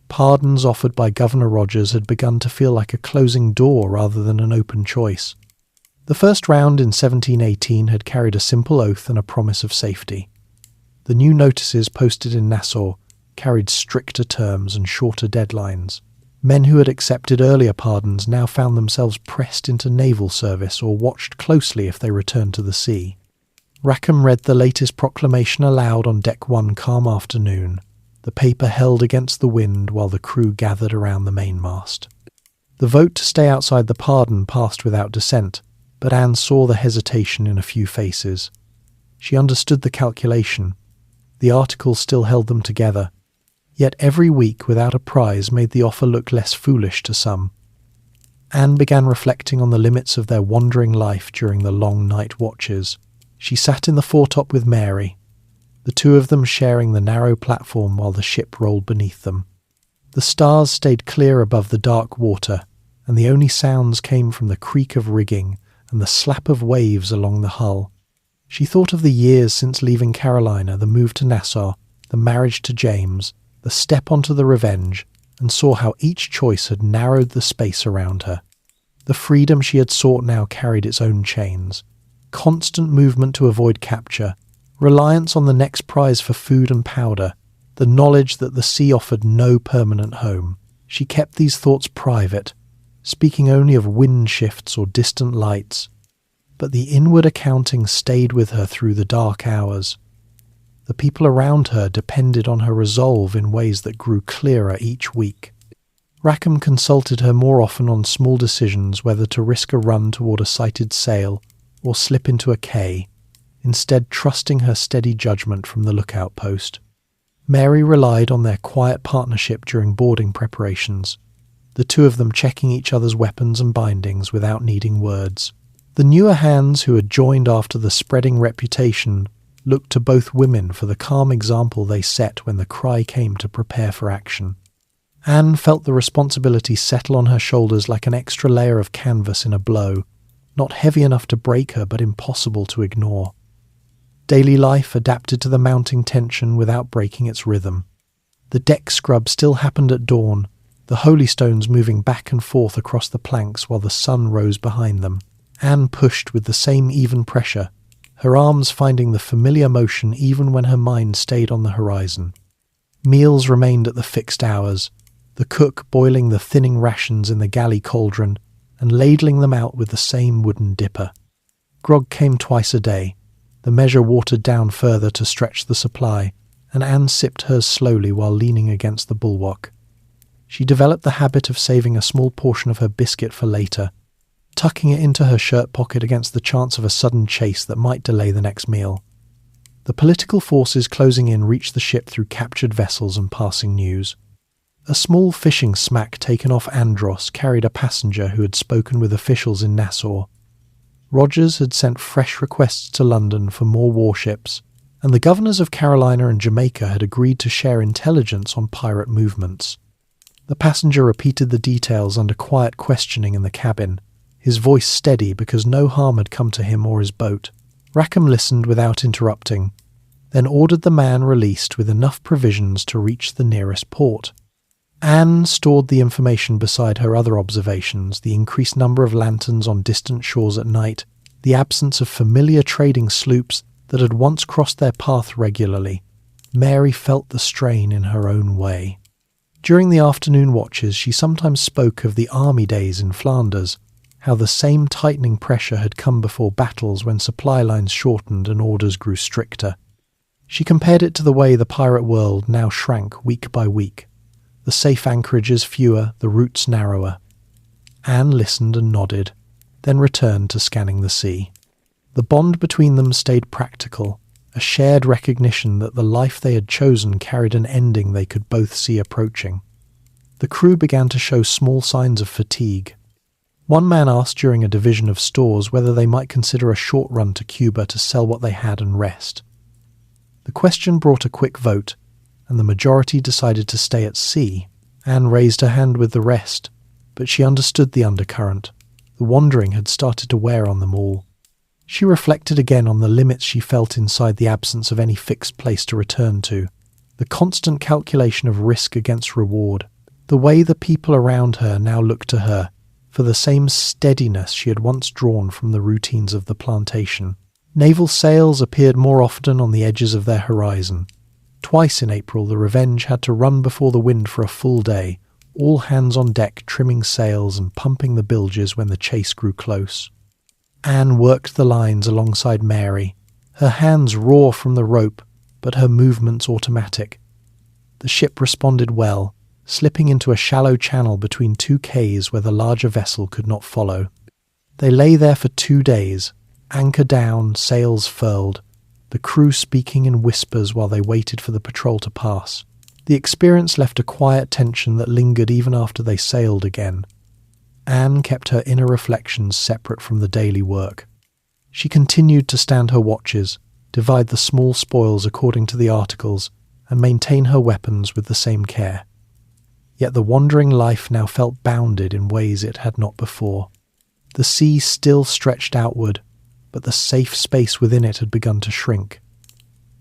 Pardons offered by Governor Rogers had begun to feel like a closing door rather than an open choice. The first round in 1718 had carried a simple oath and a promise of safety. The new notices posted in Nassau carried stricter terms and shorter deadlines. Men who had accepted earlier pardons now found themselves pressed into naval service or watched closely if they returned to the sea. Rackham read the latest proclamation aloud on deck one calm afternoon, the paper held against the wind while the crew gathered around the mainmast. The vote to stay outside the pardon passed without dissent, but Anne saw the hesitation in a few faces. She understood the calculation. The articles still held them together. Yet every week without a prize made the offer look less foolish to some. Anne began reflecting on the limits of their wandering life during the long night watches. She sat in the foretop with Mary, the two of them sharing the narrow platform while the ship rolled beneath them. The stars stayed clear above the dark water, and the only sounds came from the creak of rigging and the slap of waves along the hull. She thought of the years since leaving Carolina, the move to Nassau, the marriage to James, the step onto the Revenge, and saw how each choice had narrowed the space around her. The freedom she had sought now carried its own chains. Constant movement to avoid capture, reliance on the next prize for food and powder, the knowledge that the sea offered no permanent home. She kept these thoughts private, speaking only of wind shifts or distant lights, but the inward accounting stayed with her through the dark hours. The people around her depended on her resolve in ways that grew clearer each week. Rackham consulted her more often on small decisions, whether to risk a run toward a sighted sail or slip into a quay, instead trusting her steady judgment from the lookout post. Mary relied on their quiet partnership during boarding preparations, the two of them checking each other's weapons and bindings without needing words. The newer hands who had joined after the spreading reputation looked to both women for the calm example they set when the cry came to prepare for action. Anne felt the responsibility settle on her shoulders like an extra layer of canvas in a blow, not heavy enough to break her but impossible to ignore. Daily life adapted to the mounting tension without breaking its rhythm. The deck scrub still happened at dawn, the holystones moving back and forth across the planks while the sun rose behind them. Anne pushed with the same even pressure, her arms finding the familiar motion even when her mind stayed on the horizon. Meals remained at the fixed hours, the cook boiling the thinning rations in the galley cauldron and ladling them out with the same wooden dipper. Grog came twice a day, the measure watered down further to stretch the supply, and Anne sipped hers slowly while leaning against the bulwark. She developed the habit of saving a small portion of her biscuit for later, tucking it into her shirt pocket against the chance of a sudden chase that might delay the next meal. The political forces closing in reached the ship through captured vessels and passing news. A small fishing smack taken off Andros carried a passenger who had spoken with officials in Nassau. Rogers had sent fresh requests to London for more warships, and the governors of Carolina and Jamaica had agreed to share intelligence on pirate movements. The passenger repeated the details under quiet questioning in the cabin, his voice steady because no harm had come to him or his boat. Rackham listened without interrupting, then ordered the man released with enough provisions to reach the nearest port. Anne stored the information beside her other observations, the increased number of lanterns on distant shores at night, the absence of familiar trading sloops that had once crossed their path regularly. Mary felt the strain in her own way. During the afternoon watches, she sometimes spoke of the army days in Flanders, how the same tightening pressure had come before battles when supply lines shortened and orders grew stricter. She compared it to the way the pirate world now shrank week by week. The safe anchorages fewer, the routes narrower. Anne listened and nodded, then returned to scanning the sea. The bond between them stayed practical, a shared recognition that the life they had chosen carried an ending they could both see approaching. The crew began to show small signs of fatigue. One man asked during a division of stores whether they might consider a short run to Cuba to sell what they had and rest. The question brought a quick vote, and the majority decided to stay at sea. Anne raised her hand with the rest, but she understood the undercurrent. The wandering had started to wear on them all. She reflected again on the limits she felt inside the absence of any fixed place to return to, the constant calculation of risk against reward, the way the people around her now looked to her for the same steadiness she had once drawn from the routines of the plantation. Naval sails appeared more often on the edges of their horizon. Twice in April the Revenge had to run before the wind for a full day, all hands on deck trimming sails and pumping the bilges when the chase grew close. Anne worked the lines alongside Mary, her hands raw from the rope, but her movements automatic. The ship responded well, slipping into a shallow channel between two quays where the larger vessel could not follow. They lay there for 2 days, anchor down, sails furled, the crew speaking in whispers while they waited for the patrol to pass. The experience left a quiet tension that lingered even after they sailed again. Anne kept her inner reflections separate from the daily work. She continued to stand her watches, divide the small spoils according to the articles, and maintain her weapons with the same care. Yet the wandering life now felt bounded in ways it had not before. The sea still stretched outward, but the safe space within it had begun to shrink.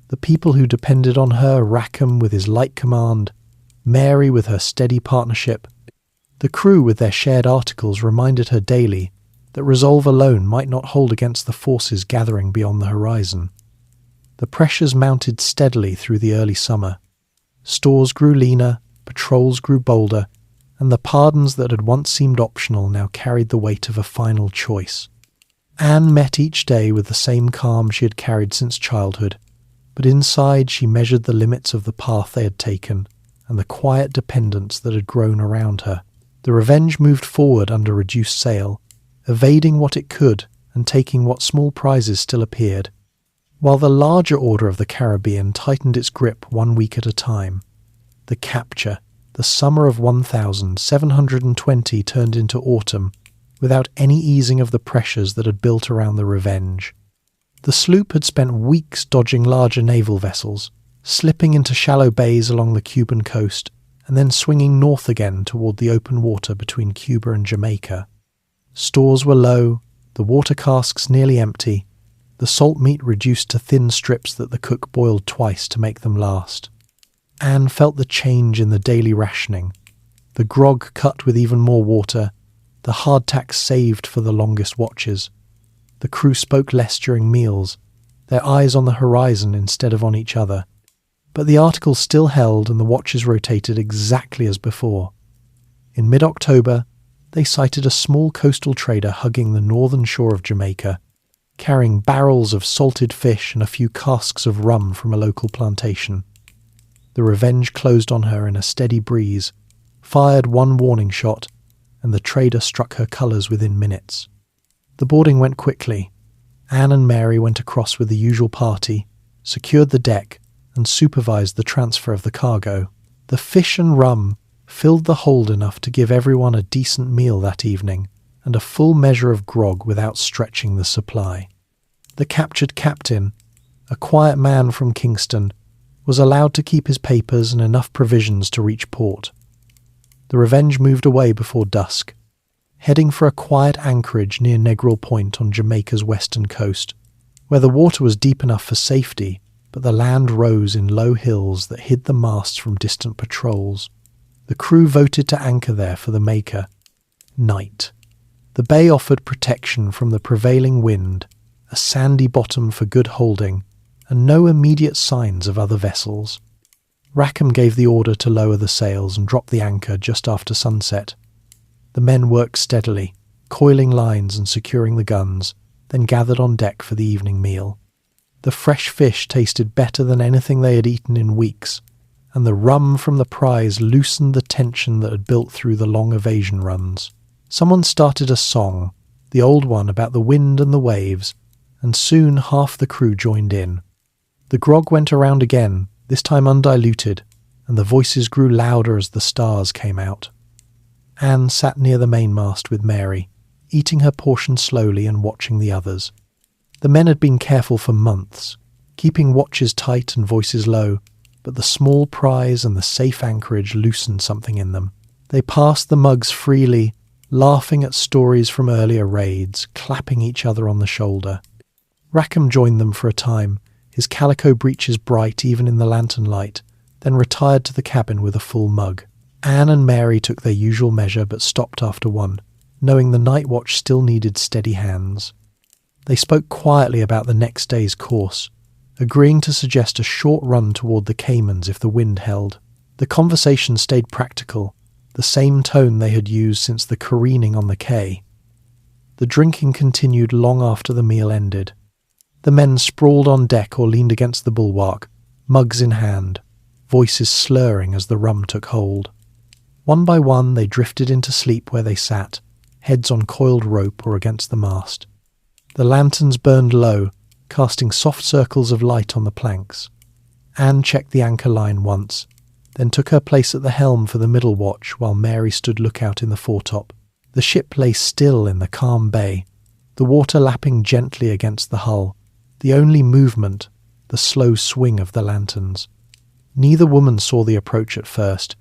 The people who depended on her, Rackham with his light command, Mary with her steady partnership, the crew with their shared articles reminded her daily that resolve alone might not hold against the forces gathering beyond the horizon. The pressures mounted steadily through the early summer. Stores grew leaner, patrols grew bolder, and the pardons that had once seemed optional now carried the weight of a final choice. Anne met each day with the same calm she had carried since childhood, but inside she measured the limits of the path they had taken and the quiet dependence that had grown around her. The Revenge moved forward under reduced sail, evading what it could and taking what small prizes still appeared, while the larger order of the Caribbean tightened its grip 1 week at a time. The capture, the summer of 1720 turned into autumn, without any easing of the pressures that had built around the Revenge. The sloop had spent weeks dodging larger naval vessels, slipping into shallow bays along the Cuban coast, and then swinging north again toward the open water between Cuba and Jamaica. Stores were low, the water casks nearly empty, the salt meat reduced to thin strips that the cook boiled twice to make them last. Anne felt the change in the daily rationing, the grog cut with even more water, the hardtack saved for the longest watches. The crew spoke less during meals, their eyes on the horizon instead of on each other. But the article still held and the watches rotated exactly as before. In mid-October, they sighted a small coastal trader hugging the northern shore of Jamaica, carrying barrels of salted fish and a few casks of rum from a local plantation. The Revenge closed on her in a steady breeze, fired one warning shot, and the trader struck her colours within minutes. The boarding went quickly. Anne and Mary went across with the usual party, secured the deck, and supervised the transfer of the cargo. The fish and rum filled the hold enough to give everyone a decent meal that evening, and a full measure of grog without stretching the supply. The captured captain, a quiet man from Kingston, was allowed to keep his papers and enough provisions to reach port. The Revenge moved away before dusk, heading for a quiet anchorage near Negril Point on Jamaica's western coast, where the water was deep enough for safety, but the land rose in low hills that hid the masts from distant patrols. The crew voted to anchor there for the Maker. Night. The bay offered protection from the prevailing wind, a sandy bottom for good holding, and no immediate signs of other vessels. Rackham gave the order to lower the sails and drop the anchor just after sunset. The men worked steadily, coiling lines and securing the guns, then gathered on deck for the evening meal. The fresh fish tasted better than anything they had eaten in weeks, and the rum from the prize loosened the tension that had built through the long evasion runs. Someone started a song, the old one about the wind and the waves, and soon half the crew joined in. The grog went around again, this time undiluted, and the voices grew louder as the stars came out. Anne sat near the mainmast with Mary, eating her portion slowly and watching the others. The men had been careful for months, keeping watches tight and voices low, but the small prize and the safe anchorage loosened something in them. They passed the mugs freely, laughing at stories from earlier raids, clapping each other on the shoulder. Rackham joined them for a time, his calico breeches bright even in the lantern light, then retired to the cabin with a full mug. Anne and Mary took their usual measure but stopped after one, knowing the night watch still needed steady hands. They spoke quietly about the next day's course, agreeing to suggest a short run toward the Caymans if the wind held. The conversation stayed practical, the same tone they had used since the careening on the quay. The drinking continued long after the meal ended. The men sprawled on deck or leaned against the bulwark, mugs in hand, voices slurring as the rum took hold. One by one they drifted into sleep where they sat, heads on coiled rope or against the mast. The lanterns burned low, casting soft circles of light on the planks. Anne checked the anchor line once, then took her place at the helm for the middle watch while Mary stood lookout in the foretop. The ship lay still in the calm bay, the water lapping gently against the hull, the only movement, the slow swing of the lanterns. Neither woman saw the approach at first.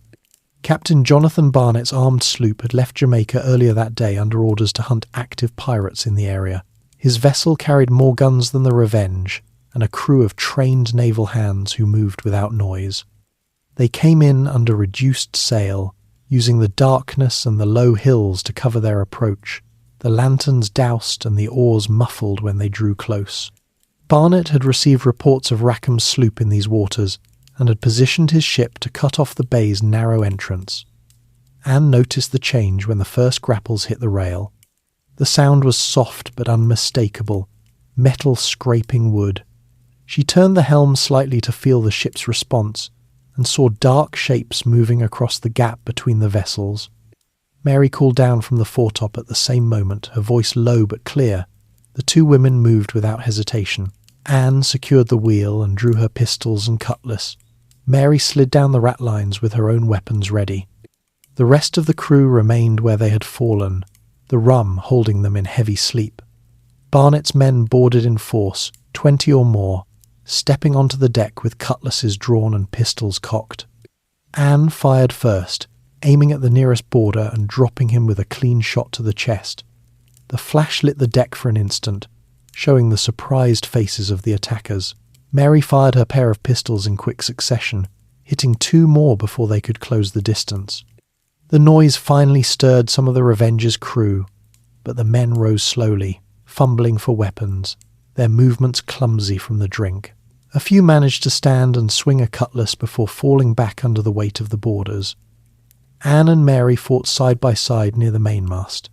Captain Jonathan Barnett's armed sloop had left Jamaica earlier that day under orders to hunt active pirates in the area. His vessel carried more guns than the Revenge, and a crew of trained naval hands who moved without noise. They came in under reduced sail, using the darkness and the low hills to cover their approach, the lanterns doused and the oars muffled when they drew close. Barnett had received reports of Rackham's sloop in these waters, and had positioned his ship to cut off the bay's narrow entrance. Anne noticed the change when the first grapples hit the rail. The sound was soft but unmistakable, metal scraping wood. She turned the helm slightly to feel the ship's response, and saw dark shapes moving across the gap between the vessels. Mary called down from the foretop at the same moment, her voice low but clear. The two women moved without hesitation. Anne secured the wheel and drew her pistols and cutlass. Mary slid down the ratlines with her own weapons ready. The rest of the crew remained where they had fallen, the rum holding them in heavy sleep. Barnett's men boarded in force, 20 or more, stepping onto the deck with cutlasses drawn and pistols cocked. Anne fired first, aiming at the nearest boarder and dropping him with a clean shot to the chest. The flash lit the deck for an instant, showing the surprised faces of the attackers. Mary fired her pair of pistols in quick succession, hitting 2 more before they could close the distance. The noise finally stirred some of the Revenge's crew, but the men rose slowly, fumbling for weapons, their movements clumsy from the drink. A few managed to stand and swing a cutlass before falling back under the weight of the boarders. Anne and Mary fought side by side near the mainmast.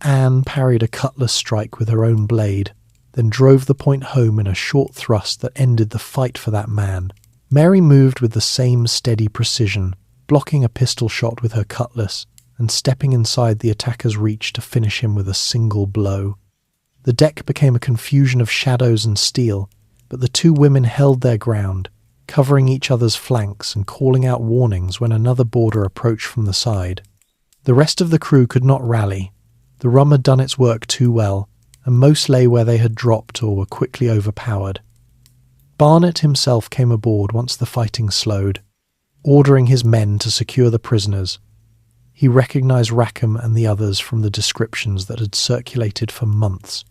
Anne parried a cutlass strike with her own blade, then drove the point home in a short thrust that ended the fight for that man. Mary moved with the same steady precision, blocking a pistol shot with her cutlass and stepping inside the attacker's reach to finish him with a single blow. The deck became a confusion of shadows and steel, but the two women held their ground, covering each other's flanks and calling out warnings when another boarder approached from the side. The rest of the crew could not rally. The rum had done its work too well, and most lay where they had dropped or were quickly overpowered. Barnett himself came aboard once the fighting slowed, ordering his men to secure the prisoners. He recognized Rackham and the others from the descriptions that had circulated for months.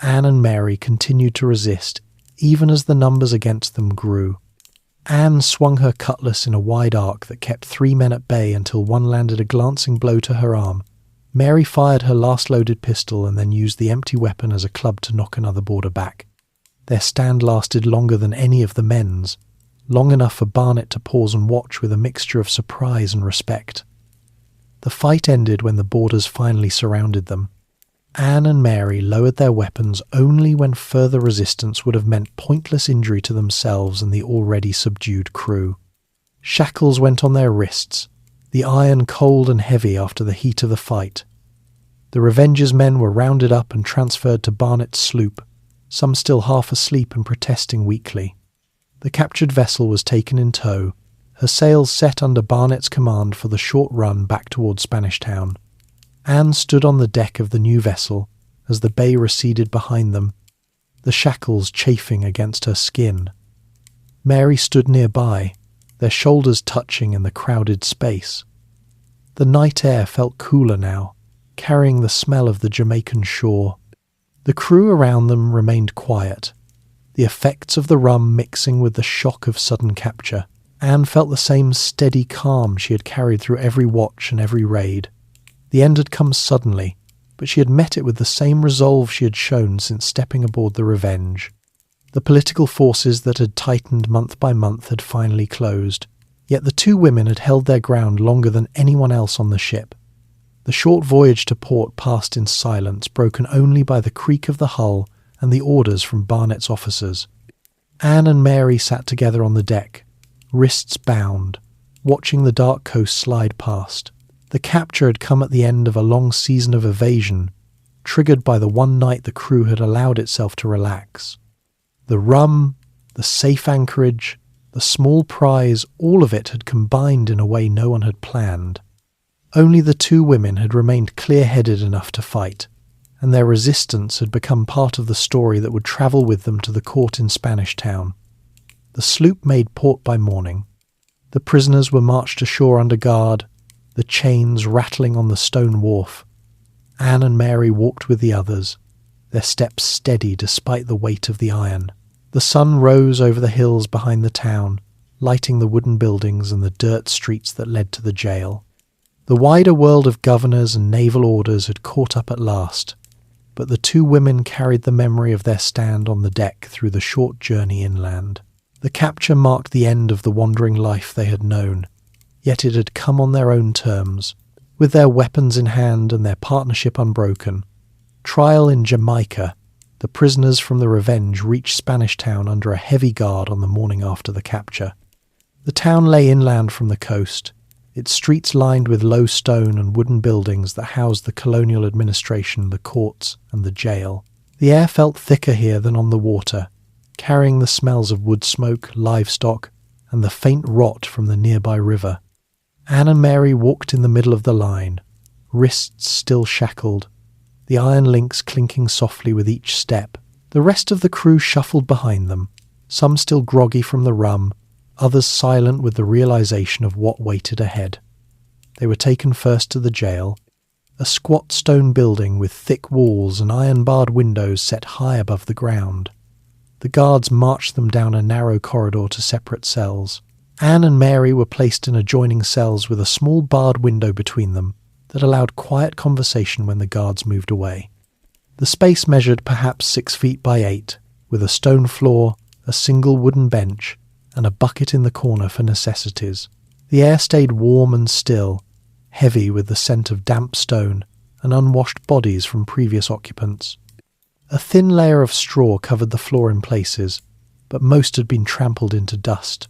Anne and Mary continued to resist, even as the numbers against them grew. Anne swung her cutlass in a wide arc that kept 3 men at bay until one landed a glancing blow to her arm. Mary fired her last loaded pistol and then used the empty weapon as a club to knock another boarder back. Their stand lasted longer than any of the men's, long enough for Barnett to pause and watch with a mixture of surprise and respect. The fight ended when the boarders finally surrounded them. Anne and Mary lowered their weapons only when further resistance would have meant pointless injury to themselves and the already subdued crew. Shackles went on their wrists, the iron cold and heavy after the heat of the fight. The Revenge's men were rounded up and transferred to Barnett's sloop, some still half asleep and protesting weakly. The captured vessel was taken in tow, her sails set under Barnett's command for the short run back toward Spanish Town. Anne stood on the deck of the new vessel as the bay receded behind them, the shackles chafing against her skin. Mary stood nearby, their shoulders touching in the crowded space. The night air felt cooler now, carrying the smell of the Jamaican shore. The crew around them remained quiet, the effects of the rum mixing with the shock of sudden capture. Anne felt the same steady calm she had carried through every watch and every raid. The end had come suddenly, but she had met it with the same resolve she had shown since stepping aboard the Revenge. The political forces that had tightened month by month had finally closed, yet the two women had held their ground longer than anyone else on the ship. The short voyage to port passed in silence, broken only by the creak of the hull and the orders from Barnett's officers. Anne and Mary sat together on the deck, wrists bound, watching the dark coast slide past. The capture had come at the end of a long season of evasion, triggered by the one night the crew had allowed itself to relax. The rum, the safe anchorage, the small prize, all of it had combined in a way no one had planned. Only the two women had remained clear-headed enough to fight, and their resistance had become part of the story that would travel with them to the court in Spanish Town. The sloop made port by morning. The prisoners were marched ashore under guard, the chains rattling on the stone wharf. Anne and Mary walked with the others, their steps steady despite the weight of the iron. The sun rose over the hills behind the town, lighting the wooden buildings and the dirt streets that led to the jail. The wider world of governors and naval orders had caught up at last, but the two women carried the memory of their stand on the deck through the short journey inland. The capture marked the end of the wandering life they had known, yet it had come on their own terms, with their weapons in hand and their partnership unbroken. Trial in Jamaica, the prisoners from the Revenge reached Spanish Town under a heavy guard on the morning after the capture. The town lay inland from the coast, its streets lined with low stone and wooden buildings that housed the colonial administration, the courts, and the jail. The air felt thicker here than on the water, carrying the smells of wood smoke, livestock, and the faint rot from the nearby river. Anne and Mary walked in the middle of the line, wrists still shackled, the iron links clinking softly with each step. The rest of the crew shuffled behind them, some still groggy from the rum, others silent with the realization of what waited ahead. They were taken first to the jail, a squat stone building with thick walls and iron-barred windows set high above the ground. The guards marched them down a narrow corridor to separate cells. Anne and Mary were placed in adjoining cells with a small barred window between them that allowed quiet conversation when the guards moved away. The space measured perhaps 6 feet by 8, with a stone floor, a single wooden bench, and a bucket in the corner for necessities. The air stayed warm and still, heavy with the scent of damp stone and unwashed bodies from previous occupants. A thin layer of straw covered the floor in places, but most had been trampled into dust.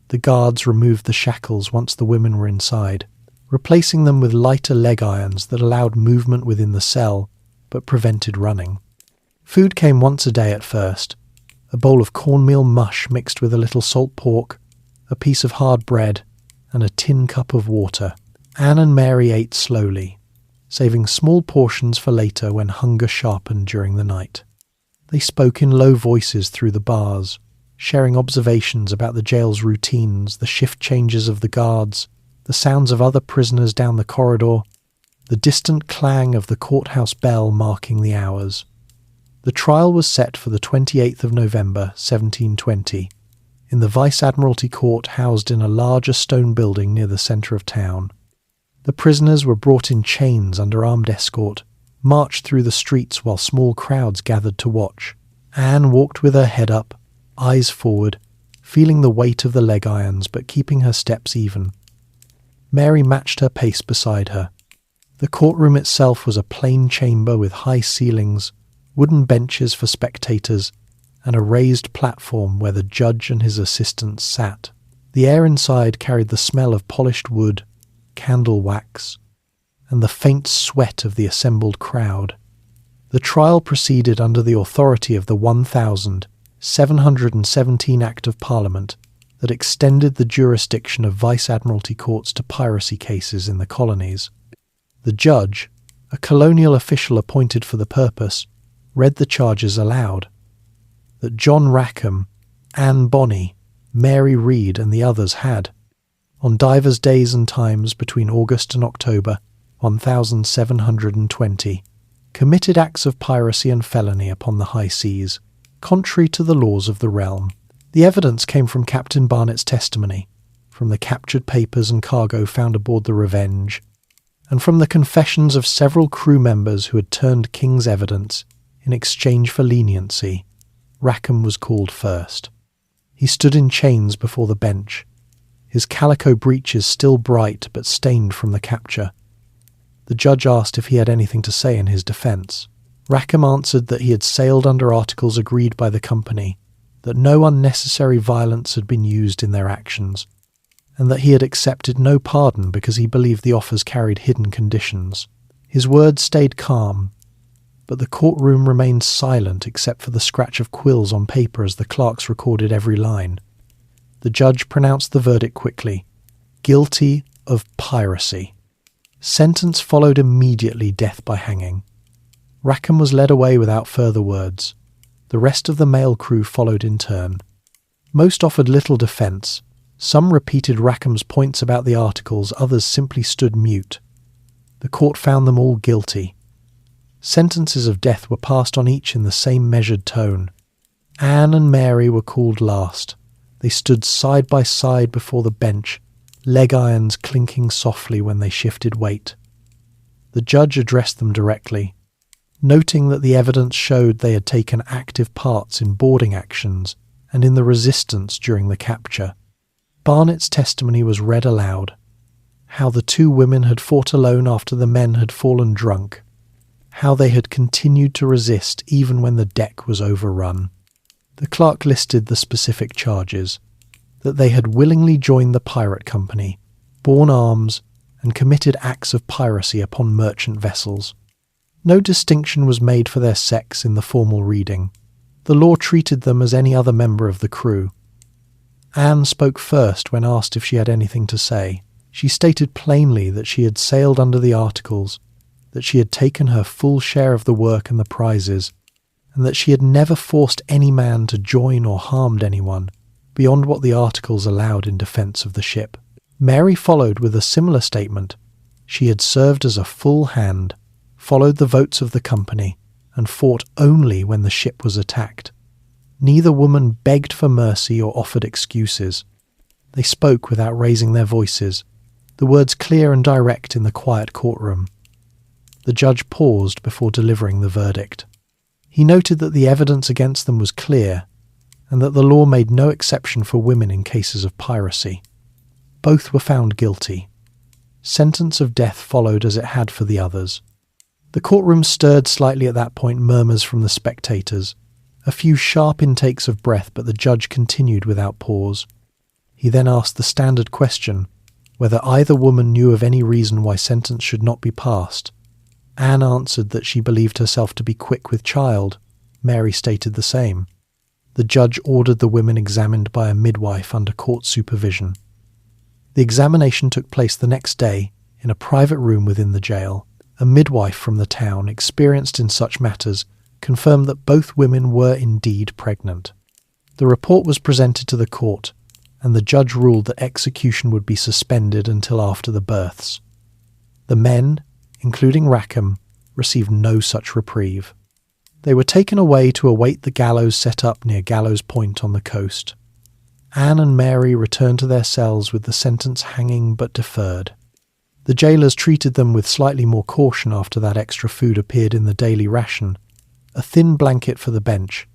The guards removed the shackles once the women were inside, replacing them with lighter leg irons that allowed movement within the cell, but prevented running. Food came once a day at first, a bowl of cornmeal mush mixed with a little salt pork, a piece of hard bread, and a tin cup of water. Anne and Mary ate slowly, saving small portions for later when hunger sharpened during the night. They spoke in low voices through the bars, sharing observations about the jail's routines, the shift changes of the guards, the sounds of other prisoners down the corridor, the distant clang of the courthouse bell marking the hours. The trial was set for the 28th of November, 1720, in the Vice Admiralty Court housed in a larger stone building near the centre of town. The prisoners were brought in chains under armed escort, marched through the streets while small crowds gathered to watch. Anne walked with her head up, eyes forward, feeling the weight of the leg irons but keeping her steps even. Mary matched her pace beside her. The courtroom itself was a plain chamber with high ceilings, wooden benches for spectators, and a raised platform where the judge and his assistants sat. The air inside carried the smell of polished wood, candle wax, and the faint sweat of the assembled crowd. The trial proceeded under the authority of the 1717 Act of Parliament that extended the jurisdiction of Vice Admiralty courts to piracy cases in the colonies. The judge, a colonial official appointed for the purpose, read the charges aloud. That John Rackham, Anne Bonny, Mary Read and the others had, on divers days and times between August and October 1720, committed acts of piracy and felony upon the high seas, contrary to the laws of the realm. The evidence came from Captain Barnett's testimony, from the captured papers and cargo found aboard the Revenge, and from the confessions of several crew members who had turned King's evidence in exchange for leniency. Rackham was called first. He stood in chains before the bench, his calico breeches still bright but stained from the capture. The judge asked if he had anything to say in his defence. Rackham answered that he had sailed under articles agreed by the company, that no unnecessary violence had been used in their actions, and that he had accepted no pardon because he believed the offers carried hidden conditions. His words stayed calm, but the courtroom remained silent except for the scratch of quills on paper as the clerks recorded every line. The judge pronounced the verdict quickly: guilty of piracy. Sentence followed immediately, death by hanging. Rackham was led away without further words. The rest of the male crew followed in turn. Most offered little defence. Some repeated Rackham's points about the articles, others simply stood mute. The court found them all guilty. Sentences of death were passed on each in the same measured tone. Anne and Mary were called last. They stood side by side before the bench, leg irons clinking softly when they shifted weight. The judge addressed them directly, noting that the evidence showed they had taken active parts in boarding actions and in the resistance during the capture. Barnett's testimony was read aloud: how the two women had fought alone after the men had fallen drunk, how they had continued to resist even when the deck was overrun. The clerk listed the specific charges: that they had willingly joined the pirate company, borne arms, and committed acts of piracy upon merchant vessels. No distinction was made for their sex in the formal reading. The law treated them as any other member of the crew. Anne spoke first when asked if she had anything to say. She stated plainly that she had sailed under the articles, that she had taken her full share of the work and the prizes, and that she had never forced any man to join or harmed anyone beyond what the articles allowed in defence of the ship. Mary followed with a similar statement. She had served as a full hand, followed the votes of the company, and fought only when the ship was attacked. Neither woman begged for mercy or offered excuses. They spoke without raising their voices, the words clear and direct in the quiet courtroom. The judge paused before delivering the verdict. He noted that the evidence against them was clear, and that the law made no exception for women in cases of piracy. Both were found guilty. Sentence of death followed as it had for the others. The courtroom stirred slightly at that point, murmurs from the spectators, a few sharp intakes of breath, but the judge continued without pause. He then asked the standard question, whether either woman knew of any reason why sentence should not be passed. Anne answered that she believed herself to be quick with child. Mary stated the same. The judge ordered the women examined by a midwife under court supervision. The examination took place the next day in a private room within the jail. A midwife from the town, experienced in such matters, confirmed that both women were indeed pregnant. The report was presented to the court, and the judge ruled that execution would be suspended until after the births. The men, including Rackham, received no such reprieve. They were taken away to await the gallows set up near Gallows Point on the coast. Anne and Mary returned to their cells with the sentence hanging but deferred. The jailers treated them with slightly more caution after that extra food appeared in the daily ration, a thin blanket for the bench,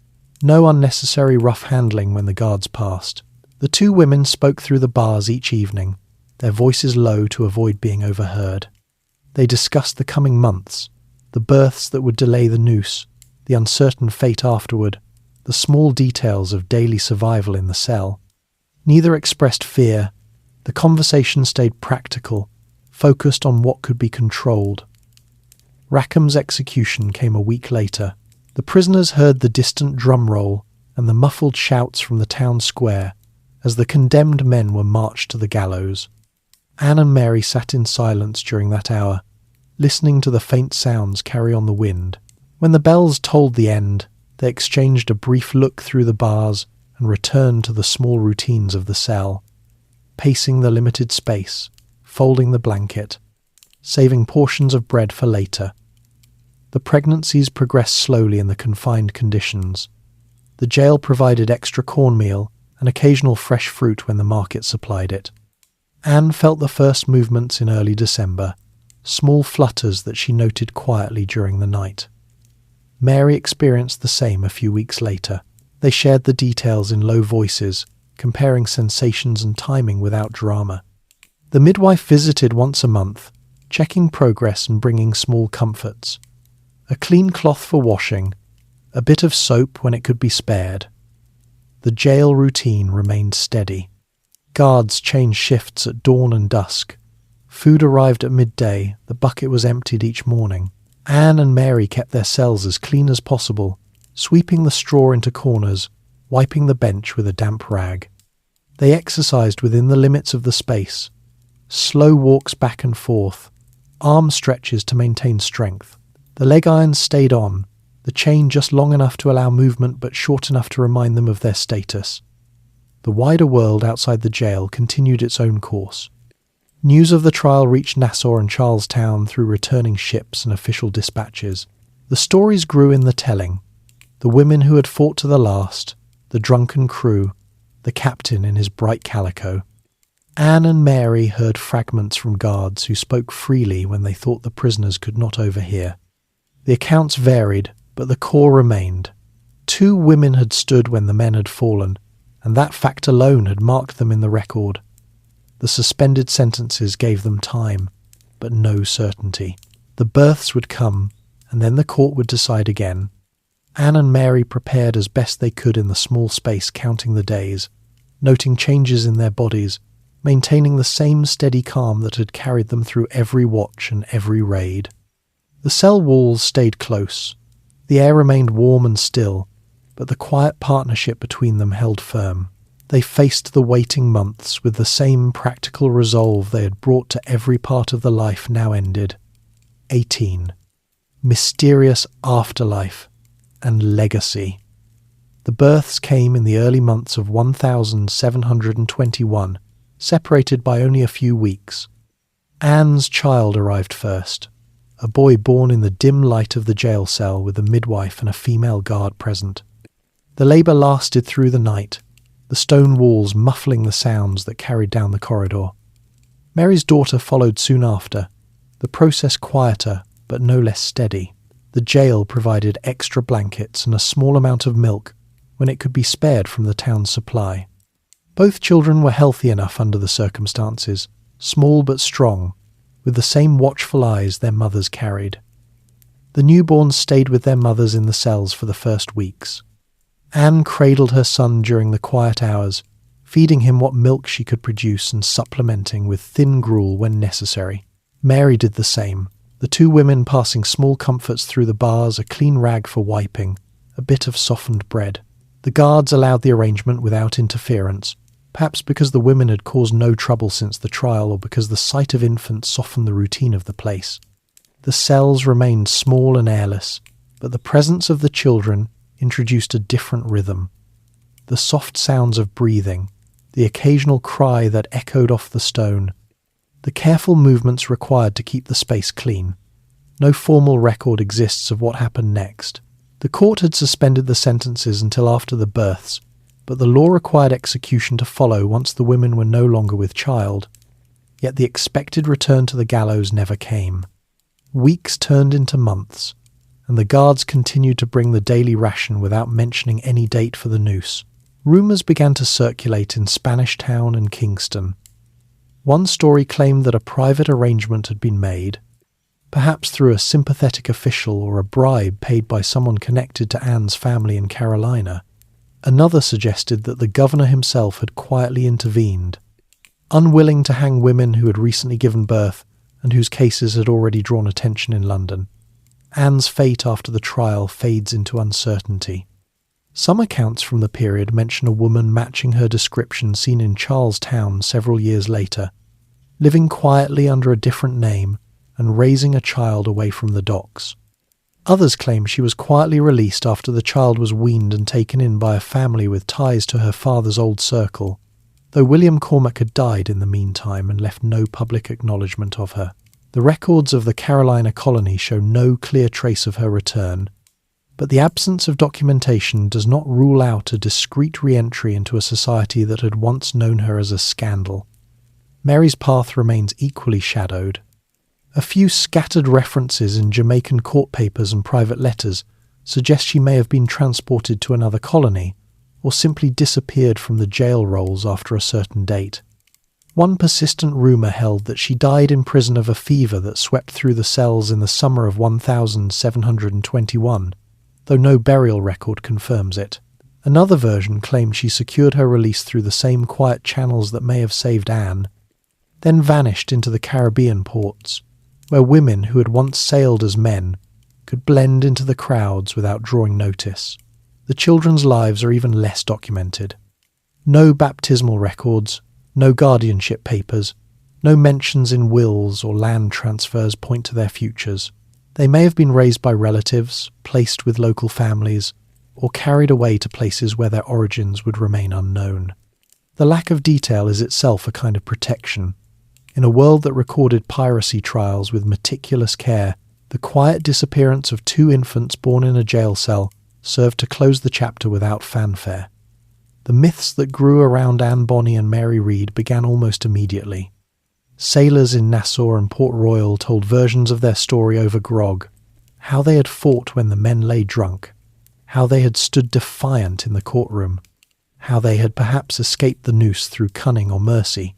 no unnecessary rough handling when the guards passed. The two women spoke through the bars each evening, their voices low to avoid being overheard. They discussed the coming months, the births that would delay the noose, the uncertain fate afterward, the small details of daily survival in the cell. Neither expressed fear. The conversation stayed practical, focused on what could be controlled. Rackham's execution came a week later. The prisoners heard the distant drum roll and the muffled shouts from the town square as the condemned men were marched to the gallows. Anne and Mary sat in silence during that hour, listening to the faint sounds carry on the wind. When the bells tolled the end, they exchanged a brief look through the bars and returned to the small routines of the cell, pacing the limited space, folding the blanket, saving portions of bread for later. The pregnancies progressed slowly in the confined conditions. The jail provided extra cornmeal and occasional fresh fruit when the market supplied it. Anne felt the first movements in early December, small flutters that she noted quietly during the night. Mary experienced the same a few weeks later. They shared the details in low voices, comparing sensations and timing without drama. The midwife visited once a month, checking progress and bringing small comforts. A clean cloth for washing, a bit of soap when it could be spared. The jail routine remained steady. Guards changed shifts at dawn and dusk. Food arrived at midday, the bucket was emptied each morning. Anne and Mary kept their cells as clean as possible, sweeping the straw into corners, wiping the bench with a damp rag. They exercised within the limits of the space. Slow walks back and forth, arm stretches to maintain strength. The leg irons stayed on, the chain just long enough to allow movement but short enough to remind them of their status. The wider world outside the jail continued its own course. News of the trial reached Nassau and Charlestown through returning ships and official dispatches. The stories grew in the telling. The women who had fought to the last, the drunken crew, the captain in his bright calico. Anne and Mary heard fragments from guards who spoke freely when they thought the prisoners could not overhear. The accounts varied, but the core remained. 2 women had stood when the men had fallen, and that fact alone had marked them in the record. The suspended sentences gave them time, but no certainty. The births would come, and then the court would decide again. Anne and Mary prepared as best they could in the small space, counting the days, noting changes in their bodies, maintaining the same steady calm that had carried them through every watch and every raid. The cell walls stayed close. The air remained warm and still, but the quiet partnership between them held firm. They faced the waiting months with the same practical resolve they had brought to every part of the life now ended. 18. Mysterious afterlife and legacy. The births came in the early months of 1721, separated by only a few weeks. Anne's child arrived first, a boy born in the dim light of the jail cell with a midwife and a female guard present. The labour lasted through the night, the stone walls muffling the sounds that carried down the corridor. Mary's daughter followed soon after, the process quieter but no less steady. The jail provided extra blankets and a small amount of milk when it could be spared from the town's supply. Both children were healthy enough under the circumstances, small but strong, with the same watchful eyes their mothers carried. The newborns stayed with their mothers in the cells for the first weeks. Anne cradled her son during the quiet hours, feeding him what milk she could produce and supplementing with thin gruel when necessary. Mary did the same, the two women passing small comforts through the bars, a clean rag for wiping, a bit of softened bread. The guards allowed the arrangement without interference, perhaps because the women had caused no trouble since the trial or because the sight of infants softened the routine of the place. The cells remained small and airless, but the presence of the children introduced a different rhythm. The soft sounds of breathing, the occasional cry that echoed off the stone, the careful movements required to keep the space clean. No formal record exists of what happened next. The court had suspended the sentences until after the births, but the law required execution to follow once the women were no longer with child. Yet the expected return to the gallows never came. Weeks turned into months, and the guards continued to bring the daily ration without mentioning any date for the noose. Rumours began to circulate in Spanish Town and Kingston. One story claimed that a private arrangement had been made, perhaps through a sympathetic official or a bribe paid by someone connected to Anne's family in Carolina. Another suggested that the governor himself had quietly intervened, unwilling to hang women who had recently given birth and whose cases had already drawn attention in London. Anne's fate after the trial fades into uncertainty. Some accounts from the period mention a woman matching her description seen in Charlestown several years later, living quietly under a different name and raising a child away from the docks. Others claim she was quietly released after the child was weaned and taken in by a family with ties to her father's old circle, though William Cormac had died in the meantime and left no public acknowledgement of her. The records of the Carolina colony show no clear trace of her return, but the absence of documentation does not rule out a discreet re-entry into a society that had once known her as a scandal. Mary's path remains equally shadowed. A few scattered references in Jamaican court papers and private letters suggest she may have been transported to another colony, or simply disappeared from the jail rolls after a certain date. One persistent rumour held that she died in prison of a fever that swept through the cells in the summer of 1721, though no burial record confirms it. Another version claimed she secured her release through the same quiet channels that may have saved Anne, then vanished into the Caribbean ports, where women who had once sailed as men could blend into the crowds without drawing notice. The children's lives are even less documented. No baptismal records, no guardianship papers, no mentions in wills or land transfers point to their futures. They may have been raised by relatives, placed with local families, or carried away to places where their origins would remain unknown. The lack of detail is itself a kind of protection. In a world that recorded piracy trials with meticulous care, the quiet disappearance of 2 infants born in a jail cell served to close the chapter without fanfare. The myths that grew around Anne Bonny and Mary Read began almost immediately. Sailors in Nassau and Port Royal told versions of their story over grog, how they had fought when the men lay drunk, how they had stood defiant in the courtroom, how they had perhaps escaped the noose through cunning or mercy.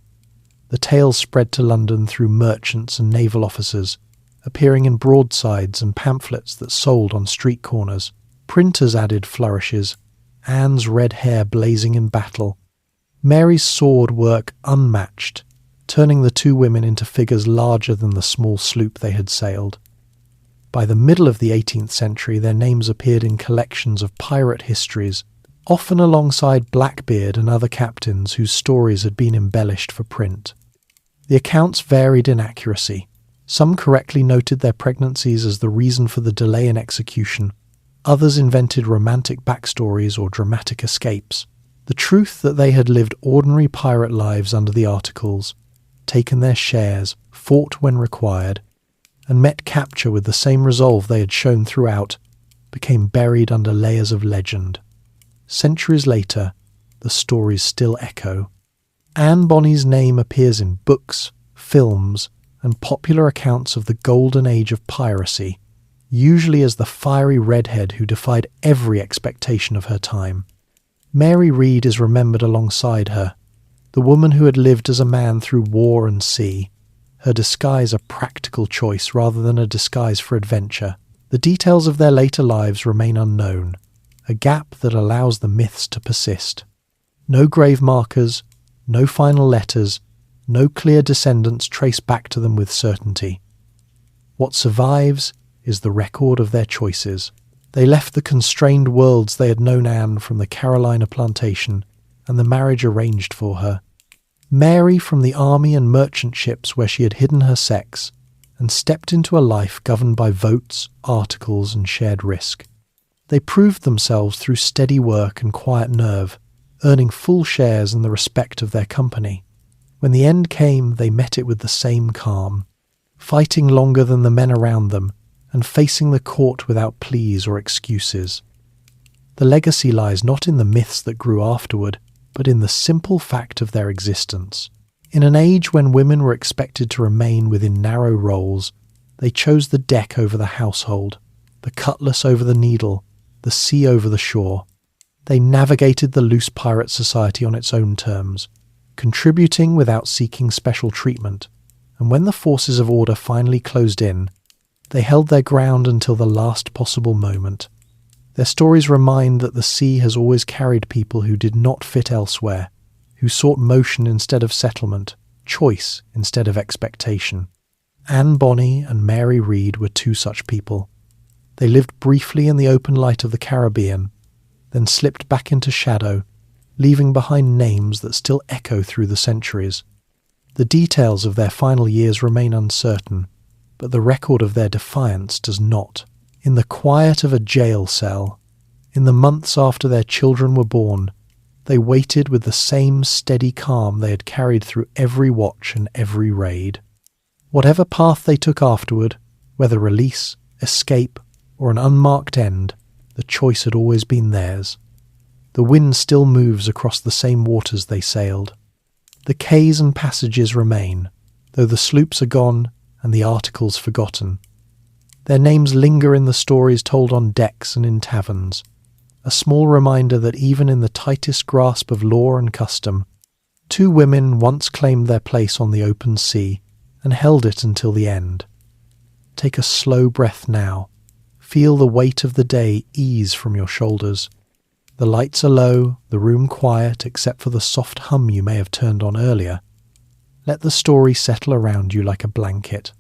The tales spread to London through merchants and naval officers, appearing in broadsides and pamphlets that sold on street corners. Printers added flourishes, Anne's red hair blazing in battle, Mary's sword work unmatched, turning the two women into figures larger than the small sloop they had sailed. By the middle of the 18th century, their names appeared in collections of pirate histories, often alongside Blackbeard and other captains whose stories had been embellished for print. The accounts varied in accuracy. Some correctly noted their pregnancies as the reason for the delay in execution. Others invented romantic backstories or dramatic escapes. The truth that they had lived ordinary pirate lives under the Articles, taken their shares, fought when required, and met capture with the same resolve they had shown throughout, became buried under layers of legend. Centuries later, the stories still echo. Anne Bonny's name appears in books, films, and popular accounts of the Golden Age of Piracy, usually as the fiery redhead who defied every expectation of her time. Mary Read is remembered alongside her, the woman who had lived as a man through war and sea, her disguise a practical choice rather than a disguise for adventure. The details of their later lives remain unknown, a gap that allows the myths to persist. No grave markers, no final letters, no clear descendants trace back to them with certainty. What survives is the record of their choices. They left the constrained worlds they had known Anne from the Carolina plantation and the marriage arranged for her. Mary from the army and merchant ships where she had hidden her sex and stepped into a life governed by votes, articles, and shared risk. They proved themselves through steady work and quiet nerve, earning full shares in the respect of their company. When the end came, they met it with the same calm, fighting longer than the men around them and facing the court without pleas or excuses. The legacy lies not in the myths that grew afterward, but in the simple fact of their existence. In an age when women were expected to remain within narrow roles, they chose the deck over the household, the cutlass over the needle, the sea over the shore. They navigated the loose pirate society on its own terms, contributing without seeking special treatment, and when the forces of order finally closed in, they held their ground until the last possible moment. Their stories remind that the sea has always carried people who did not fit elsewhere, who sought motion instead of settlement, choice instead of expectation. Anne Bonny and Mary Read were two such people. They lived briefly in the open light of the Caribbean, then slipped back into shadow, leaving behind names that still echo through the centuries. The details of their final years remain uncertain, but the record of their defiance does not. In the quiet of a jail cell, in the months after their children were born, they waited with the same steady calm they had carried through every watch and every raid. Whatever path they took afterward, whether release, escape, or an unmarked end, the choice had always been theirs. The wind still moves across the same waters they sailed. The quays and passages remain, though the sloops are gone and the articles forgotten. Their names linger in the stories told on decks and in taverns, a small reminder that even in the tightest grasp of law and custom, two women once claimed their place on the open sea and held it until the end. Take a slow breath now. Feel the weight of the day ease from your shoulders. The lights are low, the room quiet except for the soft hum you may have turned on earlier. Let the story settle around you like a blanket.